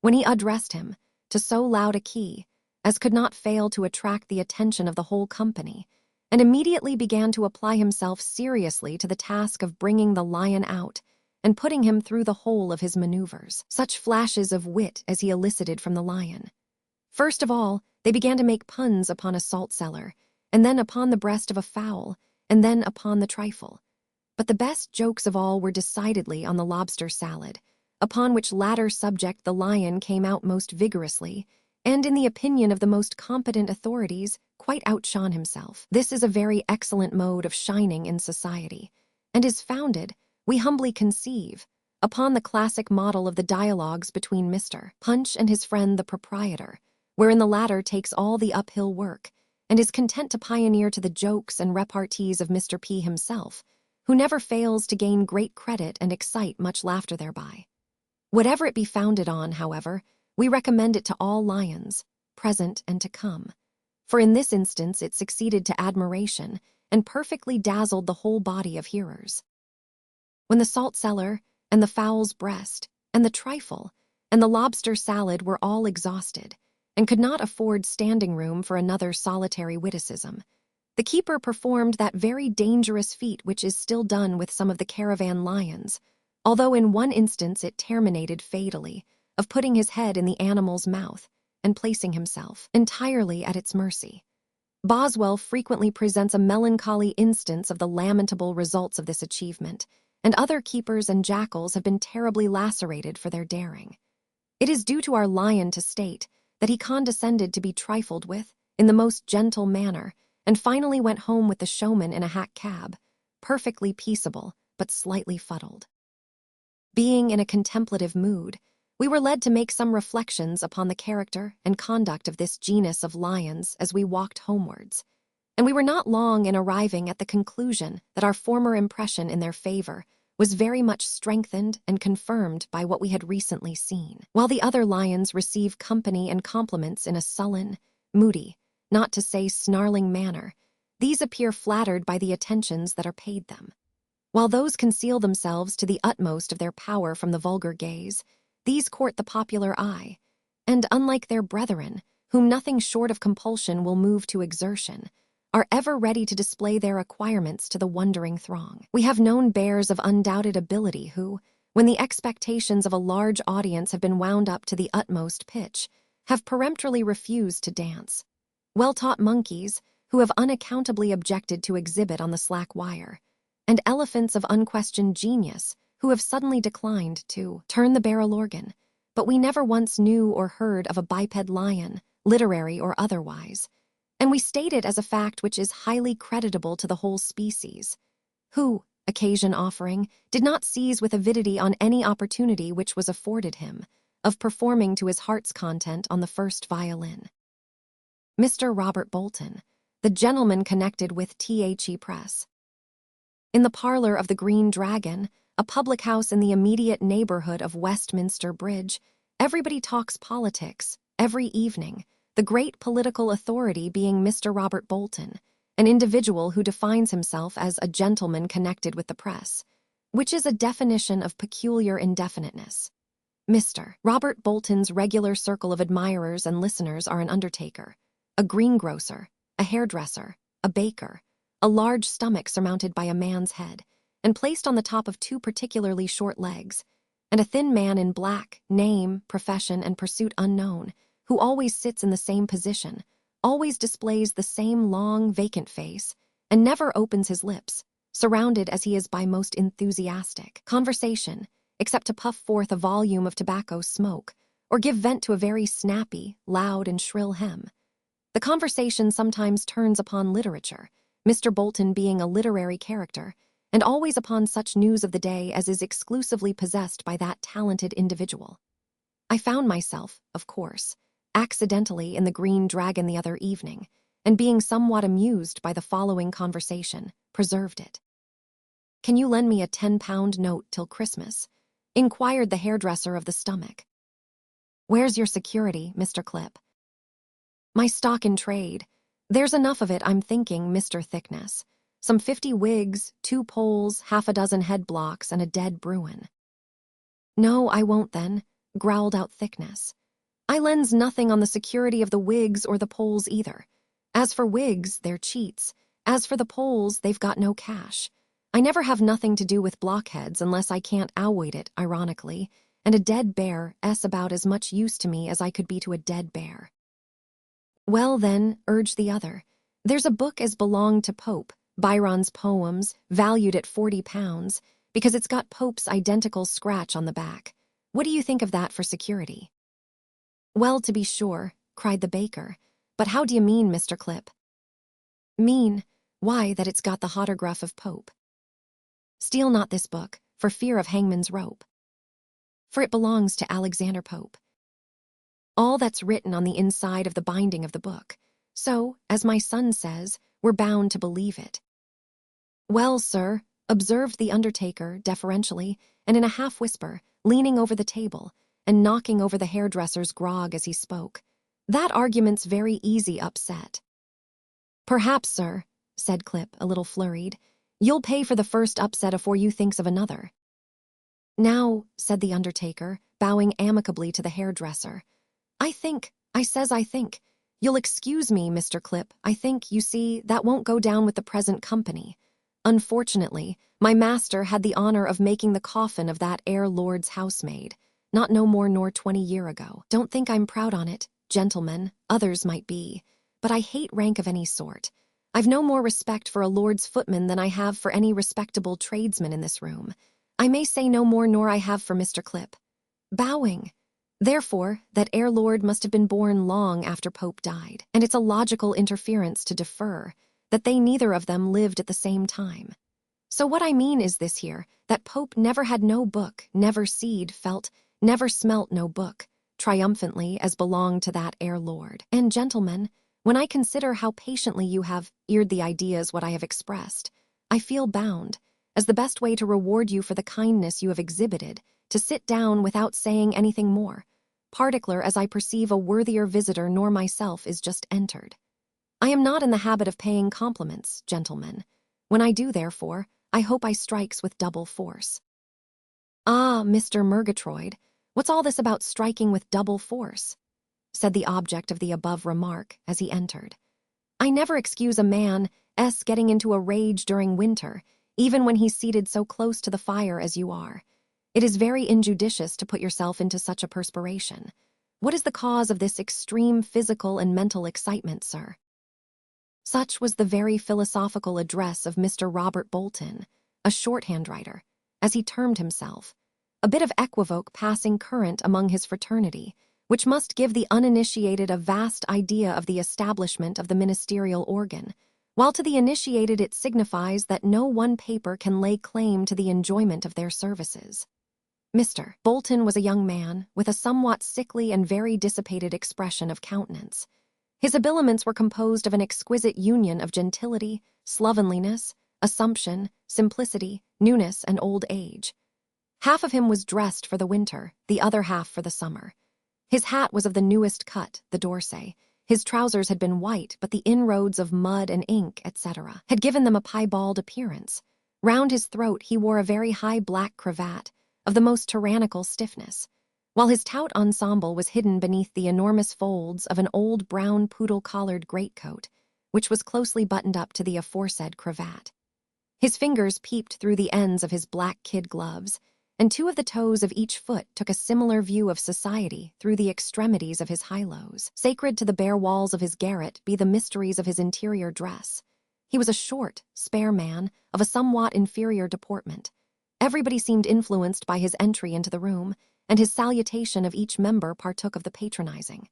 when he addressed him, to so loud a key, as could not fail to attract the attention of the whole company, and immediately began to apply himself seriously to the task of bringing the lion out and putting him through the whole of his maneuvers. Such flashes of wit as he elicited from the lion. First of all, they began to make puns upon a salt cellar, and then upon the breast of a fowl, and then upon the trifle. But the best jokes of all were decidedly on the lobster salad, upon which latter subject the lion came out most vigorously, and in the opinion of the most competent authorities, quite outshone himself. This is a very excellent mode of shining in society, and is founded, we humbly conceive, upon the classic model of the dialogues between Mr. Punch and his friend the proprietor, wherein the latter takes all the uphill work, and is content to pioneer to the jokes and repartees of Mr. P himself, who never fails to gain great credit and excite much laughter thereby. Whatever it be founded on, however, we recommend it to all lions, present and to come, for in this instance it succeeded to admiration and perfectly dazzled the whole body of hearers. When the salt cellar, and the fowl's breast, and the trifle, and the lobster salad were all exhausted, and could not afford standing room for another solitary witticism, the keeper performed that very dangerous feat which is still done with some of the caravan lions, although in one instance it terminated fatally, of putting his head in the animal's mouth and placing himself entirely at its mercy. Boswell frequently presents a melancholy instance of the lamentable results of this achievement, and other keepers and jackals have been terribly lacerated for their daring. It is due to our lion to state that he condescended to be trifled with in the most gentle manner, and finally went home with the showman in a hack cab, perfectly peaceable but slightly fuddled. Being in a contemplative mood, we were led to make some reflections upon the character and conduct of this genus of lions as we walked homewards, and we were not long in arriving at the conclusion that our former impression in their favor was very much strengthened and confirmed by what we had recently seen. While the other lions receive company and compliments in a sullen, moody, not to say snarling manner, these appear flattered by the attentions that are paid them. While those conceal themselves to the utmost of their power from the vulgar gaze, these court the popular eye, and unlike their brethren, whom nothing short of compulsion will move to exertion, are ever ready to display their acquirements to the wondering throng. We have known bears of undoubted ability who, when the expectations of a large audience have been wound up to the utmost pitch, have peremptorily refused to dance. Well-taught monkeys who have unaccountably objected to exhibit on the slack wire, and elephants of unquestioned genius who have suddenly declined to turn the barrel organ. But we never once knew or heard of a biped lion, literary or otherwise, and we state it as a fact which is highly creditable to the whole species, who, occasion offering, did not seize with avidity on any opportunity which was afforded him of performing to his heart's content on the first violin. Mr. Robert Bolton, the gentleman connected with The Press. In the parlor of the Green Dragon, a public house in the immediate neighborhood of Westminster Bridge, everybody talks politics every evening, the great political authority being Mr. Robert Bolton, an individual who defines himself as a gentleman connected with the press, which is a definition of peculiar indefiniteness. Mr. Robert Bolton's regular circle of admirers and listeners are an undertaker, a greengrocer, a hairdresser, a baker, a large stomach surmounted by a man's head, and placed on the top of two particularly short legs, and a thin man in black, name, profession, and pursuit unknown, who always sits in the same position, always displays the same long, vacant face, and never opens his lips, surrounded as he is by most enthusiastic conversation, except to puff forth a volume of tobacco smoke, or give vent to a very snappy, loud, and shrill hem. The conversation sometimes turns upon literature, Mr. Bolton being a literary character, and always upon such news of the day as is exclusively possessed by that talented individual. I found myself, of course, accidentally in the Green Dragon the other evening, and being somewhat amused by the following conversation, preserved it. "Can you lend me a 10-pound note till Christmas?" inquired the hairdresser of the stomach. "Where's your security, Mr. Clip?" "My stock in trade. There's enough of it, I'm thinking, Mr. Thickness. Some 50 wigs, 2 poles, half a dozen head blocks, and a dead Bruin." "No, I won't then," growled out Thickness. "I lends nothing on the security of the wigs or the poles either. As for wigs, they're cheats. As for the poles, they've got no cash. I never have nothing to do with blockheads unless I can't outwait it, ironically, and a dead bear is about as much use to me as I could be to a dead bear." "Well, then," urged the other, "there's a book as belonged to Pope, Byron's poems, valued at £40, because it's got Pope's identical scratch on the back. What do you think of that for security?" "Well, to be sure," cried the baker, "but how do you mean, Mr. Clip?" "Mean? Why, that it's got the autograph of Pope." "Steal not this book, for fear of hangman's rope. For it belongs to Alexander Pope. All that's written on the inside of the binding of the book. So, as my son says, we're bound to believe it." "Well, sir," observed the undertaker deferentially, and in a half-whisper, leaning over the table, and knocking over the hairdresser's grog as he spoke, "that argument's very easy upset." "Perhaps, sir," said Clip, a little flurried, "you'll pay for the first upset afore you thinks of another." "Now," said the undertaker, bowing amicably to the hairdresser, I think, you'll excuse me, Mr. Clip, I think, you see, that won't go down with the present company. Unfortunately, my master had the honor of making the coffin of that ere lord's housemaid, not no more nor 20 year ago. Don't think I'm proud on it, gentlemen, others might be, but I hate rank of any sort. I've no more respect for a lord's footman than I have for any respectable tradesman in this room. I may say no more nor I have for Mr. Clip. Bowing. Therefore, that ere lord must have been born long after Pope died, and it's a logical interference to defer that they neither of them lived at the same time. So what I mean is this here, that Pope never had no book, never seed, felt, never smelt no book, triumphantly as belonged to that ere lord. And gentlemen, when I consider how patiently you have eared the ideas what I have expressed, I feel bound, as the best way to reward you for the kindness you have exhibited, to sit down without saying anything more, particular as I perceive a worthier visitor nor myself is just entered. I am not in the habit of paying compliments, gentlemen. When I do, therefore, I hope I strikes with double force." "Ah, Mr. Murgatroyd, what's all this about striking with double force?" said the object of the above remark as he entered. I never excuse a man's getting into a rage during winter, even when he's seated so close to the fire as you are. It is very injudicious to put yourself into such a perspiration. What is the cause of this extreme physical and mental excitement, sir?" Such was the very philosophical address of Mr. Robert Bolton, a shorthand writer, as he termed himself, a bit of equivoque passing current among his fraternity, which must give the uninitiated a vast idea of the establishment of the ministerial organ, while to the initiated it signifies that no one paper can lay claim to the enjoyment of their services. Mr. Bolton was a young man with a somewhat sickly and very dissipated expression of countenance. His habiliments were composed of an exquisite union of gentility, slovenliness, assumption, simplicity, newness, and old age. Half of him was dressed for the winter, the other half for the summer. His hat was of the newest cut, the D'Orsay. His trousers had been white, but the inroads of mud and ink, etc., had given them a piebald appearance. Round his throat he wore a very high black cravat, of the most tyrannical stiffness, while his taut ensemble was hidden beneath the enormous folds of an old brown poodle-collared greatcoat, which was closely buttoned up to the aforesaid cravat. His fingers peeped through the ends of his black kid gloves, and 2 of the toes of each foot took a similar view of society through the extremities of his high-lows. Sacred to the bare walls of his garret be the mysteries of his interior dress. He was a short, spare man, of a somewhat inferior deportment. Everybody seemed influenced by his entry into the room, and his salutation of each member partook of the patronizing.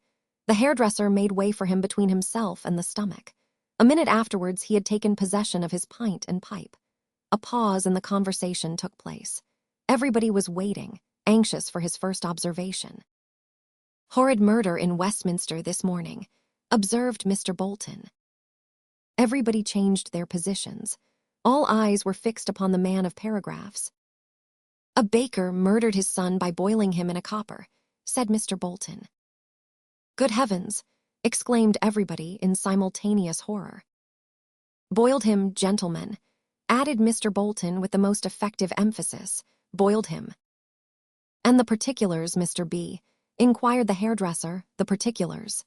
The hairdresser made way for him between himself and the stomach. A minute afterwards he had taken possession of his pint and pipe. A pause in the conversation took place. Everybody was waiting, anxious for his first observation. "Horrid murder in Westminster this morning," observed Mr. Bolton. Everybody changed their positions. All eyes were fixed upon the man of paragraphs. "A baker murdered his son by boiling him in a copper," said Mr. Bolton. "Good heavens!" exclaimed everybody in simultaneous horror. "Boiled him, gentlemen," added Mr. Bolton with the most effective emphasis. "Boiled him." "And the particulars, Mr. B?" inquired the hairdresser. "The particulars."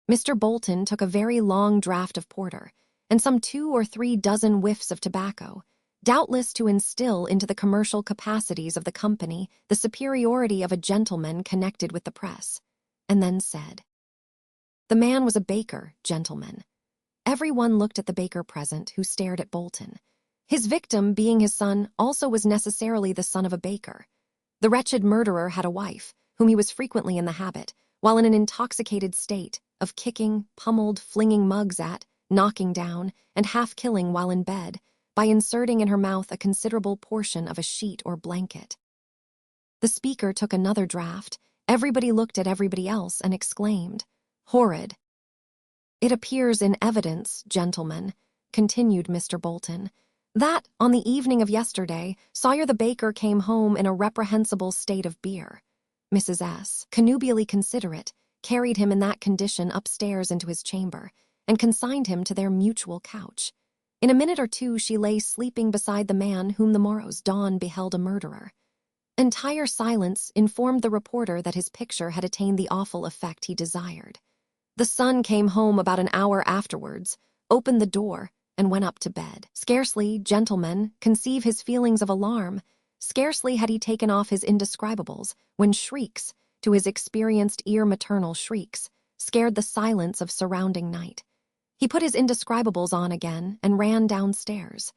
Mr. Bolton took a very long draught of porter, and some 2 or 3 dozen whiffs of tobacco, doubtless to instill into the commercial capacities of the company the superiority of a gentleman connected with the press, and then said, "The man was a baker, gentlemen." Every one looked at the baker present, who stared at Bolton. His victim, being his son, also was necessarily the son of a baker. The wretched murderer had a wife, whom he was frequently in the habit, while in an intoxicated state, of kicking, pummeled, flinging mugs at, knocking down, and half-killing while in bed, by inserting in her mouth a considerable portion of a sheet or blanket. The speaker took another draught. Everybody looked at everybody else and exclaimed, "Horrid!" "It appears in evidence, gentlemen," continued Mr. Bolton, "that, on the evening of yesterday, Sawyer the baker came home in a reprehensible state of beer. Mrs. S., connubially considerate, carried him in that condition upstairs into his chamber, and consigned him to their mutual couch. In a minute or 2 she lay sleeping beside the man whom the morrow's dawn beheld a murderer. Entire silence informed the reporter that his picture had attained the awful effect he desired. The son came home about an hour afterwards, opened the door, and went up to bed. Scarcely, gentlemen, conceive his feelings of alarm. Scarcely had he taken off his indescribables, when shrieks, to his experienced ear maternal shrieks, scared the silence of surrounding night. He put his indescribables on again and ran downstairs.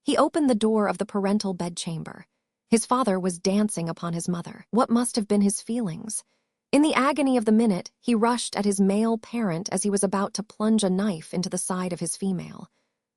He opened the door of the parental bedchamber. His father was dancing upon his mother. What must have been his feelings? In the agony of the minute, he rushed at his male parent as he was about to plunge a knife into the side of his female.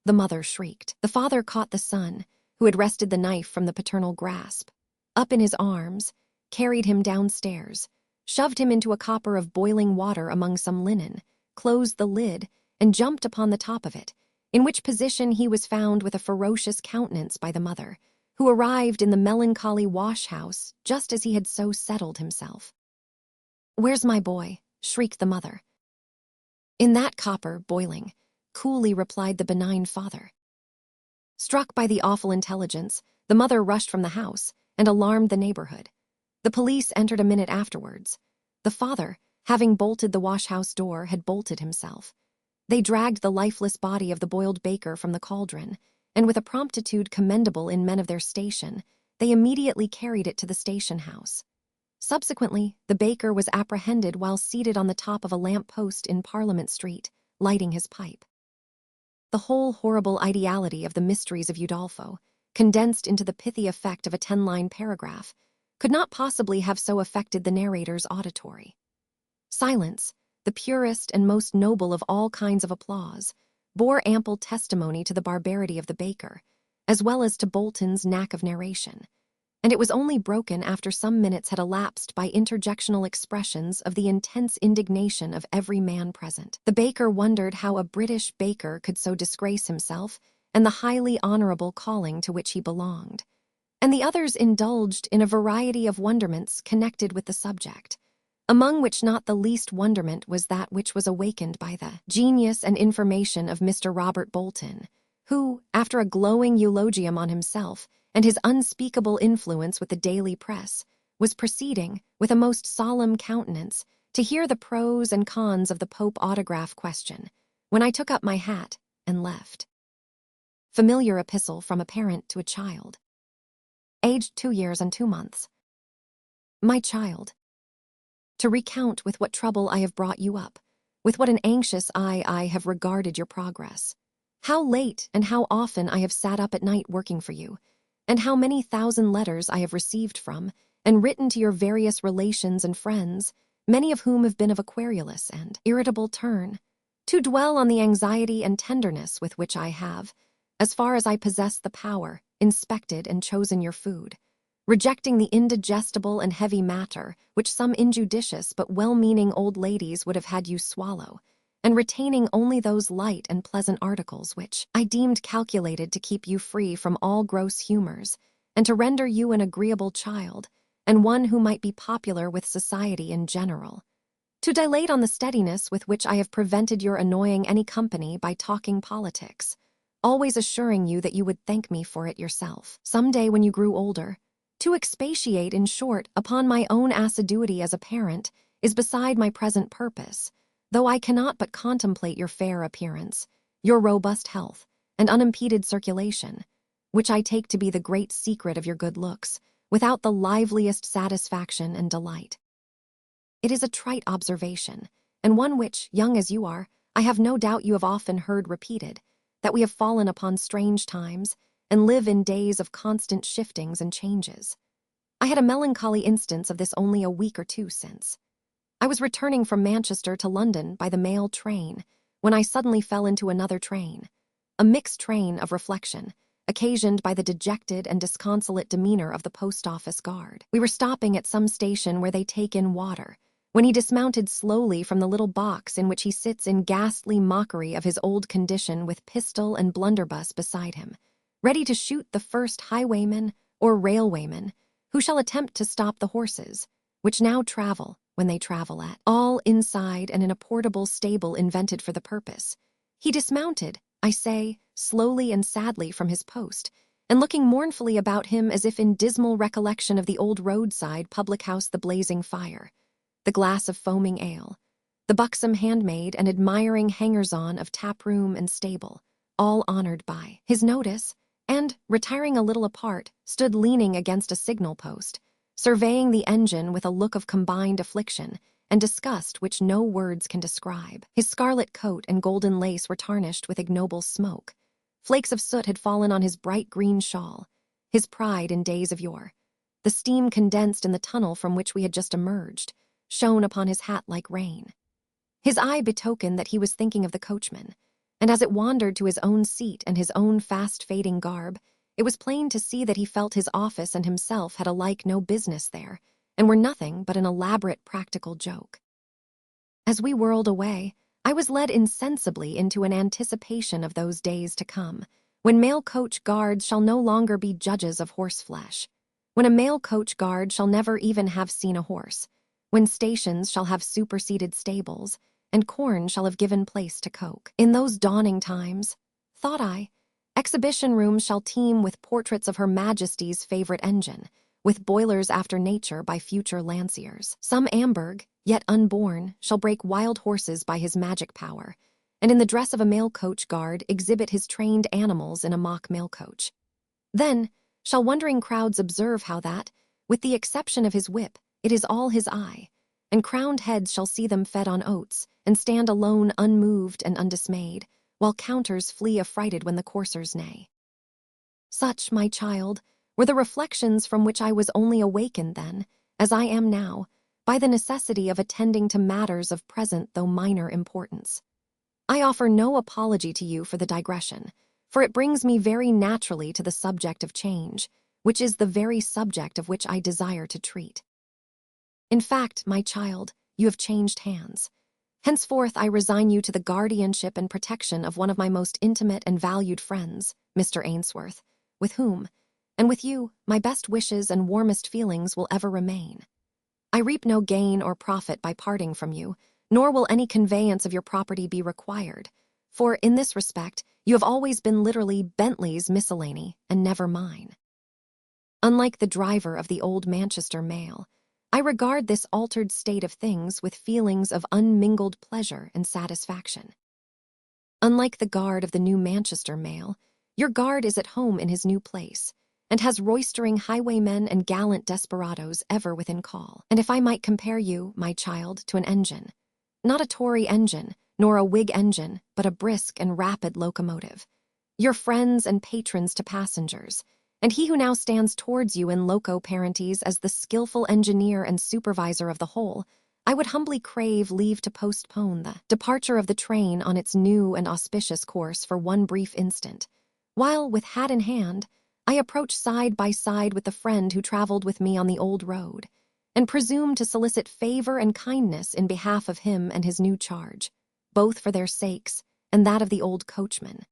The mother shrieked. The father caught the son, who had wrested the knife from the paternal grasp, up in his arms, carried him downstairs, shoved him into a copper of boiling water among some linen, closed the lid, and jumped upon the top of it, in which position he was found with a ferocious countenance by the mother, who arrived in the melancholy wash-house just as he had so settled himself. "Where's my boy?" shrieked the mother. "In that copper, boiling," coolly replied the benign father. Struck by the awful intelligence, the mother rushed from the house and alarmed the neighborhood. The police entered a minute afterwards. The father, having bolted the wash-house door, had bolted himself. They dragged the lifeless body of the boiled baker from the cauldron, and with a promptitude commendable in men of their station, they immediately carried it to the station house. Subsequently, the baker was apprehended while seated on the top of a lamp-post in Parliament Street, lighting his pipe. The whole horrible ideality of the mysteries of Udolpho, condensed into the pithy effect of a 10-line paragraph, could not possibly have so affected the narrator's auditory. Silence, the purest and most noble of all kinds of applause, bore ample testimony to the barbarity of the baker, as well as to Bolton's knack of narration, and it was only broken after some minutes had elapsed by interjectional expressions of the intense indignation of every man present. The baker wondered how a British baker could so disgrace himself and the highly honorable calling to which he belonged, and the others indulged in a variety of wonderments connected with the subject, among which not the least wonderment was that which was awakened by the genius and information of Mr. Robert Bolton, who, after a glowing eulogium on himself and his unspeakable influence with the daily press, was proceeding, with a most solemn countenance, to hear the pros and cons of the Pope autograph question, when I took up my hat and left. Familiar epistle from a parent to a child. Aged 2 years and 2 months. My child, to recount with what trouble I have brought you up, with what an anxious eye I have regarded your progress, how late and how often I have sat up at night working for you, and how many thousand letters I have received from and written to your various relations and friends, many of whom have been of a querulous and irritable turn, to dwell on the anxiety and tenderness with which I have, as far as I possess the power, inspected and chosen your food, rejecting the indigestible and heavy matter which some injudicious but well-meaning old ladies would have had you swallow, and retaining only those light and pleasant articles which I deemed calculated to keep you free from all gross humors, and to render you an agreeable child, and one who might be popular with society in general. To dilate on the steadiness with which I have prevented your annoying any company by talking politics, always assuring you that you would thank me for it yourself, some day when you grew older. To expatiate, in short, upon my own assiduity as a parent is beside my present purpose, though I cannot but contemplate your fair appearance, your robust health, and unimpeded circulation, which I take to be the great secret of your good looks, without the liveliest satisfaction and delight. It is a trite observation, and one which, young as you are, I have no doubt you have often heard repeated, that we have fallen upon strange times, and live in days of constant shiftings and changes. I had a melancholy instance of this only a week or 2 since. I was returning from Manchester to London by the mail train, when I suddenly fell into another train, a mixed train of reflection, occasioned by the dejected and disconsolate demeanor of the post office guard. We were stopping at some station where they take in water, when he dismounted slowly from the little box in which he sits in ghastly mockery of his old condition with pistol and blunderbuss beside him, ready to shoot the first highwayman or railwayman who shall attempt to stop the horses, which now travel, when they travel at all, inside and in a portable stable invented for the purpose. He dismounted, I say, slowly and sadly from his post, and looking mournfully about him as if in dismal recollection of the old roadside public-house, the blazing fire, the glass of foaming ale, the buxom handmaid and admiring hangers-on of tap-room and stable, all honored by his notice, and, retiring a little apart, stood leaning against a signal post, surveying the engine with a look of combined affliction and disgust which no words can describe. His scarlet coat and golden lace were tarnished with ignoble smoke. Flakes of soot had fallen on his bright green shawl, his pride in days of yore. The steam condensed in the tunnel from which we had just emerged shone upon his hat like rain. His eye betokened that he was thinking of the coachman, and as it wandered to his own seat and his own fast-fading garb, it was plain to see that he felt his office and himself had alike no business there, and were nothing but an elaborate practical joke. As we whirled away, I was led insensibly into an anticipation of those days to come, when mail coach guards shall no longer be judges of horseflesh, when a mail coach guard shall never even have seen a horse, when stations shall have superseded stables, and corn shall have given place to coke. In those dawning times, thought I, exhibition rooms shall teem with portraits of Her Majesty's favorite engine, with boilers after nature by future lanciers. Some Amberg, yet unborn, shall break wild horses by his magic power, and in the dress of a mail coach guard exhibit his trained animals in a mock mail coach. Then shall wondering crowds observe how that, with the exception of his whip, it is all his eye, and crowned heads shall see them fed on oats, and stand alone unmoved and undismayed, while counters flee affrighted when the coursers neigh. Such, my child, were the reflections from which I was only awakened then, as I am now, by the necessity of attending to matters of present though minor importance. I offer no apology to you for the digression, for it brings me very naturally to the subject of change, which is the very subject of which I desire to treat. In fact, my child, you have changed hands. Henceforth I resign you to the guardianship and protection of one of my most intimate and valued friends, Mr. Ainsworth, with whom, and with you, my best wishes and warmest feelings will ever remain. I reap no gain or profit by parting from you, nor will any conveyance of your property be required, for in this respect you have always been literally Bentley's miscellany and never mine. Unlike the driver of the old Manchester mail, I regard this altered state of things with feelings of unmingled pleasure and satisfaction. Unlike the guard of the new Manchester mail, your guard is at home in his new place, and has roistering highwaymen and gallant desperadoes ever within call. And if I might compare you, my child, to an engine, not a Tory engine, nor a Whig engine, but a brisk and rapid locomotive, your friends and patrons to passengers, and he who now stands towards you in loco parentis as the skillful engineer and supervisor of the whole, I would humbly crave leave to postpone the departure of the train on its new and auspicious course for one brief instant, while, with hat in hand, I approach side by side with the friend who traveled with me on the old road, and presume to solicit favor and kindness in behalf of him and his new charge, both for their sakes and that of the old coachman.